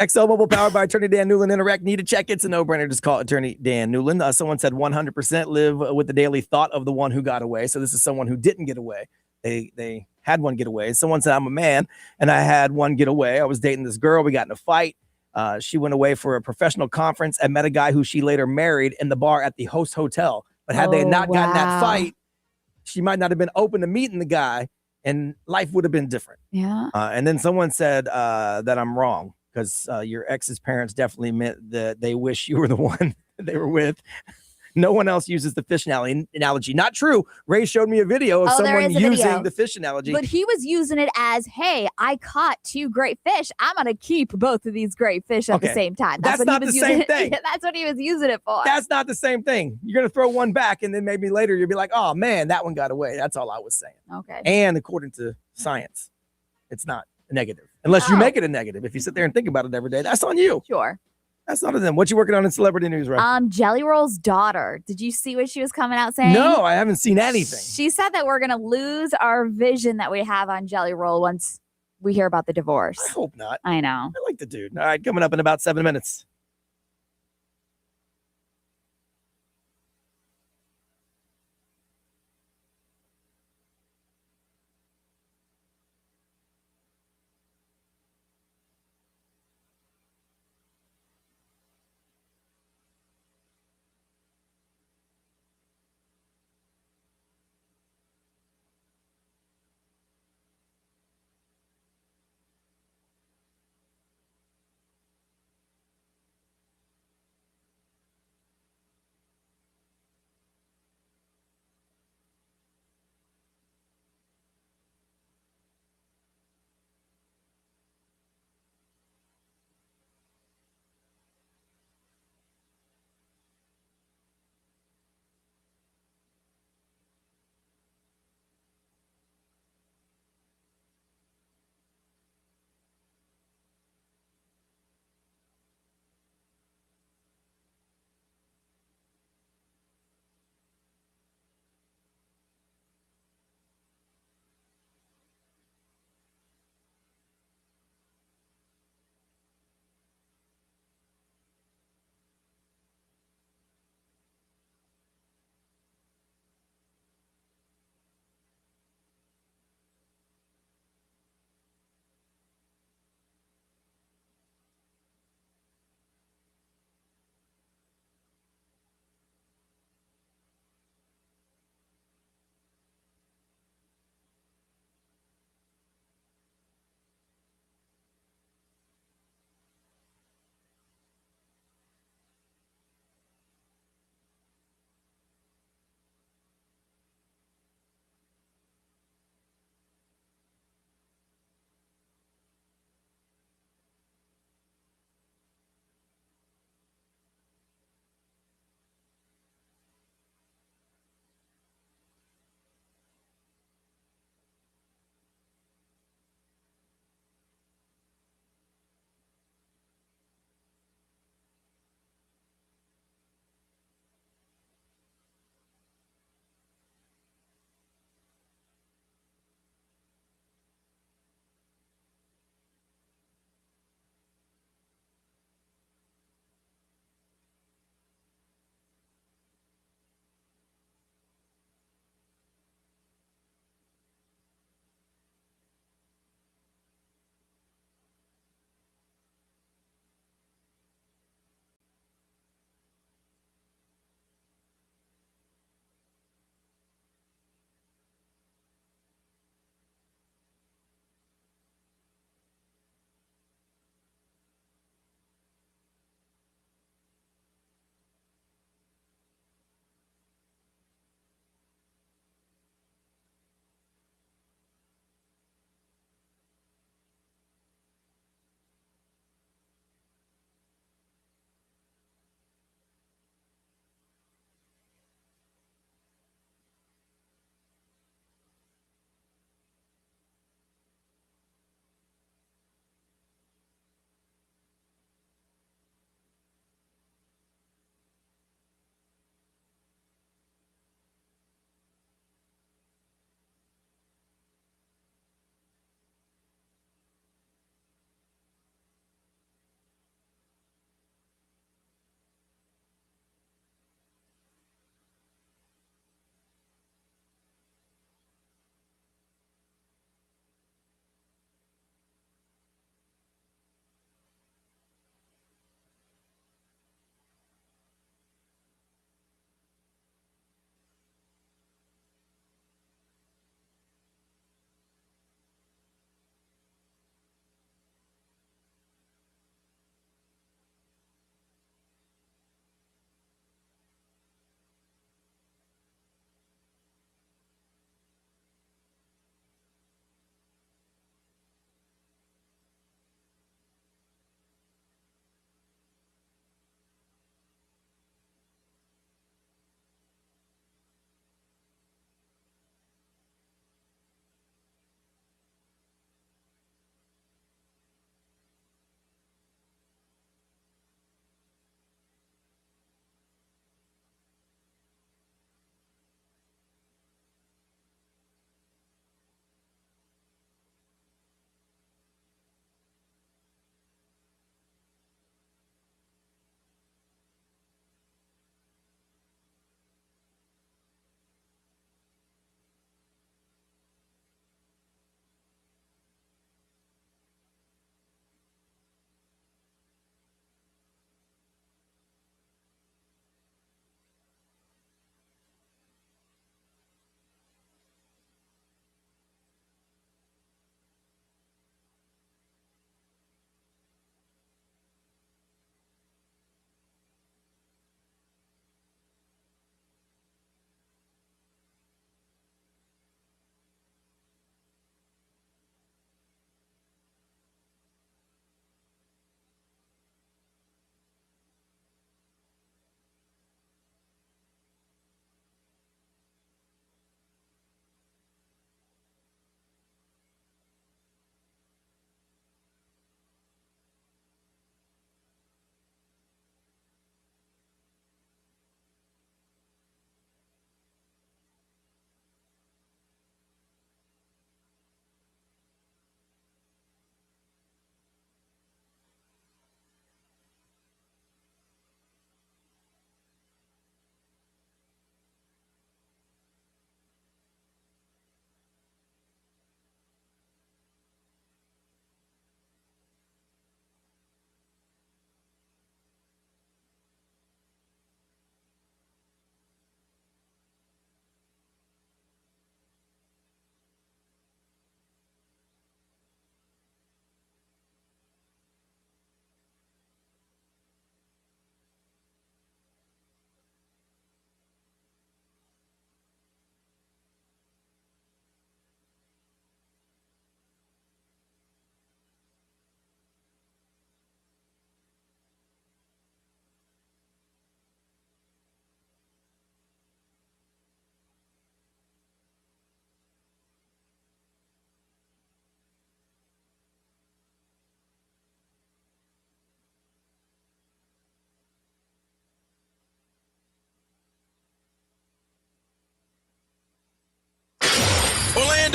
XL Mobile powered by Attorney Dan Newland. Interact. Need a check? It's a no-brainer. Just call Attorney Dan Newland. Someone said 100% live with the daily thought of the one who got away. So this is someone who didn't get away. They had one get away. Someone said I'm a man and I had one get away. I was dating this girl. We got in a fight. She went away for a professional conference and met a guy who she later married in the bar at the host hotel. But had they not gotten that fight, she might not have been open to meeting the guy and life would have been different. Yeah. And then someone said that I'm wrong because your ex's parents definitely meant that they wish you were the one they were with. No one else uses the fish analogy. Not true. Ray showed me a video of someone using the fish analogy. But he was using it as, hey, I caught 2 great fish. I'm going to keep both of these great fish at the same time. That's not the same thing. That's what he was using it for. That's not the same thing. You're going to throw one back and then maybe later you'll be like, oh, man, that one got away. That's all I was saying. Okay. And according to science, it's not a negative. Unless you make it a negative. If you sit there and think about it every day, that's on you. Sure. That's not of them. What you working on in celebrity news, right? Jelly Roll's daughter. Did you see what she was coming out saying? No, I haven't seen anything. She said that we're going to lose our vision that we have on Jelly Roll once we hear about the divorce. I hope not. I know. I like the dude. All right, coming up in about 7 minutes.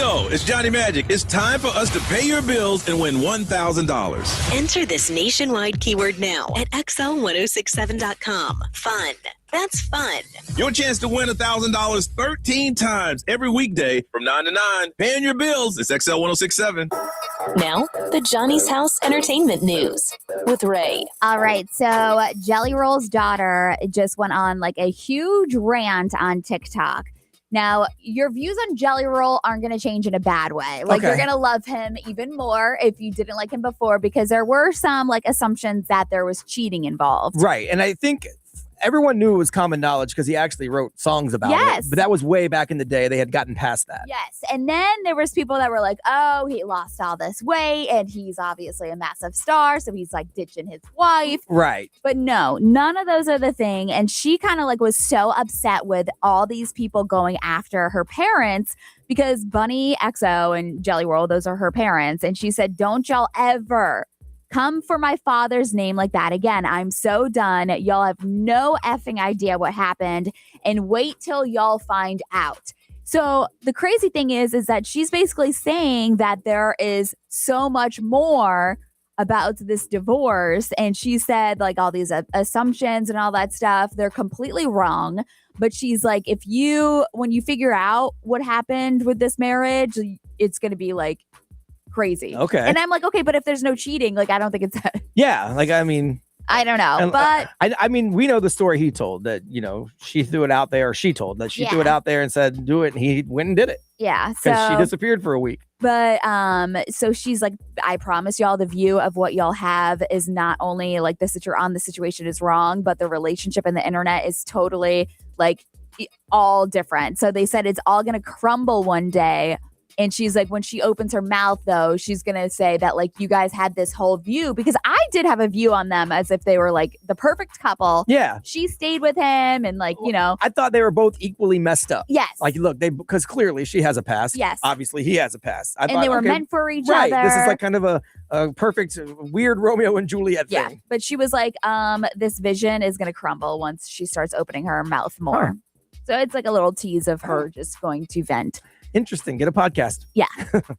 Orlando, it's Johnny Magic. It's time for us to pay your bills and win $1,000. Enter this nationwide keyword now at XL1067.com. Fun. That's fun. Your chance to win $1,000 13 times every weekday from 9 to 9. Paying your bills. It's XL 1067. Now, the Johnny's House Entertainment News with Ray. All right. So Jelly Roll's daughter just went on like a huge rant on TikTok. Now, your views on Jelly Roll aren't going to change in a bad way. Like, you're going to love him even more if you didn't like him before, because there were some like assumptions that there was cheating involved. Right. And I think everyone knew it was common knowledge because he actually wrote songs about it. But that was way back in the day. They had gotten past that. Yes. And then there was people that were like, oh, he lost all this weight and he's obviously a massive star. So he's like ditching his wife. Right. But no, none of those are the thing. And she kind of like was so upset with all these people going after her parents because Bunny XO and Jelly Roll, those are her parents. And she said, don't y'all ever come for my father's name like that again. I'm so done. Y'all have no effing idea what happened, and wait till y'all find out. So the crazy thing is that she's basically saying that there is so much more about this divorce. And she said like all these assumptions and all that stuff, they're completely wrong. But she's like, when you figure out what happened with this marriage, it's going to be like crazy. Okay. And I'm like, okay, but if there's no cheating, like, I don't think it's that. Yeah. Like, I mean, I don't know. But I mean, we know the story he told that, she threw it out there, or she told that she threw it out there and said, do it. And he went and did it. Yeah. Because she disappeared for a week. But so she's like, I promise y'all the view of what y'all have is not only like the situation is wrong, but the relationship and the internet is totally like all different. So they said it's all going to crumble one day. And she's like, when she opens her mouth, though, she's going to say that, like, you guys had this whole view, because I did have a view on them as if they were like the perfect couple. Yeah. She stayed with him and like, I thought they were both equally messed up. Yes. Like, look, because clearly she has a past. Yes. Obviously he has a past. And they were meant for each right. other. This is like kind of a perfect, weird Romeo and Juliet thing. Yeah. But she was like, this vision is going to crumble once she starts opening her mouth more. Huh. So it's like a little tease of her just going to vent. Interesting. Get a podcast. Yeah,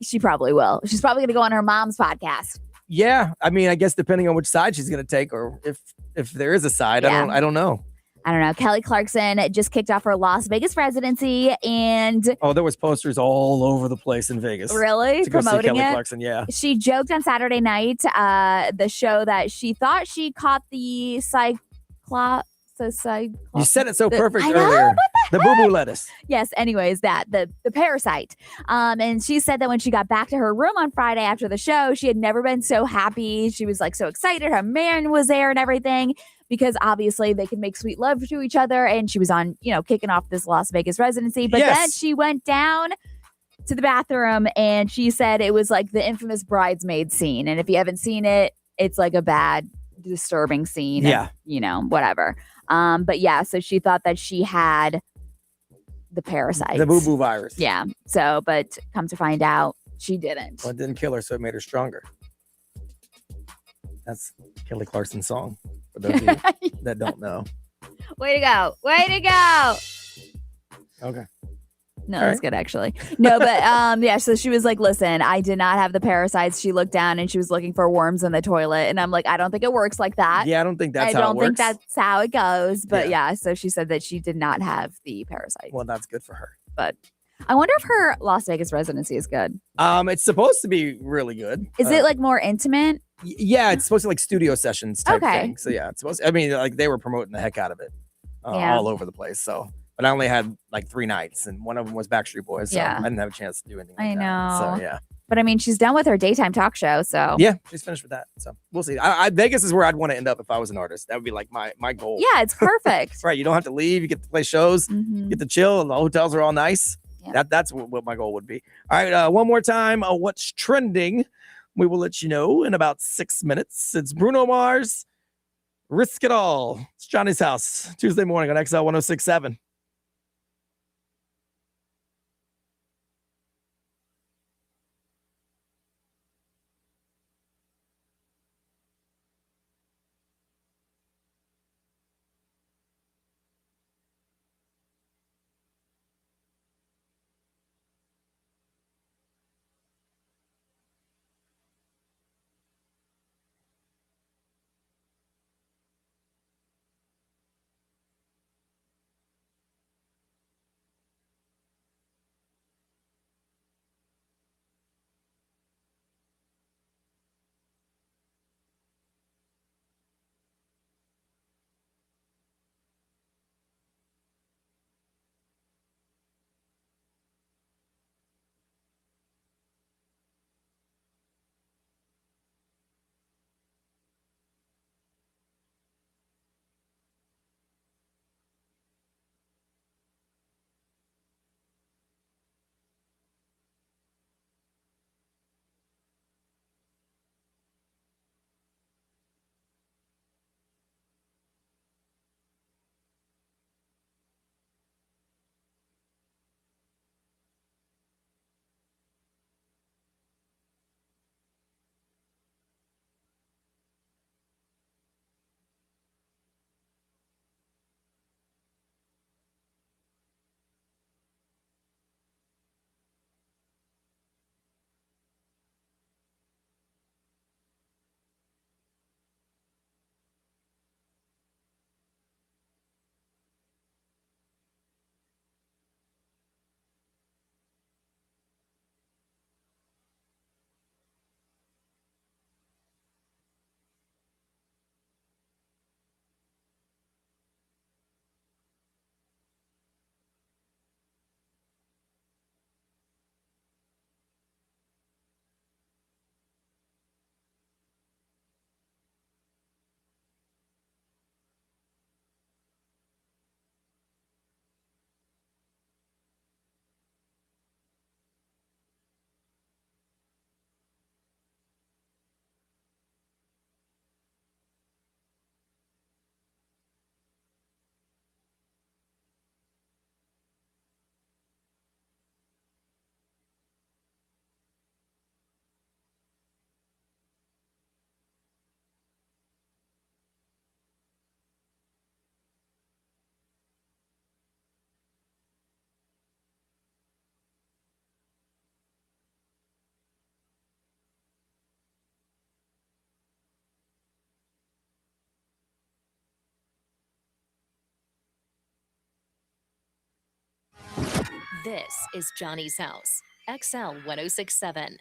she probably will. She's probably going to go on her mom's podcast. Yeah. I mean, I guess depending on which side she's going to take, or if there is a side, Yeah. I don't know. I don't know. Kelly Clarkson just kicked off her Las Vegas residency, and there was posters all over the place in Vegas. Really? To go see Promoting Kelly it? Clarkson, yeah. She joked on Saturday night, the show, that she thought she caught the cyclops. You said it so perfect I know, earlier. what The boo-boo lettuce. Yes, anyways, the parasite. And she said that when she got back to her room on Friday after the show, she had never been so happy. She was like so excited. Her man was there and everything, because obviously they could make sweet love to each other. And she was on, kicking off this Las Vegas residency. But then she went down to the bathroom and she said it was like the infamous bridesmaid scene. And if you haven't seen it, it's like a bad, disturbing scene. Yeah. And, whatever. But yeah, so she thought that she had the parasite, The boo-boo virus. Yeah. So, but come to find out, she didn't. Well, it didn't kill her, so it made her stronger. That's Kelly Clarkson's song, for those of you that don't know. Way to go. Way to go. Okay. No, All that's good, actually. No, but yeah, so she was like, listen, I did not have the parasites. She looked down and she was looking for worms in the toilet. And I'm like, I don't think it works like that. Yeah, I don't think that's how it I don't think works. that's how it goes. But yeah, so she said that she did not have the parasites. Well, that's good for her. But I wonder if her Las Vegas residency is good. It's supposed to be really good. Is it like more intimate? Yeah, it's supposed to like studio sessions type Okay. thing. So yeah, it's supposed to, I mean, like they were promoting the heck out of it Yeah. all over the place. So, but I only had like 3 nights, and one of them was Backstreet Boys. So Yeah. I didn't have a chance to do anything. I like know. that. So yeah. But I mean, she's done with her daytime talk show. So Yeah, she's finished with that. So we'll see. Vegas is where I'd want to end up if I was an artist. That would be like my goal. yeah, it's perfect. Right. You don't have to leave. You get to play shows, Mhm. get to chill, and the hotels are all nice. Yeah. That's what my goal would be. All right. One more time. What's trending? We will let you know in about 6 minutes. It's Bruno Mars. Risk It All. It's Johnny's House. Tuesday morning on XL 1067. This is Johnny's House, XL 1067.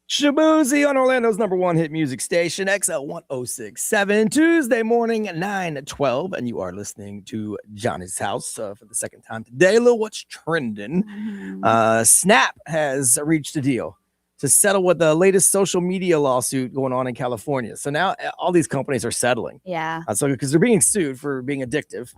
Shaboozey on Orlando's #1 hit music station, XL 1067, Tuesday morning, 9-12, and you are listening to Johnny's House for the second time today. Lil, what's trending? Snap has reached a deal to settle with the latest social media lawsuit going on in California. So now all these companies are settling. Yeah. So because they're being sued for being addictive,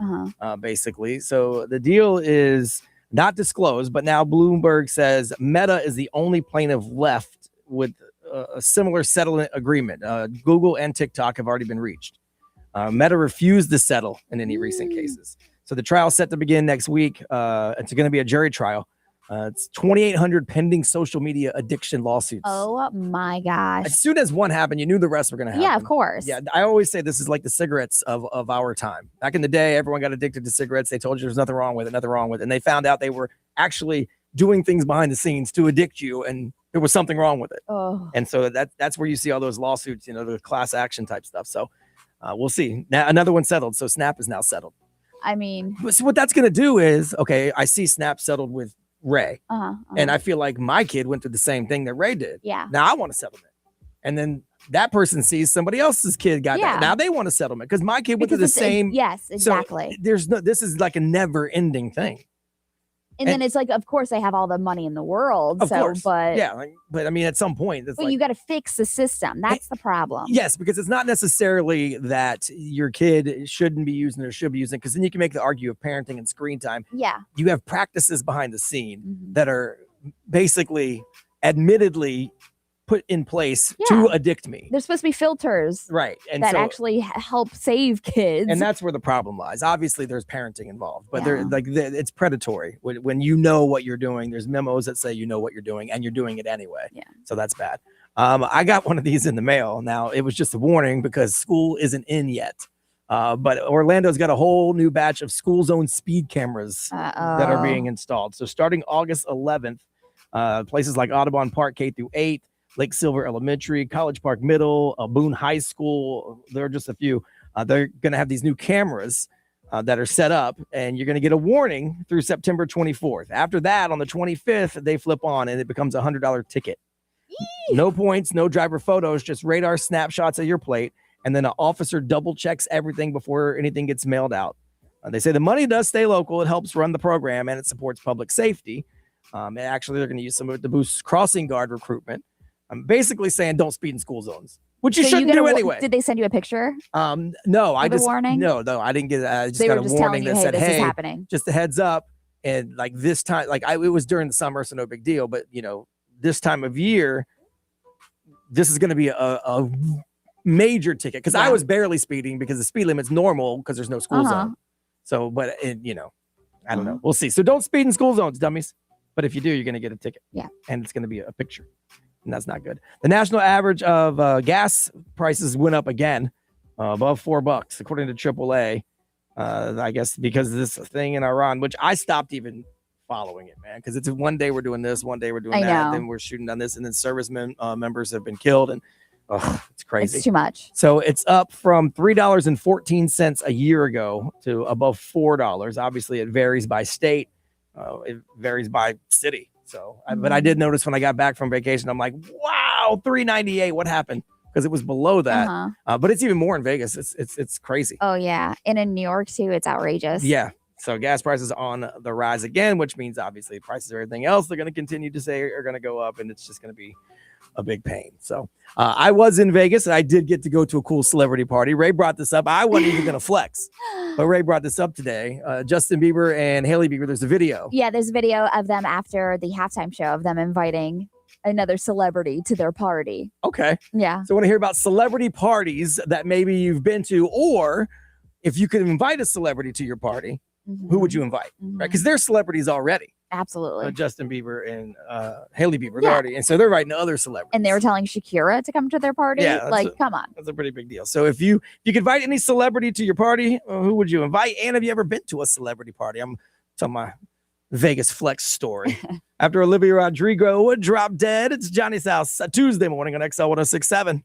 basically. So the deal is not disclosed, but now Bloomberg says Meta is the only plaintiff left with a similar settlement agreement. Google and TikTok have already been reached. Meta refused to settle in any recent cases. So the trial is set to begin next week. It's going to be a jury trial. It's 2,800 pending social media addiction lawsuits. Oh my gosh. As soon as one happened, you knew the rest were going to happen. Yeah, of course. Yeah, I always say this is like the cigarettes of our time. Back in the day, everyone got addicted to cigarettes. They told you there's nothing wrong with it, nothing wrong with it. And they found out they were actually doing things behind the scenes to addict you, and there was something wrong with it. Oh. And so that's where you see all those lawsuits, the class action type stuff. So we'll see. Now another one settled. So Snap is now settled. I mean, so what that's going to do is, okay, I see Snap settled with Ray. And I feel like my kid went through the same thing that Ray did. Yeah. Now I want a settlement. And then that person sees somebody else's kid got that. Now they want a settlement because my kid went through the same. Yes, exactly. So this is like a never ending thing. And then it's like, of course, they have all the money in the world. Of course. But yeah, but I mean, at some point, it's you got to fix the system. That's the problem. Yes, because it's not necessarily that your kid shouldn't be using it or should be using it, because then you can make the argument of parenting and screen time. Yeah. You have practices behind the scene that are basically, admittedly, put in place to addict me. There's supposed to be filters, right? And that so, actually help save kids. and that's where the problem lies. Obviously, there's parenting involved, but it's predatory. When you know what you're doing, there's memos that say you know what you're doing, and you're doing it anyway. Yeah. So that's bad. I got one of these in the mail. Now it was just a warning because school isn't in yet. But Orlando's got a whole new batch of school zone speed cameras that are being installed. So starting August 11th, places like Audubon Park K through 8, Lake Silver Elementary, College Park Middle, Boone High School, there are just a few. They're going to have these new cameras that are set up, and you're going to get a warning through September 24th. After that, on the 25th, they flip on, and it becomes a $100 ticket. No points, no driver photos, just radar snapshots of your plate. And then an officer double checks everything before anything gets mailed out. They say the money does stay local. It helps run the program and it supports public safety. And actually, they're going to use some of it to boost crossing guard recruitment. I'm basically saying don't speed in school zones, which you shouldn't do anyway. Did they send you a picture? No, I just warning? No, I didn't get. I just They got were a just warning telling you, that hey, said, this is "Hey, happening." just a heads up." And like this time, it was during the summer, so no big deal. But this time of year, this is going to be a major ticket because I was barely speeding because the speed limit's normal because there's no school zone. So, but I don't know. We'll see. So don't speed in school zones, dummies. But if you do, you're going to get a ticket. Yeah. And it's going to be a picture. And that's not good. The national average of gas prices went up again, above $4, according to AAA. I guess because of this thing in Iran, which I stopped even following it, man, because it's one day we're doing this, one day we're doing that, and then we're shooting down this, and then servicemen members have been killed, and it's crazy. It's too much. So it's up from $3.14 a year ago to above $4. Obviously, it varies by state. It varies by city. So, but I did notice when I got back from vacation, I'm like, wow, $3.98. What happened? Because it was below that. But it's even more in Vegas. It's crazy. Oh yeah, and in New York too, it's outrageous. Yeah. So gas prices on the rise again, which means obviously prices of everything else they're going to continue to say are going to go up, and it's just going to be a big pain. So I was in Vegas, and I did get to go to a cool celebrity party. Ray brought this up. I wasn't even going to flex, but Ray brought this up today. Justin Bieber and Hailey Bieber. There's a video. Yeah, there's a video of them after the halftime show of them inviting another celebrity to their party. Okay. Yeah. So I want to hear about celebrity parties that maybe you've been to, or if you could invite a celebrity to your party, who would you invite? Right? Because they're celebrities already. Absolutely. Justin Bieber and Hailey Bieber, they're already, and so they're inviting other celebrities. And they were telling Shakira to come to their party. Yeah, come on. That's a pretty big deal. So if you could invite any celebrity to your party, who would you invite? And have you ever been to a celebrity party? I'm telling my Vegas flex story. After Olivia Rodrigo would drop dead, it's Johnny's House, Tuesday morning on XL 106.7.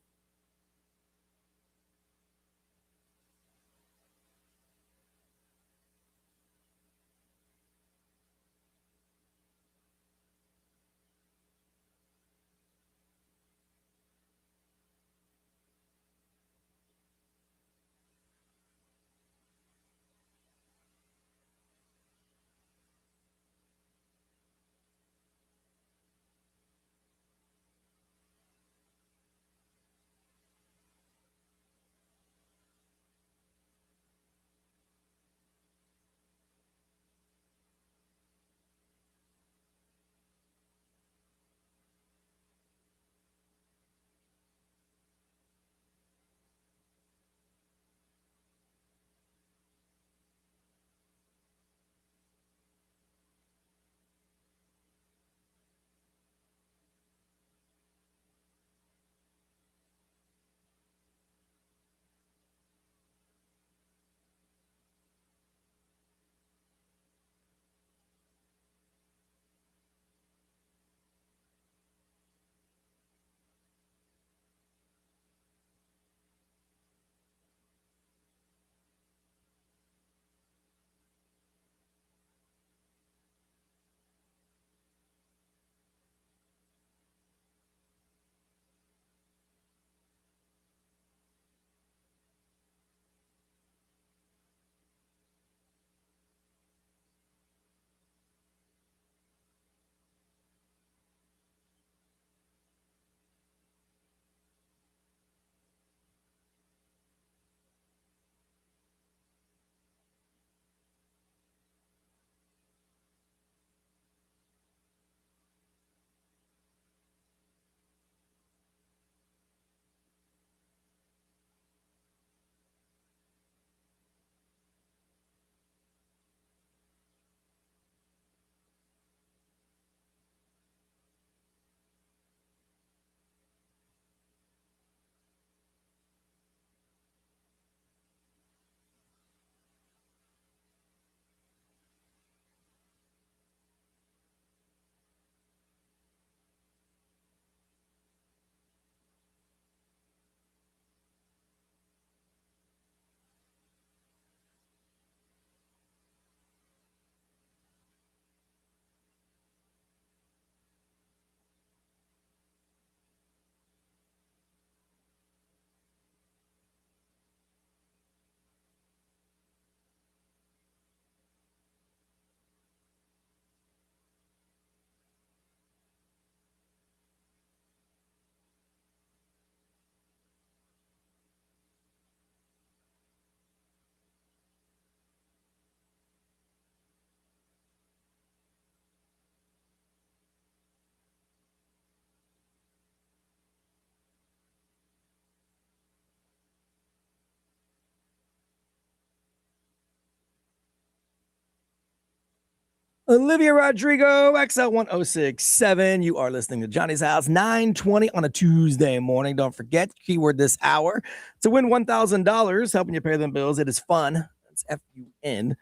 Olivia Rodrigo, XL 1067. You are listening to Johnny's House, 9:20 on a Tuesday morning. Don't forget, keyword this hour to win $1,000, helping you pay them bills. It is fun. It's FUN.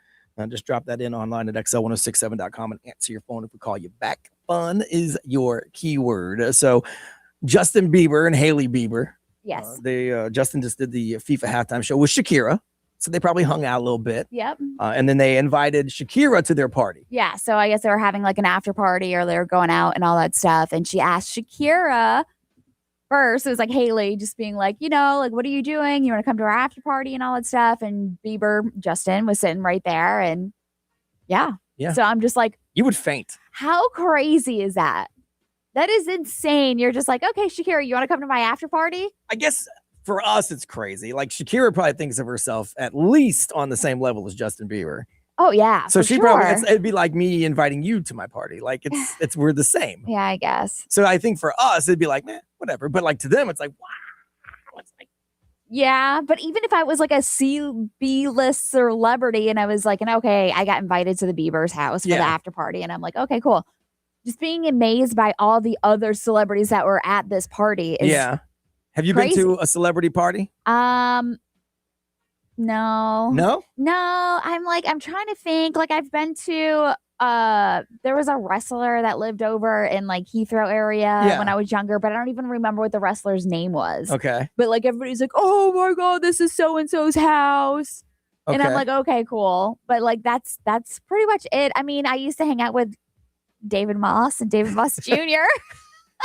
Just drop that in online at XL1067.com and answer your phone if we call you back. Fun is your keyword. So Justin Bieber and Hailey Bieber. Yes. Justin just did the FIFA halftime show with Shakira. So they probably hung out a little bit. Yep. And then they invited Shakira to their party. Yeah. So I guess they were having like an after party or they were going out and all that stuff. And she asked Shakira first. It was like Hailey just being like, like, what are you doing? You want to come to our after party and all that stuff? And Justin was sitting right there. And yeah. So I'm just like, you would faint. How crazy is that? That is insane. You're just like, okay, Shakira, you want to come to my after party? I guess for us, it's crazy. Like Shakira probably thinks of herself at least on the same level as Justin Bieber. Oh yeah. So she probably, it'd be like me inviting you to my party. Like we're the same. Yeah, I guess. So I think for us, it'd be like, man, whatever. But like to them, it's like, wow. It's like, yeah, but even if I was like a B-list celebrity and I was like, okay, I got invited to the Bieber's house for the after party, and I'm like, okay, cool. Just being amazed by all the other celebrities that were at this party is Have you been to a celebrity party? No. No? No, I'm trying to think. Like I've been to there was a wrestler that lived over in like Heathrow area when I was younger, but I don't even remember what the wrestler's name was. Okay. But like everybody's like, "Oh my god, this is so and so's house." Okay. And I'm like, "Okay, cool." But like that's pretty much it. I mean, I used to hang out with David Moss and David Moss Jr.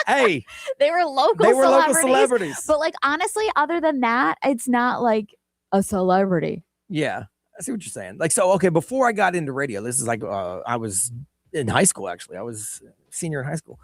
Hey, they were local celebrities. But like honestly, other than that, it's not like a celebrity. Yeah, I see what you're saying. Like, so okay, before I got into radio, this is like I was in high school. Actually, I was senior in high school.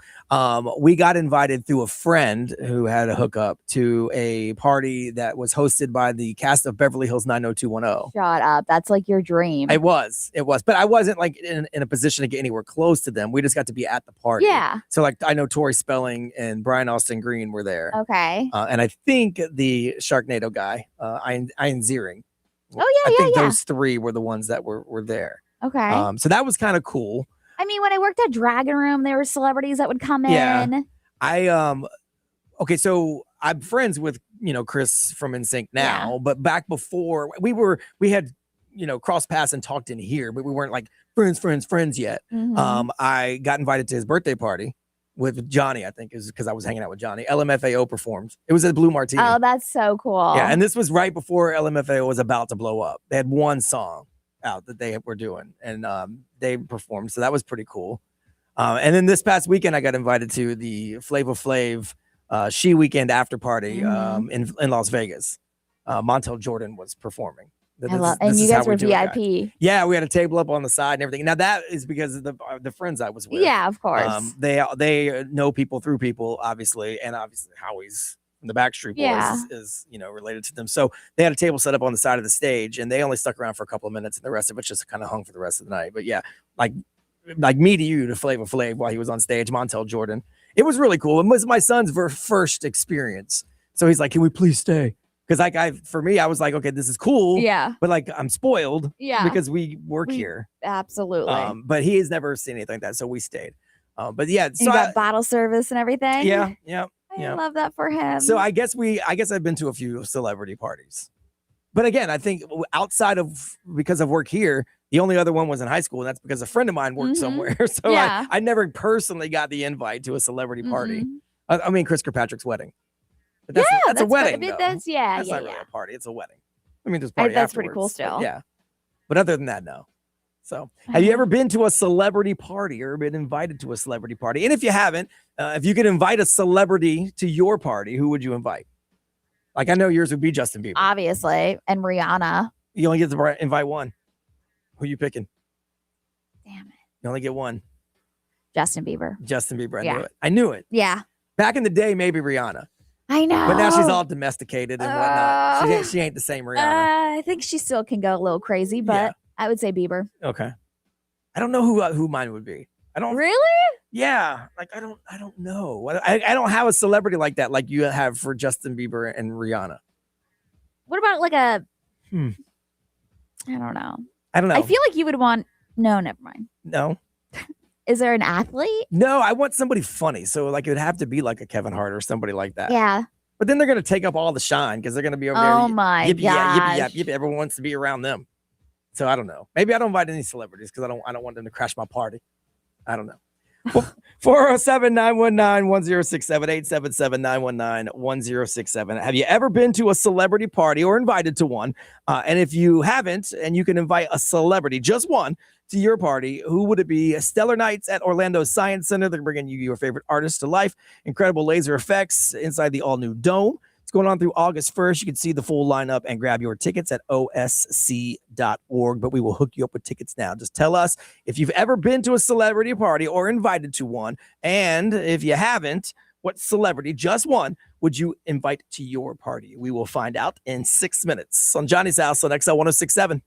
We got invited through a friend who had a hookup to a party that was hosted by the cast of Beverly Hills 90210. Shut up! That's like your dream. It was, but I wasn't like in a position to get anywhere close to them. We just got to be at the party. Yeah. So like I know Tori Spelling and Brian Austin Green were there. Okay. And I think the Sharknado guy, Ian Ziering. Oh yeah, I think those three were the ones that were there. Okay. So that was kind of cool. I mean, when I worked at Dragon Room, there were celebrities that would come in. Okay, so I'm friends with Chris from NSYNC now, but back before we had crossed paths and talked in here, but we weren't like friends yet. Mm-hmm. I got invited to his birthday party with Johnny. I think is because I was hanging out with Johnny. LMFAO performed. It was at Blue Martini. Oh, that's so cool. Yeah, and this was right before LMFAO was about to blow up. They had one song out that they were doing, and they performed, so that was pretty cool. And then this past weekend, I got invited to the Flava Flav She Weekend after party in Las Vegas. Montel Jordan was performing. And you guys were VIP. Yeah, we had a table up on the side and everything. Now that is because of the friends I was with. Yeah, of course. They know people through people, obviously, and obviously Howie's from the Backstreet Boys is related to them. So they had a table set up on the side of the stage, and they only stuck around for a couple of minutes, and the rest of it just kind of hung for the rest of the night. But yeah, like me to you to Flava Flav while he was on stage, Montel Jordan. It was really cool. It was my son's first experience, so he's like, "Can we please stay?" Because for me, I was like, okay, this is cool. Yeah. But like, I'm spoiled. Yeah. Because we work here. Absolutely. But he has never seen anything like that, so we stayed. But yeah, so you got bottle service and everything. Yeah. I love that for him. So I guess I've been to a few celebrity parties, but again, I think outside of because of work here, the only other one was in high school, and that's because a friend of mine worked somewhere. So I never personally got the invite to a celebrity party. I mean, Chris Kirkpatrick's wedding. But that's a wedding. That's not really a party. It's a wedding. I mean, there's party that's afterwards, pretty cool still. But yeah. But other than that, no. So have you ever been to a celebrity party or been invited to a celebrity party? And if you haven't, if you could invite a celebrity to your party, who would you invite? Like, I know yours would be Justin Bieber. Obviously. And Rihanna. You only get to invite one. Who are you picking? Damn it. You only get one. Justin Bieber. I knew it. Yeah. Back in the day, maybe Rihanna. I know. But now she's all domesticated and whatnot. She ain't the same Rihanna. I think she still can go a little crazy, but I would say Bieber. Okay. I don't know who mine would be. I don't really. Yeah, like I don't know. I don't have a celebrity like that, like you have for Justin Bieber and Rihanna. What about like a? I don't know. I don't know. I feel like you would want. No, never mind. No. Is there an athlete? No, I want somebody funny. So like it would have to be like a Kevin Hart or somebody like that. Yeah. But then they're going to take up all the shine because they're going to be over there. Oh my yippee, yeah, gosh. yippee, everyone wants to be around them. So I don't know. Maybe I don't invite any celebrities because I don't want them to crash my party. I don't know. 407-919-1067, 877-919-1067. Have you ever been to a celebrity party or invited to one? And if you haven't, and you can invite a celebrity, just one, to your party, who would it be? Stellar Nights at Orlando Science Center. They're bringing you your favorite artists to life. Incredible laser effects inside the all-new dome. It's going on through August 1st. You can see the full lineup and grab your tickets at osc.org, but we will hook you up with tickets now. Just tell us if you've ever been to a celebrity party or invited to one, and if you haven't, what celebrity, just one, would you invite to your party? We will find out in 6 minutes on Johnny's House on XL 1067.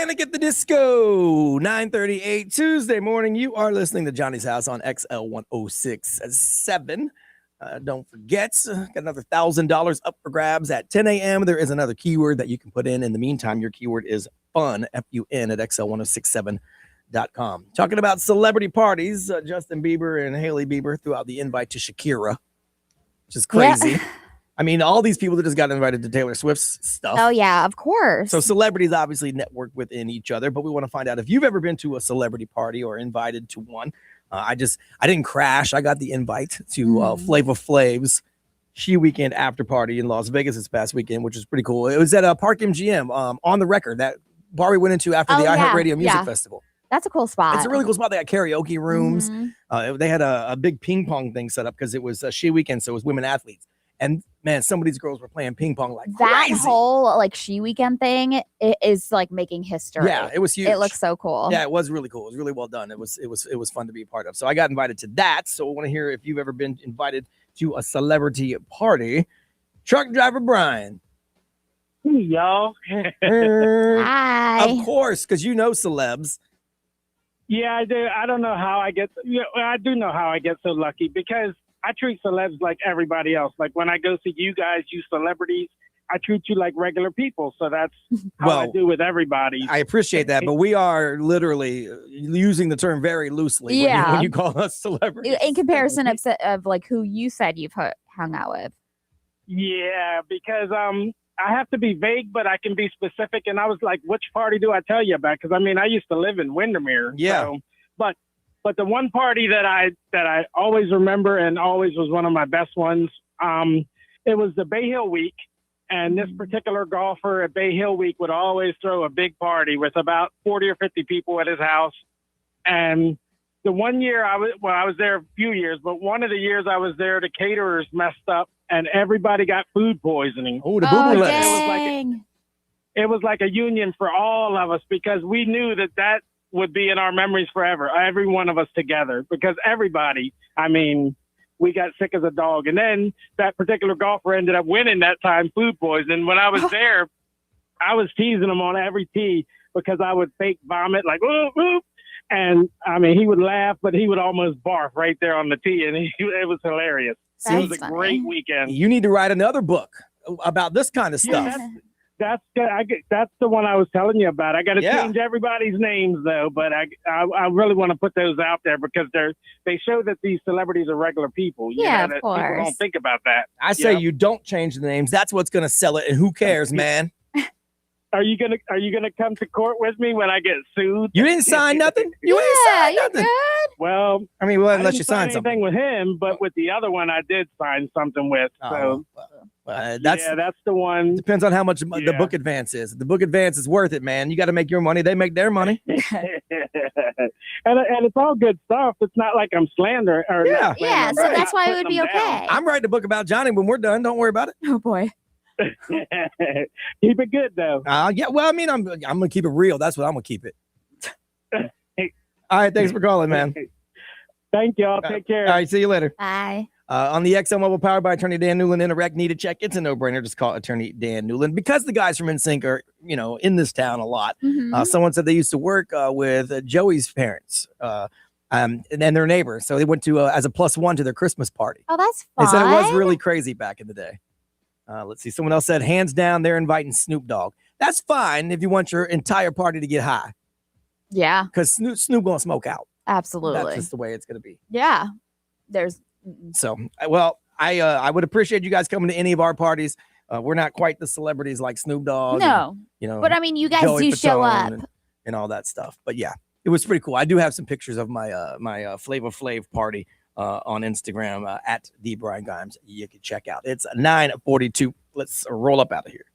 Panic at the Disco, 9:38 Tuesday morning. You are listening to Johnny's House on XL 106.7. Don't forget, got another $1,000 up for grabs at 10 a.m. There is another keyword that you can put in. In the meantime, your keyword is fun, F-U-N, at XL1067.com. Talking about celebrity parties, Justin Bieber and Hailey Bieber threw out the invite to Shakira, which is crazy. Yeah. I mean, all these people that just got invited to Taylor Swift's stuff. Oh, yeah, of course. So celebrities obviously network within each other, but we want to find out if you've ever been to a celebrity party or invited to one. I didn't crash. I got the invite to Flavor Flav's She Weekend after party in Las Vegas this past weekend, which is pretty cool. It was at Park MGM, on the record, that bar we went into after the iHeartRadio Music Festival. That's a cool spot. It's a really cool spot. They got karaoke rooms. They had a big ping pong thing set up because it was She Weekend, so it was women athletes. And man, some of these girls were playing ping pong like that crazy. Whole like She Weekend thing is like making history. Yeah, it was huge. It looks so cool. Yeah, it was really cool. It was really well done. It was fun to be a part of. So I got invited to that. So I want to hear if you've ever been invited to a celebrity party. Truck driver Brian. Hey, y'all. Hi. Of course, because you know celebs. Yeah, I do. I don't know how I get. I do know how I get so lucky because I treat celebs like everybody else. Like when I go see you guys, you celebrities, I treat you like regular people. So that's how I do with everybody. I appreciate that, but we are literally using the term very loosely when you call us celebrities. In comparison of like who you said you've hung out with. Yeah, because I have to be vague, but I can be specific. And I was like, which party do I tell you about? Because I mean, I used to live in Windermere. Yeah. So, but the one party that I always remember and always was one of my best ones, it was the Bay Hill Week. And this particular golfer at Bay Hill Week would always throw a big party with about 40 or 50 people at his house. And the one year I was there a few years, but one of the years I was there, the caterers messed up and everybody got food poisoning. Oh, the boo-boo list. It was like a union for all of us because we knew that would be in our memories forever, every one of us together, because everybody, I mean, we got sick as a dog. And then that particular golfer ended up winning that time food poisoning. When I was there, I was teasing him on every tee because I would fake vomit like, whoop, whoop. And I mean, he would laugh, but he would almost barf right there on the tee. And it was hilarious. It was a great weekend. You need to write another book about this kind of stuff. Yeah, that's the one I was telling you about. I got to change everybody's names though, but I really want to put those out there because they show that these celebrities are regular people. Of course. People don't think about that. I say you don't change the names. That's what's going to sell it, and who cares, man? Are you gonna come to court with me when I get sued? You didn't sign nothing. You ain't signed nothing. Good. Well, I mean, unless you signed sign something. Anything with him, but with the other one, I did sign something with. So that's the one. Depends on how much the book advance is. If the book advance is worth it, man. You got to make your money. They make their money. and it's all good stuff. It's not like I'm slandering. Yeah. So that's why it would be okay. I'm writing a book about Johnny when we're done. Don't worry about it. Oh boy. Keep it good though. Yeah. Well, I mean, I'm gonna keep it real. That's what I'm gonna keep it. All right. Thanks for calling, man. Thank y'all. Take care. All right. See you later. Bye. On the XL Mobile powered by Attorney Dan Newland Interact need a check. It's a no-brainer. Just call Attorney Dan Newland because the guys from NSYNC are, in this town a lot. Someone said they used to work with Joey's parents and their neighbor. So they went to as a +1 to their Christmas party. Oh, that's fun. They said it was really crazy back in the day. Let's see. Someone else said, hands down, they're inviting Snoop Dogg. That's fine if you want your entire party to get high. Yeah. Because Snoop gonna smoke out. Absolutely. That's just the way it's gonna be. Yeah. So, well, I would appreciate you guys coming to any of our parties. We're not quite the celebrities like Snoop Dogg. No. And, but I mean, you guys Joey do show up. And all that stuff. But yeah, it was pretty cool. I do have some pictures of my my Flavor Flav party on Instagram at the Brian Gimes. You can check out. It's 9:42. Let's roll up out of here.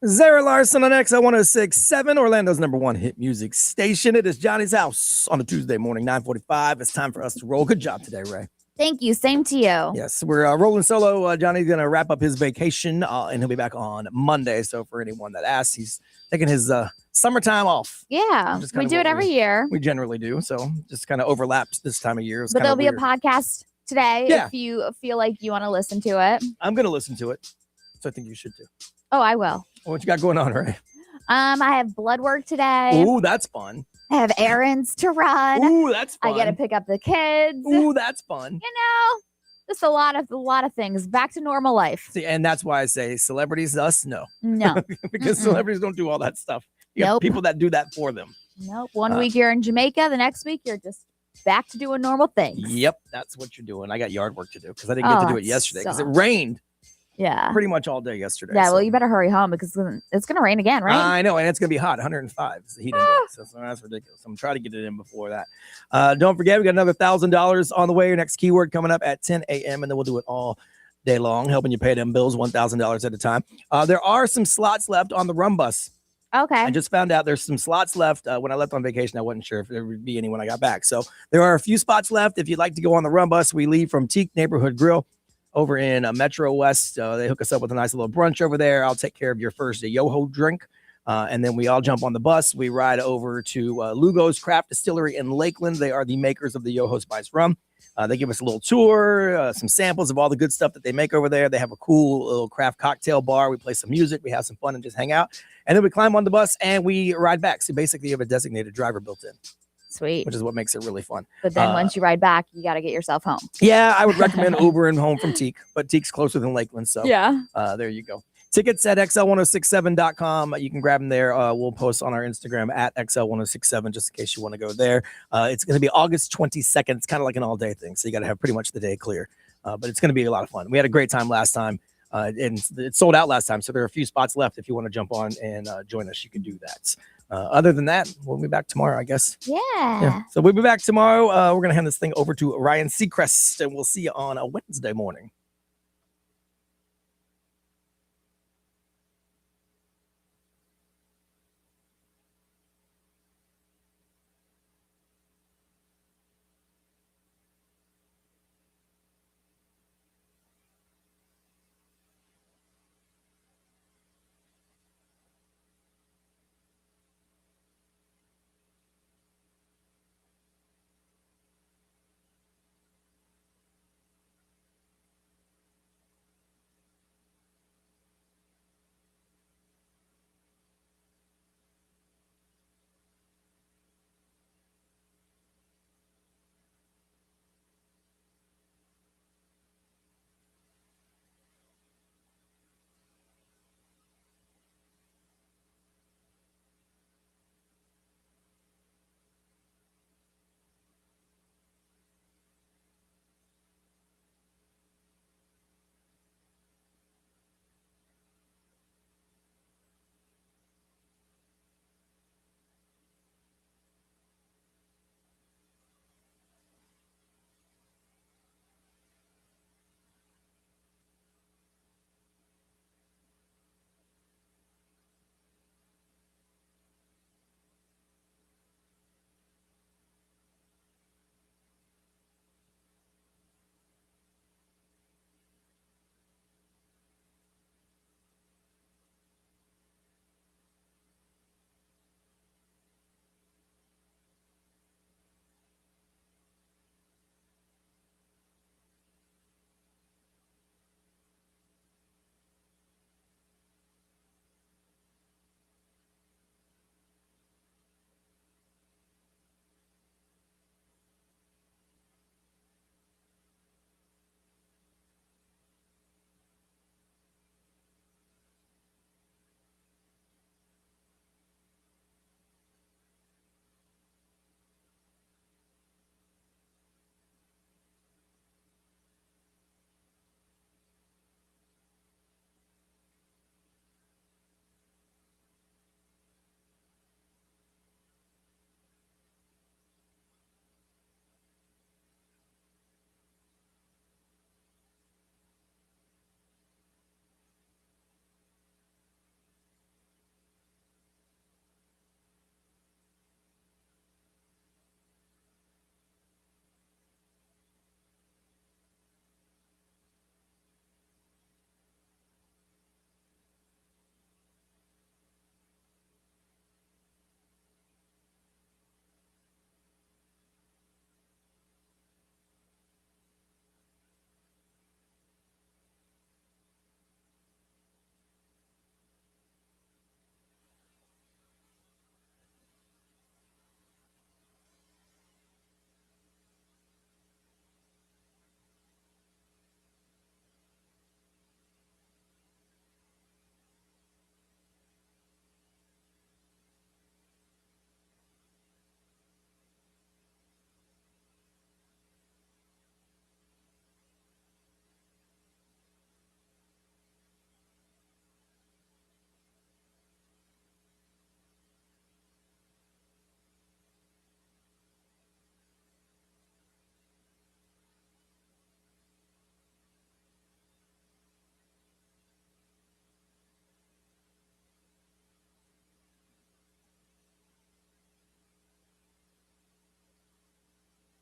Zara Larson on XL 106.7, Orlando's #1 hit music station. It is Johnny's House on a Tuesday morning, 9:45. It's time for us to roll. Good job today, Ray. Thank you. Same to you. Yes, we're rolling solo. Johnny's going to wrap up his vacation, and he'll be back on Monday. So for anyone that asks, he's taking his summertime off. Yeah, we do it every year. We generally do. So just kind of overlaps this time of year. But there'll be a podcast today if you feel like you want to listen to it. I'm going to listen to it. So I think you should too. Oh, I will. What you got going on, Ray? I have blood work today. Ooh, that's fun. I have errands to run. Ooh, that's fun. I got to pick up the kids. Ooh, that's fun. You know, just a lot of things. Back to normal life. See, and that's why I say celebrities, us, no. No. Because celebrities don't do all that stuff. You have people that do that for them. Nope. One week you're in Jamaica. The next week you're just back to doing normal things. Yep. That's what you're doing. I got yard work to do because I didn't get to do it yesterday because it rained. Yeah. Pretty much all day yesterday. Yeah, well, you better hurry home because it's going to rain again, right? I know, and it's going to be hot, 105 is the heat index. So that's ridiculous. I'm trying to get it in before that. Don't forget, we got another $1,000 on the way. Your next keyword coming up at 10 a.m., and then we'll do it all day long, helping you pay them bills $1,000 at a time. There are some slots left on the Rum Bus. Okay. I just found out there's some slots left. When I left on vacation, I wasn't sure if there would be any when I got back. So there are a few spots left. If you'd like to go on the Rum Bus, we leave from Teak Neighborhood Grill over in Metro West. They hook us up with a nice little brunch over there. I'll take care of your first Yoho drink. And then we all jump on the bus. We ride over to Lugo's Craft Distillery in Lakeland. They are the makers of the Yoho Spice Rum. They give us a little tour, some samples of all the good stuff that they make over there. They have a cool little craft cocktail bar. We play some music. We have some fun and just hang out. And then we climb on the bus and we ride back. So basically you have a designated driver built in. Sweet. Which is what makes it really fun. But then once you ride back, you got to get yourself home. Yeah, I would recommend Ubering home from Teak, but Teak's closer than Lakeland. So yeah, there you go. Tickets at xl1067.com. You can grab them there. We'll post on our Instagram at xl1067 just in case you want to go there. It's going to be August 22nd. It's kind of like an all-day thing, so you got to have pretty much the day clear. But it's going to be a lot of fun. We had a great time last time, and it sold out last time, so there are a few spots left. If you want to jump on and join us, you can do that. Other than that, we'll be back tomorrow, I guess. Yeah. So we'll be back tomorrow. We're going to hand this thing over to Ryan Seacrest, and we'll see you on a Wednesday morning.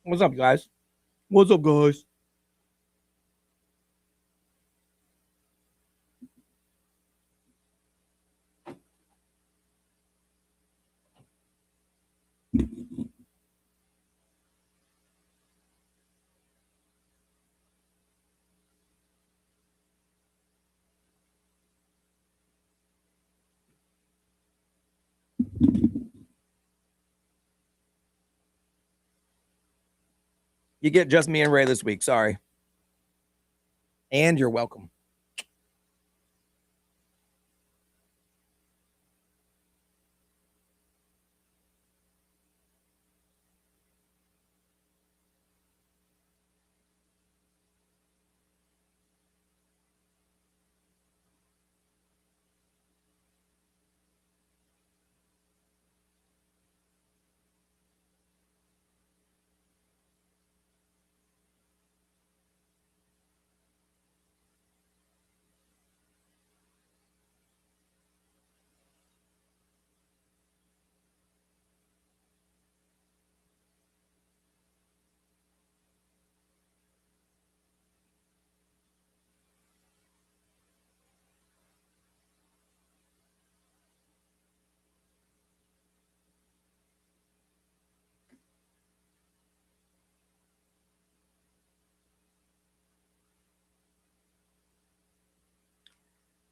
What's up, guys? What's up, guys? You get just me and Ray this week. Sorry. And you're welcome.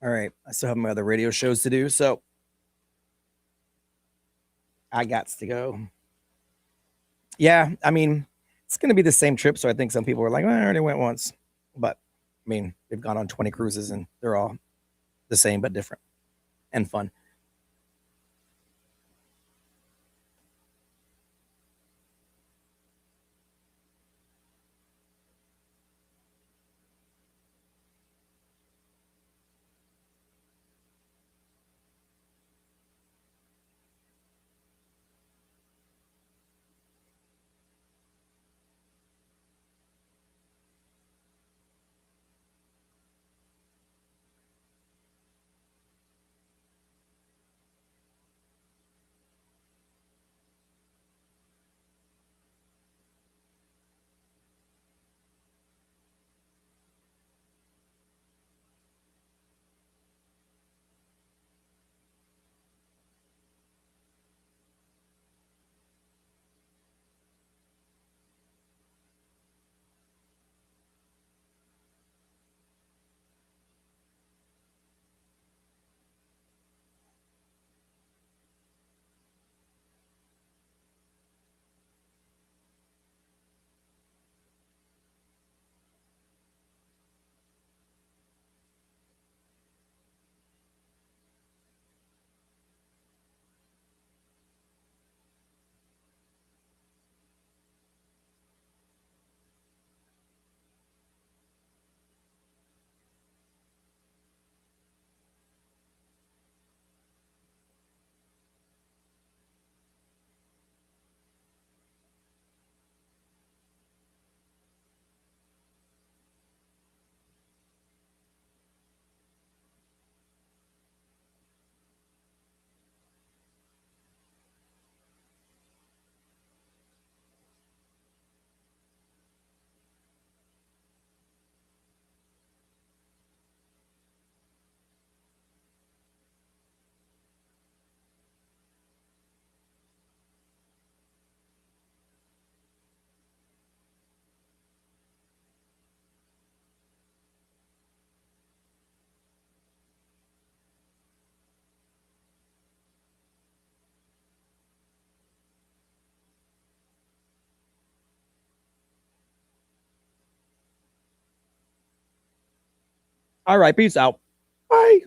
All right. I still have my other radio shows to do, so I got to go. Yeah, I mean, it's going to be the same trip, so I think some people were like, well, I already went once. But, I mean, they've gone on 20 cruises, and they're all the same but different and fun. All right, peace out. Bye.